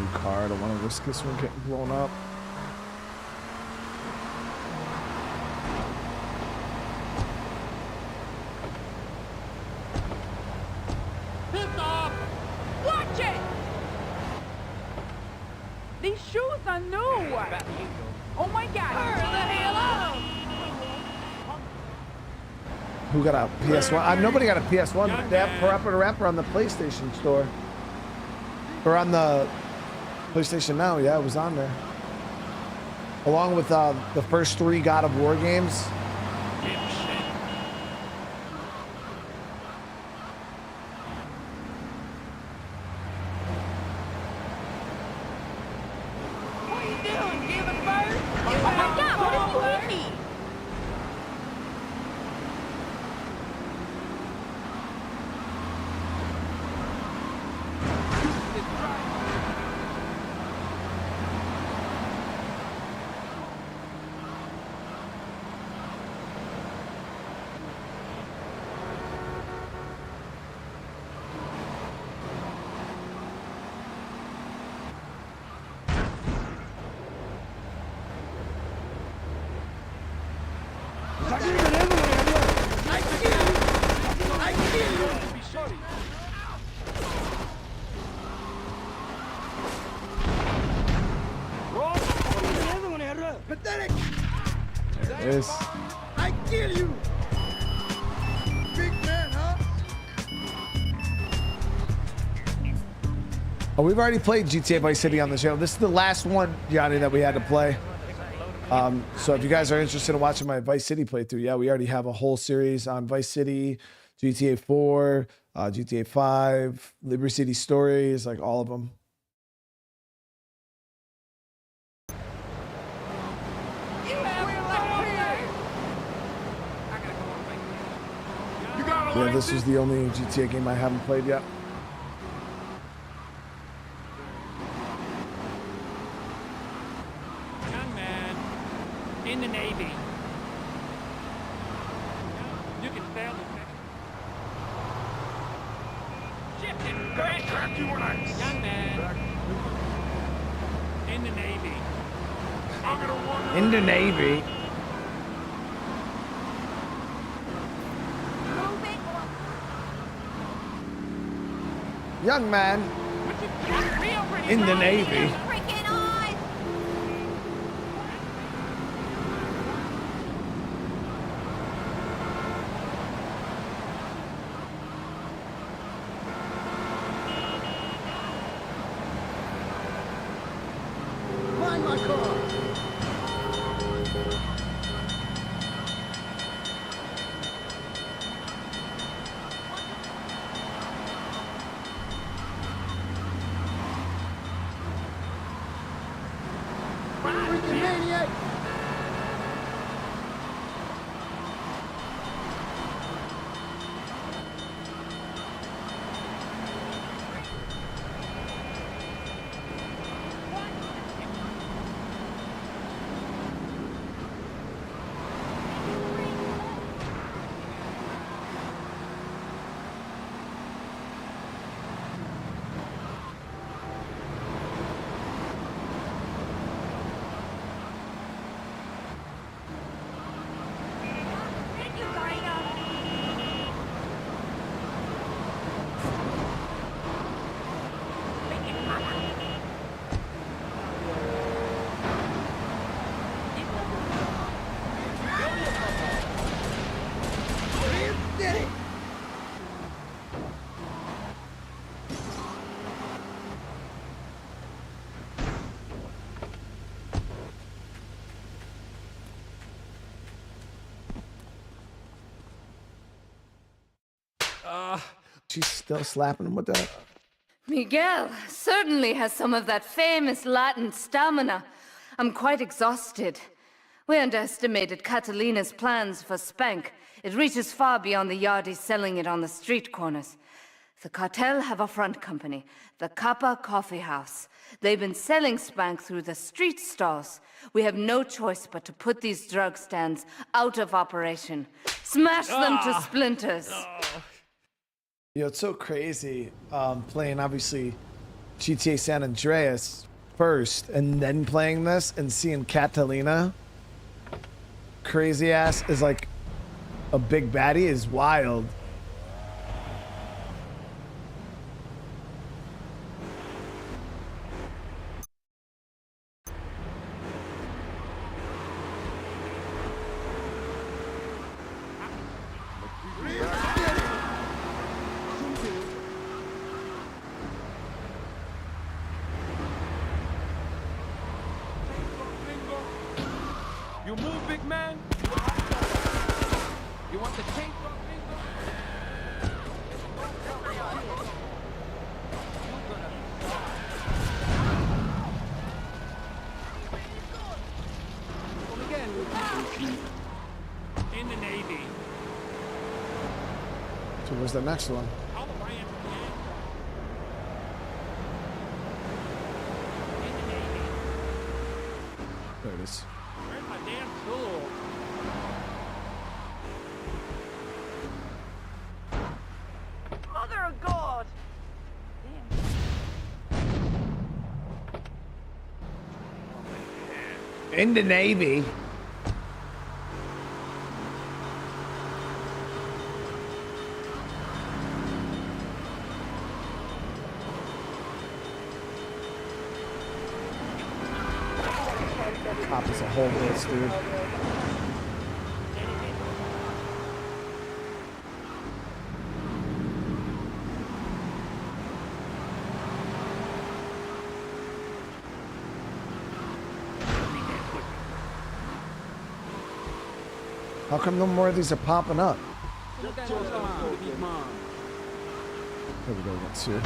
car. I don't want to risk this one getting blown up. Pick up! Watch it! These shoes are new! Oh my god! Hurry the hell up! Who got a PS1? Nobody got a PS1. They have Parappa the Rapper on the PlayStation store. Or on the PlayStation Now. Yeah, it was on there. Along with the first 3 God of War games. What are you doing, giving bird? Oh my god, what are you eating? There it is. I kill you! Big man, huh? Oh, we've already played GTA Vice City on the channel. This is the last one, Yanni, that we had to play. So if you guys are interested in watching my Vice City playthrough, yeah, we already have a whole series on Vice City, GTA 4, GTA 5, Liberty City Stories, like all of them. Yeah, this is the only GTA game I haven't played yet. Young man, in the Navy. You can fail this mission. Shifting, correct. Young man, in the Navy. In the Navy. Young man in the Navy. Find my car! Freaking maniac! She's still slapping him with that. Miguel certainly has some of that famous Latin stamina. I'm quite exhausted. We underestimated Catalina's plans for Spank. It reaches far beyond the yardies selling it on the street corners. The cartel have a front company, the Kappa Coffee House. They've been selling Spank through the street stalls. We have no choice but to put these drug stands out of operation. Smash them to splinters. You know, it's so crazy playing, obviously, GTA San Andreas first and then playing this and seeing Catalina crazy ass is like a big baddie is wild. You move, big man. You want the chainsaw finger? In the Navy. So where's the next one? There it is. Where's my damn tool? Mother of God! In the Navy. Cop is a whole mess, dude. How come no more of these are popping up? There we go, that's two.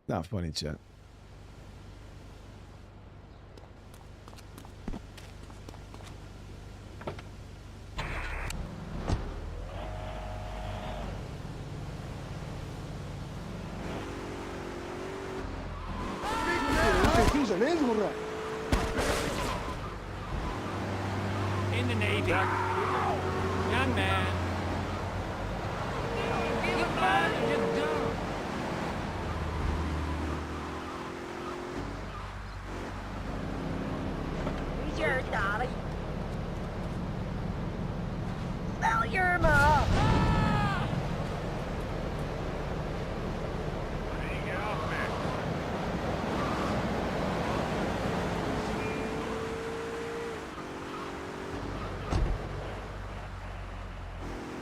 Not funny, chat. In the Navy. Young man. He's your daddy. Smell your mouth.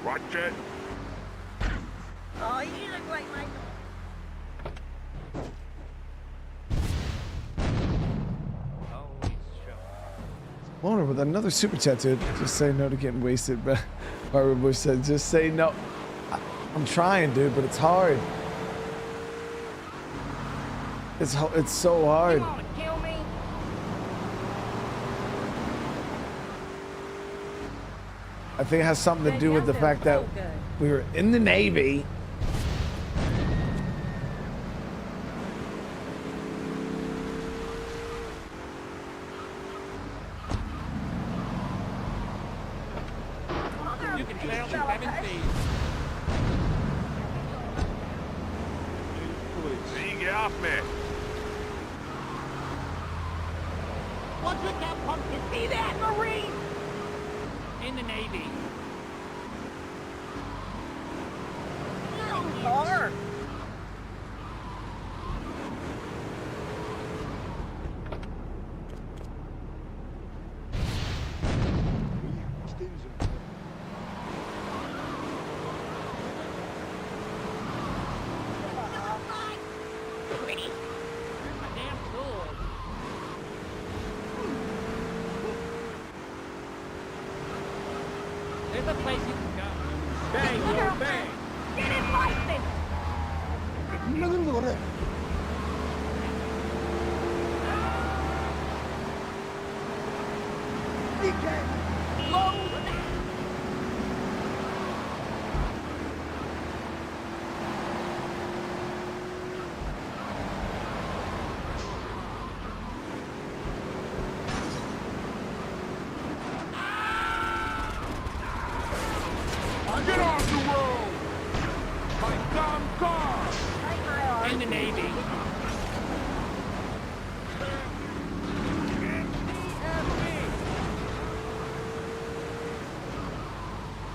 Watch it. Oh, you look like my... Loner with another super chat, dude. Just say no to getting wasted. But Barbara Bush said, just say no. I'm trying, dude, but it's hard. It's so hard. You wanna kill me? I think it has something to do with the fact that we were in the Navy. You can fail 7 feet. Please get off me. What's with that pumpkin? See that, Marine? In the Navy. Car. My damn tool. There's a place you can go. Bang, yo, bang. Get in licensed! Get off the road! My damn car! In the Navy.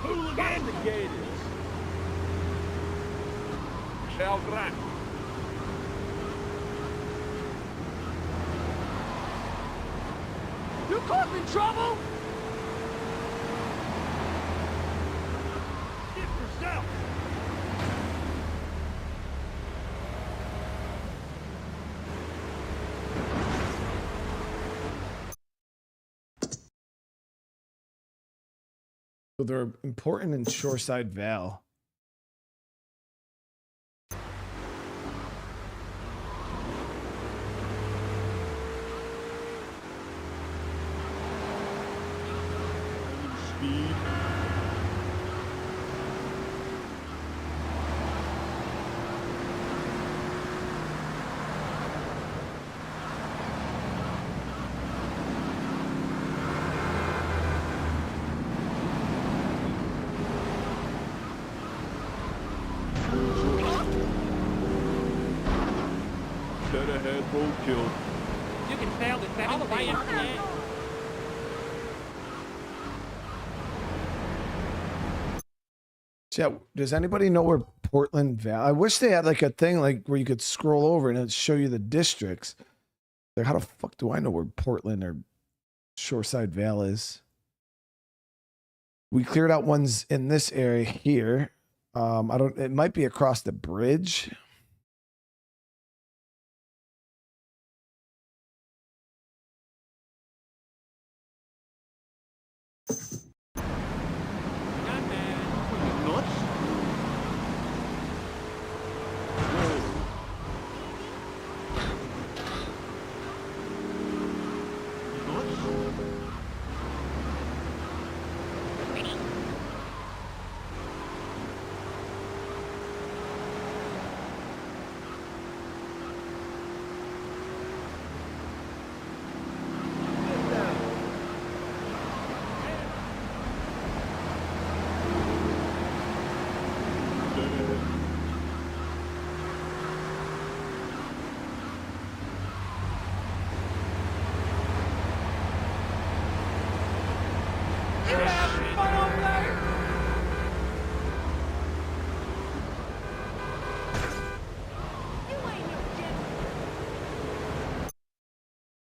Hooligan! The gators. Sheldon. You causing trouble? So they're important in Shoreside Vale. Speed. Dead ahead, roadkill. You can fail the 7th way. Yeah, does anybody know where Portland Vale? I wish they had like a thing like where you could scroll over and it'd show you the districts. Like, how the fuck do I know where Portland or Shoreside Vale is? We cleared out ones in this area here. I don't. It might be across the bridge.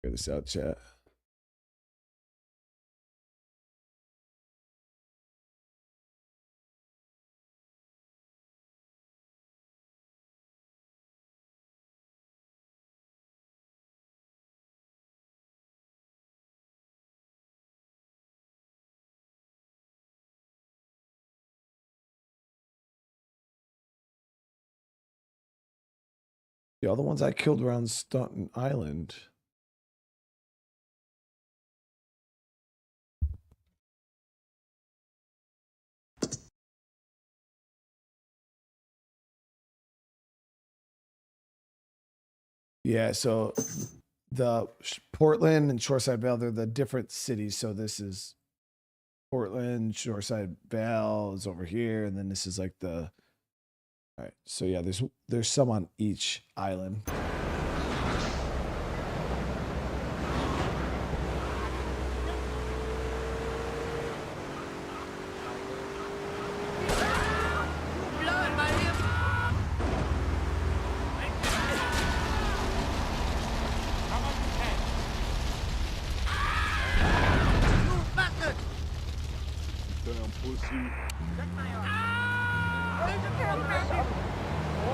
Figure this out, chat. The other ones I killed around Staunton Island. Yeah, so the Portland and Shoreside Vale, they're the different cities. So this is Portland, Shoreside Vale is over here, and then this is like the. All right, so yeah, there's some on each island.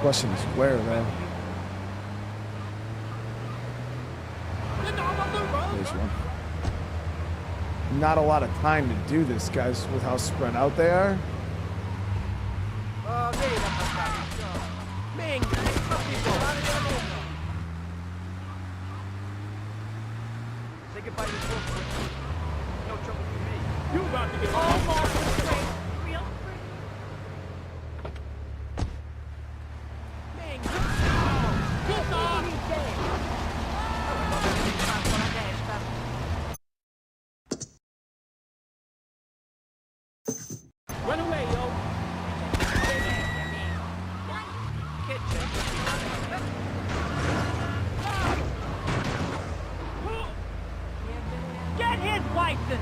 Question is where, though? There's one. not a lot of time to do this, guys, with how spread out they are. Say goodbye to your girlfriend. No trouble for me. You about to get almost straight. Real man, get off! Run away, yo! Get his license!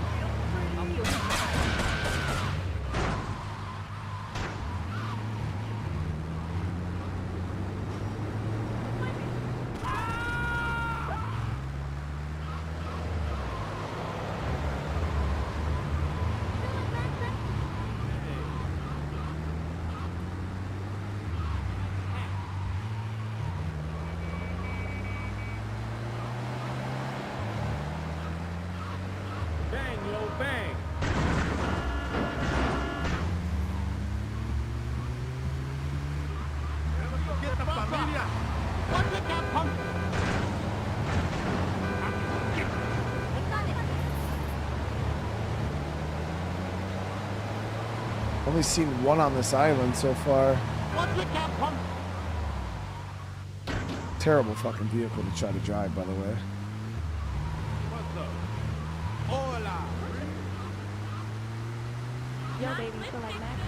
Bang, yo, bang! Get the familia! What did that pump? Only seen one on this island so far. What did that pump? Terrible fucking vehicle to try to drive, by the way. What's up? Hola! Yo, baby, you feel like Mac?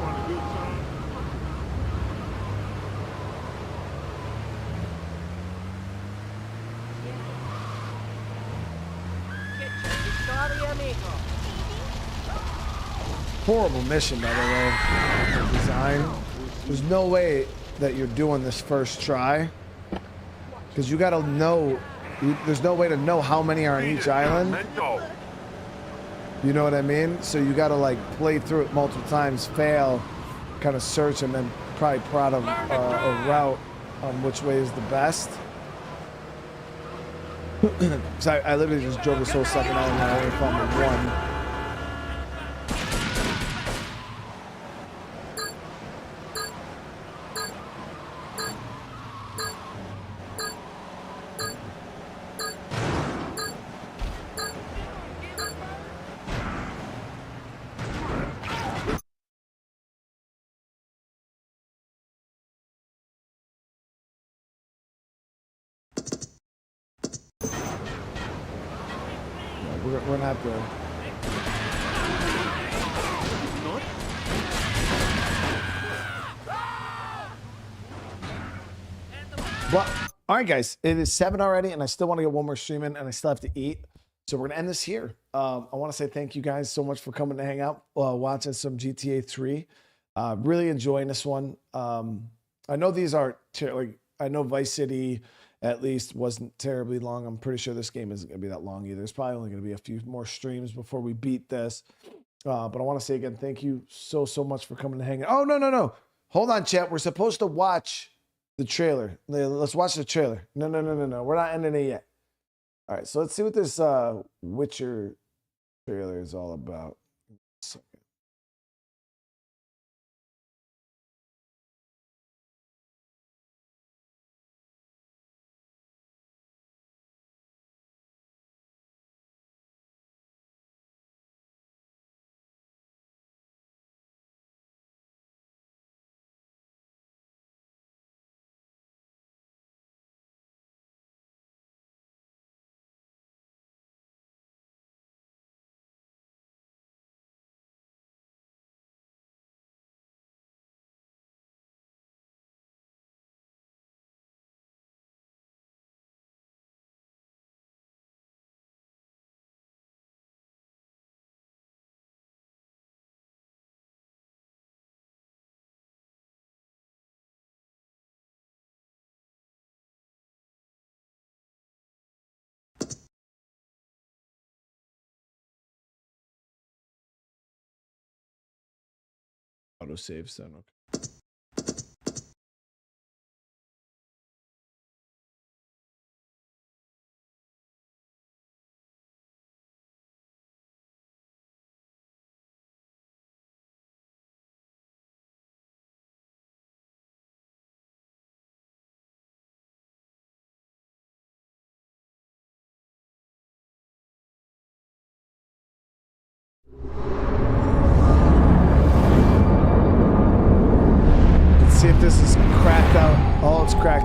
Want a good time? Horrible mission, by the way. Design. There's no way that you're doing this first try, because you gotta know. There's no way to know how many are on each island. You know what I mean? So you gotta like play through it multiple times, fail, kind of search, and then probably plot a route on which way is the best. So I literally just drove this whole second island and I only found one. We're gonna have to. Well, all right, guys, it is 7 already, and I still want to get one more stream in, and I still have to eat. So we're gonna end this here. I want to say thank you guys so much for coming to hang out, watching some GTA 3. Really enjoying this one. I know these are like I know Vice City at least wasn't terribly long. I'm pretty sure this game isn't going to be that long either. There's probably only going to be a few more streams before we beat this. But I want to say again, thank you so much for coming to hang out. Oh, no. Hold on, chat. We're supposed to watch the trailer. Let's watch the trailer. No. We're not ending it yet. All right, so let's see what this Witcher trailer is all about. Autosave son. Okay.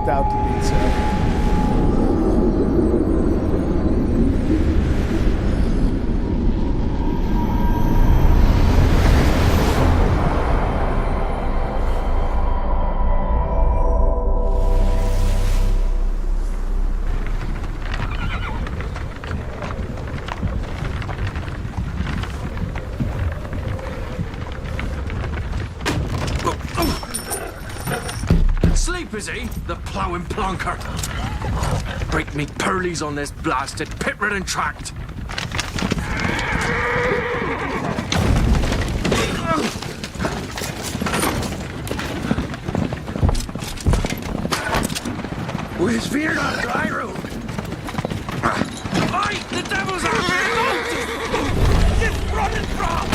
cracked out the pizza. Busy, the ploughing plonker. Break me pearlies on this blasted pit-ridden tract. Where's Veer on dry road? Oi! The devil's out there! Just running from!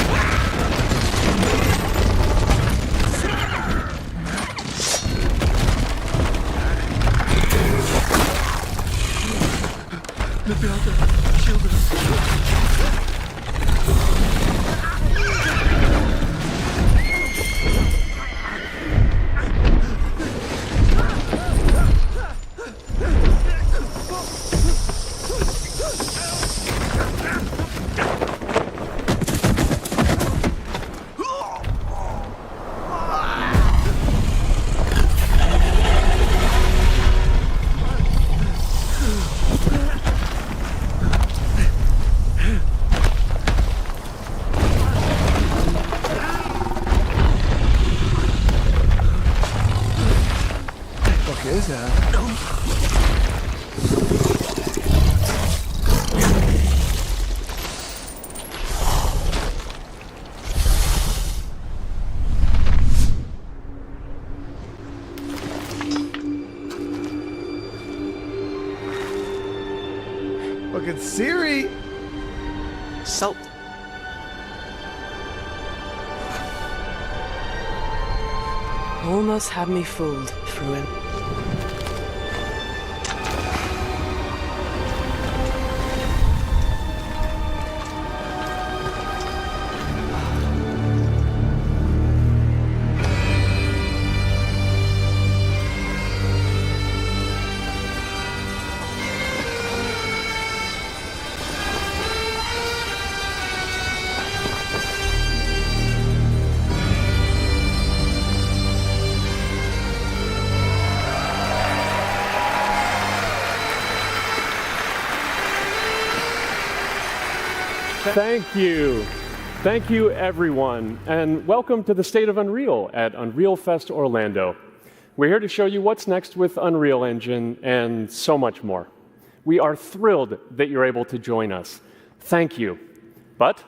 Liberata, shield us. Fucking Siri. Salt. Almost had me fooled, Fruin. Thank you. Thank you, everyone, and welcome to the State of Unreal at Unreal Fest Orlando. We're here to show you what's next with Unreal Engine and so much more. We are thrilled that you're able to join us. Thank you. But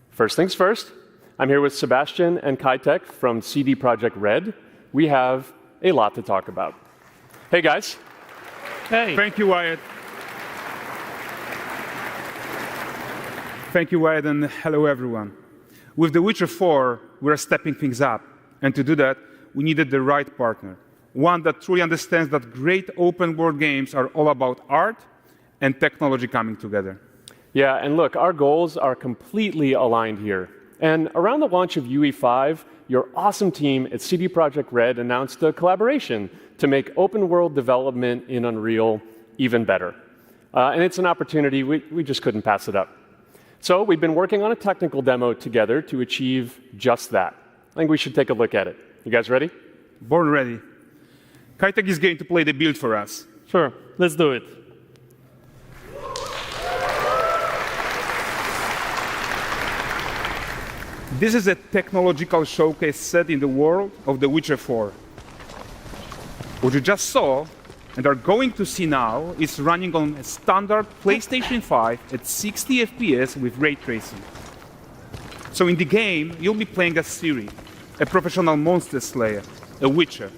first things first, I'm here with Sebastian and Kitek from CD Projekt Red. We have a lot to talk about. Hey, guys. Hey. Thank you, Wyatt. Thank you, Wyatt, and hello, everyone. With The Witcher 4, we're stepping things up. And to do that, we needed the right partner. One that truly understands that great open-world games are all about art and technology coming together. Yeah, and look, our goals are completely aligned here. And around the launch of UE5, your awesome team at CD Projekt Red announced a collaboration to make open-world development in Unreal even better. And it's an opportunity, we just couldn't pass it up. So we've been working on a technical demo together to achieve just that. I think we should take a look at it. You guys ready? Born ready. Kitek is going to play the build for us. Sure, let's do it. This is a technological showcase set in the world of The Witcher 4. What you just saw and are going to see now is running on a standard PlayStation 5 at 60 FPS with ray tracing. So in the game, you'll be playing as Ciri, a professional monster slayer, a witcher.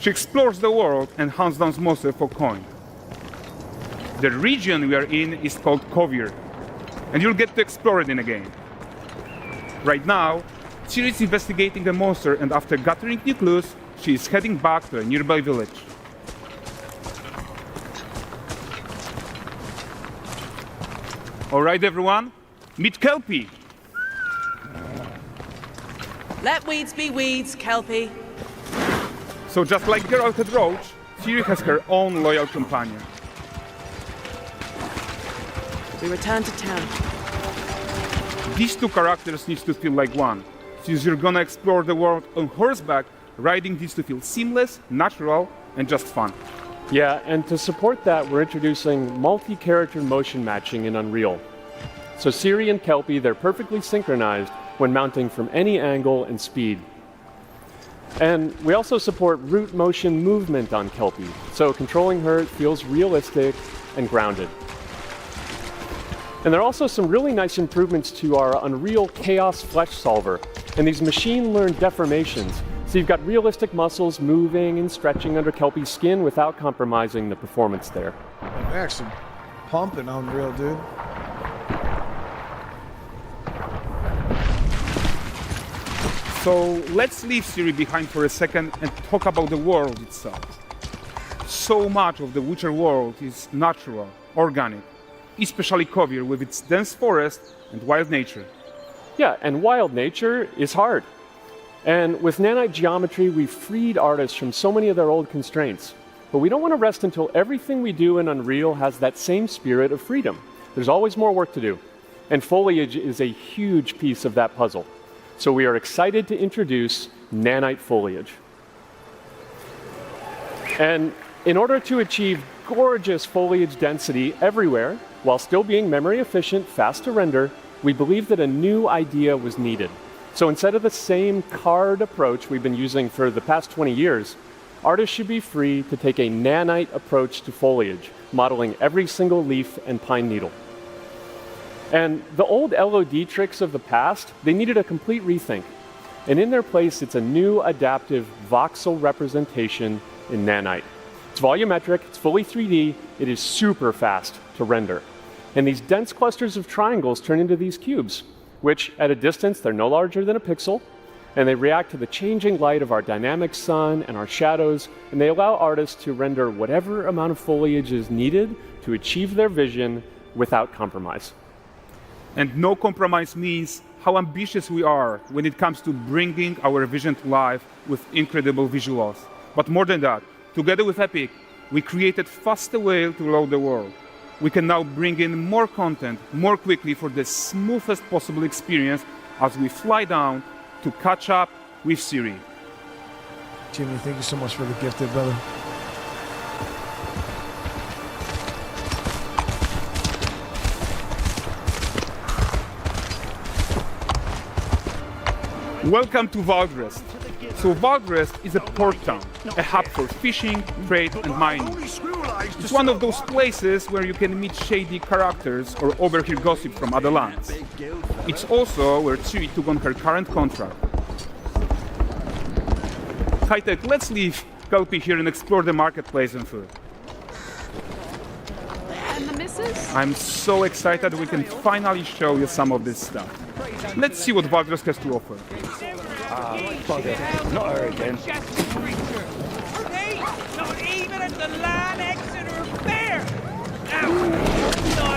She explores the world and hunts down monsters for coin. The region we are in is called CORSAIR, and you'll get to explore it in the game. Right now, Ciri is investigating a monster, and after gathering new clues, she is heading back to a nearby village. All right, everyone, meet Kelpie. Let weeds be weeds, Kelpie. So just like Geralt had Roach, Siri has her own loyal companion. We return to town. These two characters need to feel like one. Since you're gonna explore the world on horseback, riding needs to feel seamless, natural, and just fun. Yeah, and to support that, we're introducing multi-character motion matching in Unreal. So Siri and Kelpie, they're perfectly synchronized when mounting from any angle and speed. And we also support root motion movement on Kelpie, so controlling her feels realistic and grounded. And there are also some really nice improvements to our Unreal Chaos Flesh Solver and these machine-learned deformations. So you've got realistic muscles moving and stretching under Kelpie's skin without compromising the performance there. They're actually pumping Unreal, dude. So let's leave Siri behind for a second and talk about the world itself. So much of the Witcher world is natural, organic, especially Kovir with its dense forest and wild nature. Yeah, and wild nature is hard. And with nanite geometry, we've freed artists from so many of their old constraints. But we don't want to rest until everything we do in Unreal has that same spirit of freedom. There's always more work to do. And foliage is a huge piece of that puzzle. So we are excited to introduce nanite foliage. And in order to achieve gorgeous foliage density everywhere, while still being memory efficient, fast to render, we believe that a new idea was needed. So instead of the same card approach we've been using for the past 20 years, artists should be free to take a nanite approach to foliage, modeling every single leaf and pine needle. And the old LOD tricks of the past, they needed a complete rethink. And in their place, it's a new adaptive voxel representation in nanite. It's volumetric, it's fully 3D, it is super fast to render. And these dense clusters of triangles turn into these cubes, which at a distance, they're no larger than a pixel, and they react to the changing light of our dynamic sun and our shadows, and they allow artists to render whatever amount of foliage is needed to achieve their vision without compromise. And no compromise means how ambitious we are when it comes to bringing our vision to life with incredible visuals. But more than that, together with Epic, we created faster way to load the world. We can now bring in more content more quickly for the smoothest possible experience as we fly down to catch up with Siri. Jimmy, thank you so much for the gifted, brother. Welcome to Valdrest. So Valdrest is a port town, a hub for fishing, trade, and mining. It's one of those places where you can meet shady characters or overhear gossip from other lands. It's also where Siri took on her current contract. High-tech, let's leave Kelpie here and explore the marketplace and food. And the missus? I'm so excited we can finally show you some of this stuff. Let's see what Valdrest has to offer. Bugger. Not her again. Hey, not even at the Land Exeter Fair! Now,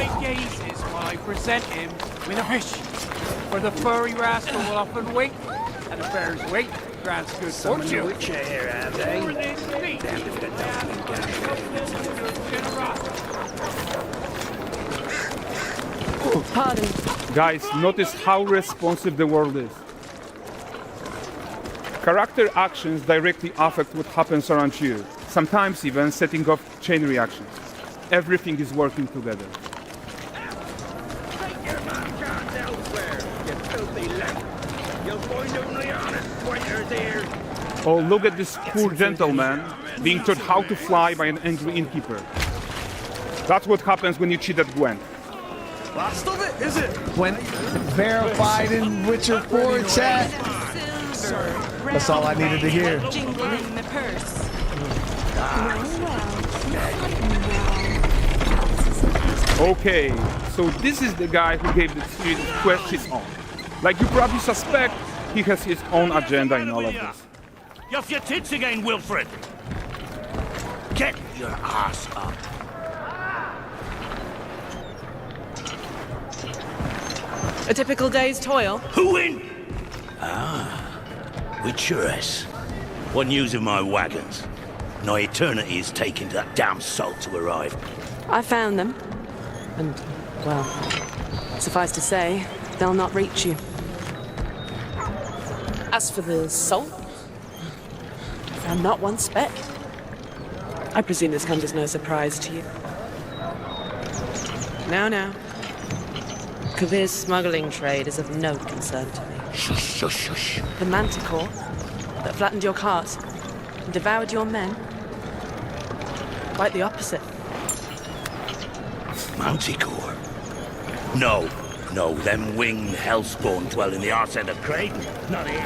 9 cases while I present him with a fish. For the furry rascal will often wait, and the fair's weight grants good fortune. Which here, have they? Damned if it doesn't. Pardon. Guys, notice how responsive the world is. Character actions directly affect what happens around you, sometimes even setting off chain reactions. Everything is working together. Oh, look at this poor gentleman being taught how to fly by an angry innkeeper. That's what happens when you cheat at Gwent. Last of it, is it? When verified in Witcher 4 chat. That's all I needed to hear. Jingling the purse. Okay, so this is the guy who gave the Siri the quest his own. Like you probably suspect, he has his own agenda in all of this. You're off your tits again, Wilfred. Get your ass up. A typical day's toil. Who in? Ah, Witcheress. What news of my wagons? No eternity is taking that damn salt to arrive. I found them. And, well, suffice to say, they'll not reach you. As for the salt, I found not one speck. I presume this comes as no surprise to you. Now. Kavir's smuggling trade is of no concern to me. Shush, shush, shush. The manticore that flattened your cars and devoured your men, quite the opposite. Manticore? No, them winged hellspawn dwell in the arse end of Creighton, not here.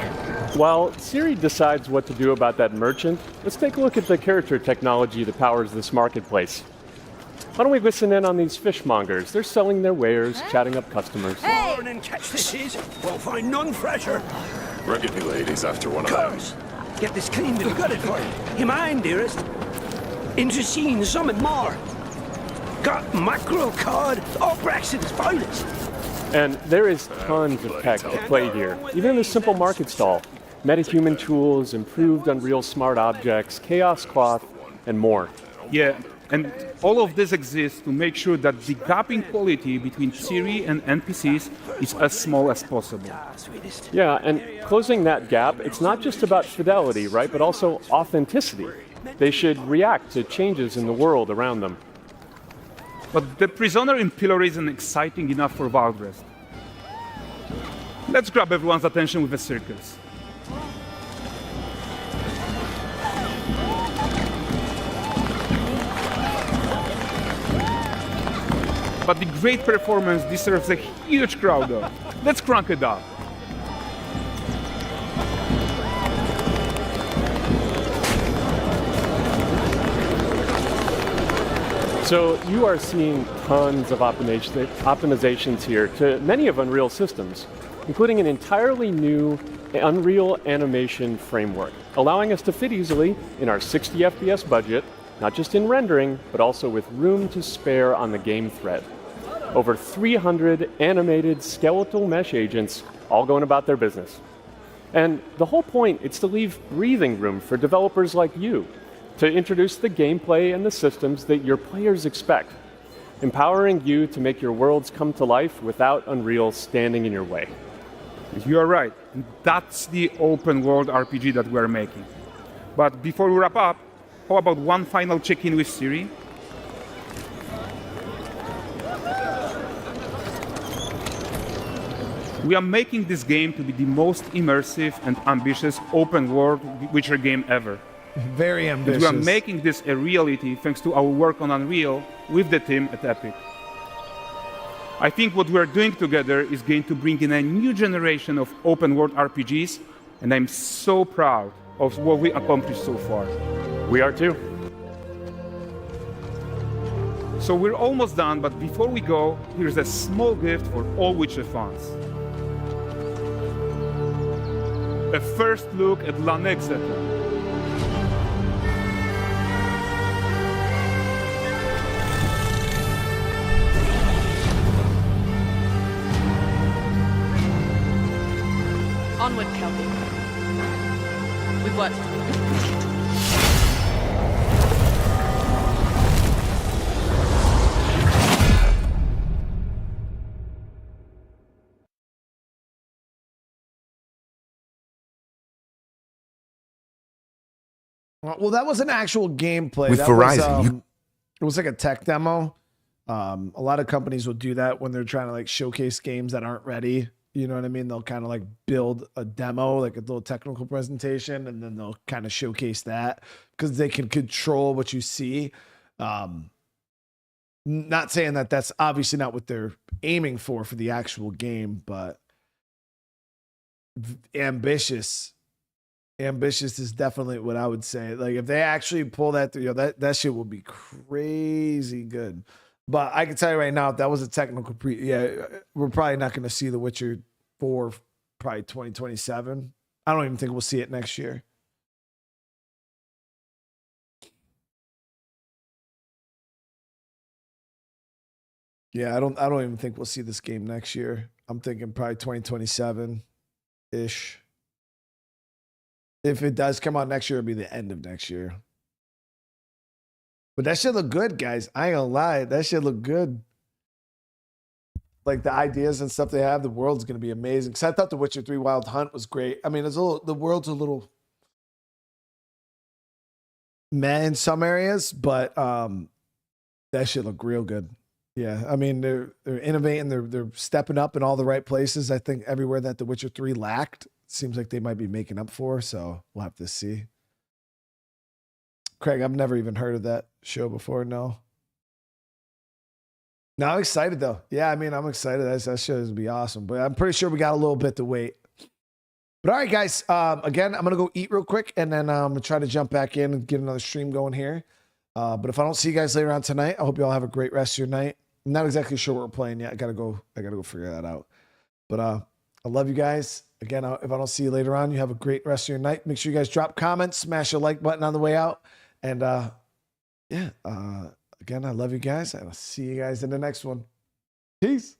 While Siri decides what to do about that merchant, let's take a look at the character technology that powers this marketplace. Why don't we listen in on these fishmongers? They're selling their wares, chatting up customers. Hey! And catch this is, we'll find none fresher. Rugged me ladies after one of Course. Get this cleaned and gutted for you. You mind, dearest? Into seeing something more. Got mackerel cod, all Braxton's finest. And there is tons of tech at play here, even in this simple market stall. Metahuman tools, improved Unreal smart objects, chaos cloth, and more. Yeah, and all of this exists to make sure that the gap in quality between Siri and NPCs is as small as possible. Yeah, and closing that gap, it's not just about fidelity, right, but also authenticity. They should react to changes in the world around them. But the prisoner in pillory isn't exciting enough for Valdrest. Let's grab everyone's attention with a circus. But the great performance deserves a huge crowd though. Let's crank it up. So you are seeing tons of optimizations here to many of Unreal's systems, including an entirely new Unreal animation framework, allowing us to fit easily in our 60 FPS budget, not just in rendering, but also with room to spare on the game thread. Over 300 animated skeletal mesh agents all going about their business. And the whole point is to leave breathing room for developers like you to introduce the gameplay and the systems that your players expect, empowering you to make your worlds come to life without Unreal standing in your way. You are right. That's the open world RPG that we're making. But before we wrap up, how about one final check-in with Siri? We are making this game to be the most immersive and ambitious open world Witcher game ever. Very ambitious. And we are making this a reality thanks to our work on Unreal with the team at Epic. I think what we are doing together is going to bring in a new generation of open world RPGs, and I'm so proud of what we accomplished so far. We are too. So we're almost done, but before we go, here's a small gift for all Witcher fans. A first look at Lanexeter. Onward, Kelby. We've worked. Well, that was an actual gameplay. With that Verizon, was, it was like a tech demo. A lot of companies will do that when they're trying to like showcase games that aren't ready. You know what I mean? They'll kind of like build a demo, like a little technical presentation, and then they'll kind of showcase that because they can control what you see. Not saying that that's obviously not what they're aiming for the actual game, but ambitious is definitely what I would say. Like if they actually pull that through, that shit will be crazy good. But I can tell you right now, if that was a technical we're probably not going to see The Witcher 4 probably 2027. I don't even think we'll see it next year. Yeah, I don't even think we'll see this game next year. I'm thinking probably 2027-ish. If it does come out next year, it'll be the end of next year. But that shit look good, guys. I ain't gonna lie. That shit look good. Like the ideas and stuff they have, the world's gonna be amazing. Because I thought The Witcher 3 Wild Hunt was great. I mean, it's a little, the world's a little meh in some areas, but that shit look real good. Yeah, I mean they're innovating, they're stepping up in all the right places. I think everywhere that The Witcher 3 lacked, seems like they might be making up for. So we'll have to see. Craig, I've never even heard of that show before. No. No, I'm excited though. Yeah, I mean, I'm excited. That show is gonna be awesome. But I'm pretty sure we got a little bit to wait. But all right, guys. Again, I'm gonna go eat real quick, and then I'm gonna try to jump back in and get another stream going here. But if I don't see you guys later on tonight, I hope you all have a great rest of your night. I'm not exactly sure what we're playing yet. I gotta go figure that out. But I love you guys. Again, if I don't see you later on, you have a great rest of your night. Make sure you guys drop comments, smash the like button on the way out. And yeah, again, I love you guys, and I'll see you guys in the next one. Peace.